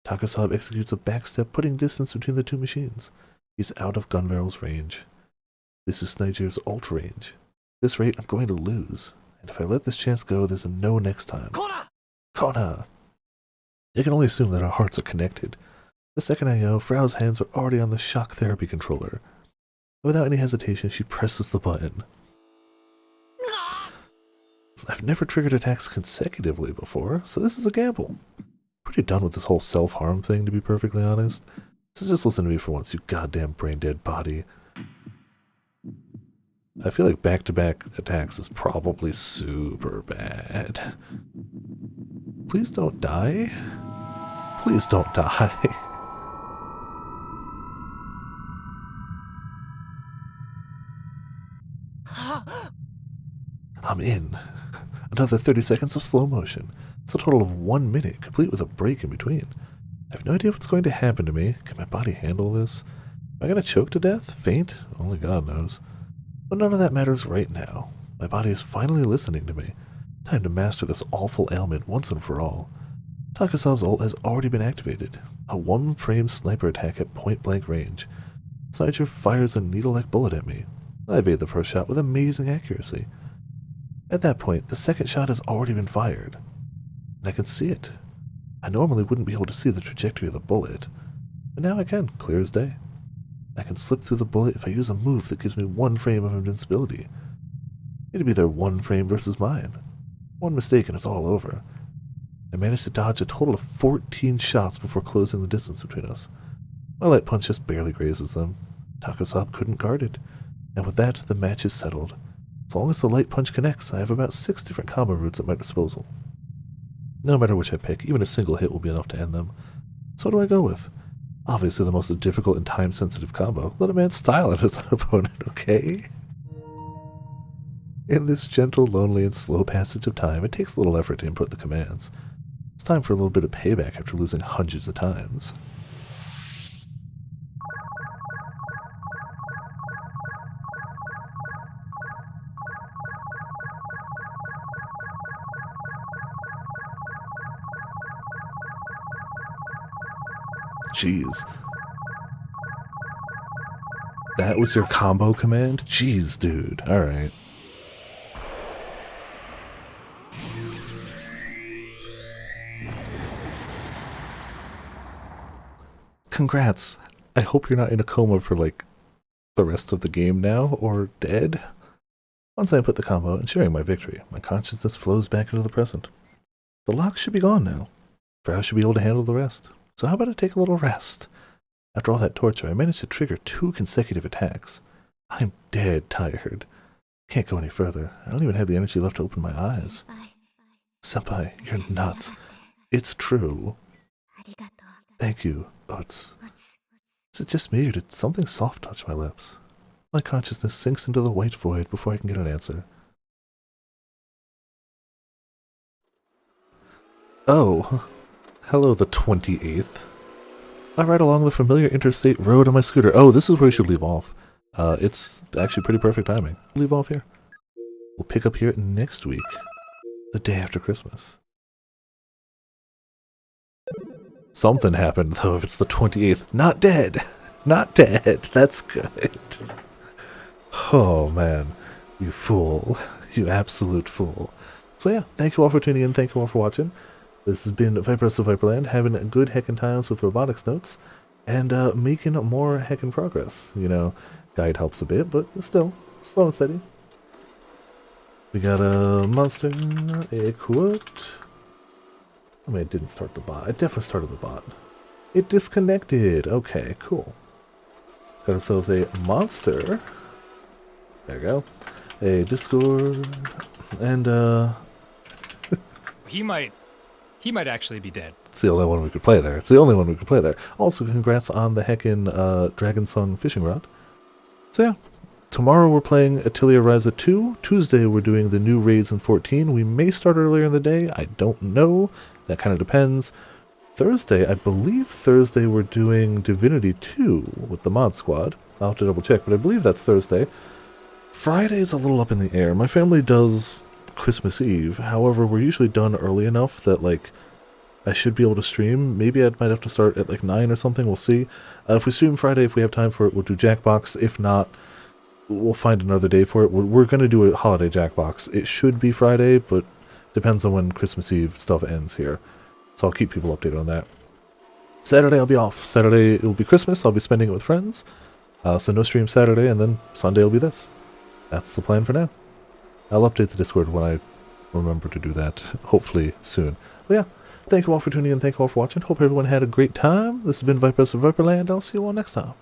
Takasab executes a backstep, putting distance between the two machines. He's out of gun barrel's range. This is Snijir's ult range. At this rate, I'm going to lose. And if I let this chance go, there's a no next time. Kona! I can only assume that our hearts are connected. The second I yell, Frau's hands are already on the shock therapy controller. Without any hesitation, she presses the button. I've never triggered attacks consecutively before, so this is a gamble. Pretty done with this whole self-harm thing, to be perfectly honest. So just listen to me for once, you goddamn brain-dead body. I feel like back-to-back attacks is probably super bad. Please don't die. Please don't die. I'm in. Another 30 seconds of slow motion. It's a total of 1 minute, complete with a break in between. I have no idea what's going to happen to me. Can my body handle this? Am I going to choke to death? Faint? Only God knows. But none of that matters right now. My body is finally listening to me. Time to master this awful ailment once and for all. Takasab's ult has already been activated. A one-frame sniper attack at point-blank range. Sniper fires a needle-like bullet at me. I evade the first shot with amazing accuracy. At that point, the second shot has already been fired. And I can see it. I normally wouldn't be able to see the trajectory of the bullet, but now I can, clear as day. I can slip through the bullet if I use a move that gives me 1 frame of invincibility. It'd be their 1 frame versus mine. One mistake and it's all over. I managed to dodge a total of 14 shots before closing the distance between us. My light punch just barely grazes them. Takasab couldn't guard it, and with that, the match is settled. As long as the light punch connects, I have about 6 different combo routes at my disposal. No matter which I pick, even a single hit will be enough to end them. So what do I go with? Obviously the most difficult and time-sensitive combo. Let a man style at his opponent, okay? In this gentle, lonely, and slow passage of time, it takes little effort to input the commands. It's time for a little bit of payback after losing hundreds of times. Jeez. That was your combo command? Jeez, dude. Alright. Congrats. I hope you're not in a coma for, like, the rest of the game now, or dead. Once I put the combo and sharing my victory, my consciousness flows back into the present. The lock should be gone now. Frau should be able to handle the rest. So how about I take a little rest? After all that torture, I managed to trigger 2 consecutive attacks. I'm dead tired. Can't go any further. I don't even have the energy left to open my eyes. Senpai, you're nuts. It's true. Thank you, Oats. Is it just me, or did something soft touch my lips? My consciousness sinks into the white void before I can get an answer. Oh, hello the 28th. I ride along the familiar interstate road on my scooter. Oh, this is where we should leave off. It's actually pretty perfect timing. Leave off here. We'll pick up here next week, the day after Christmas. Something happened, though, if it's the 28th. Not dead! Not dead! That's good. Oh, man. You fool. You absolute fool. So yeah, thank you all for tuning in. Thank you all for watching. This has been Viperous of Viperland, having good heckin' times with robotics notes, and making more heckin' progress. You know, guide helps a bit, but still, slow and steady. We got a monster equipped. I mean, it didn't start the bot. It definitely started the bot. It disconnected. Okay, cool. Got ourselves a monster. There we go. A Discord. And, He might actually be dead. It's the only one we could play there. It's the only one we could play there. Also, congrats on the heckin' Dragon Song fishing rod. So yeah. Tomorrow we're playing Atelier Ryza 2. Tuesday we're doing the new raids in 14. We may start earlier in the day. I don't know. That kind of depends. Thursday, I believe Thursday we're doing Divinity 2 with the mod squad. I'll have to double check, but I believe that's Thursday. Friday is a little up in the air. My family does Christmas Eve. However, we're usually done early enough that, like, I should be able to stream. Maybe I might have to start at, like, 9 or something. We'll see. If we stream Friday, if we have time for it, we'll do Jackbox. If not, we'll find another day for it. We're going to do a holiday Jackbox. It should be Friday, but depends on when Christmas Eve stuff ends here. So I'll keep people updated on that. Saturday I'll be off. Saturday it will be Christmas. I'll be spending it with friends. So no stream Saturday, and then Sunday will be this. That's the plan for now. I'll update the Discord when I remember to do that, hopefully soon. But yeah, thank you all for tuning in. Thank you all for watching. Hope everyone had a great time. This has been Vipers of Viperland. I'll see you all next time.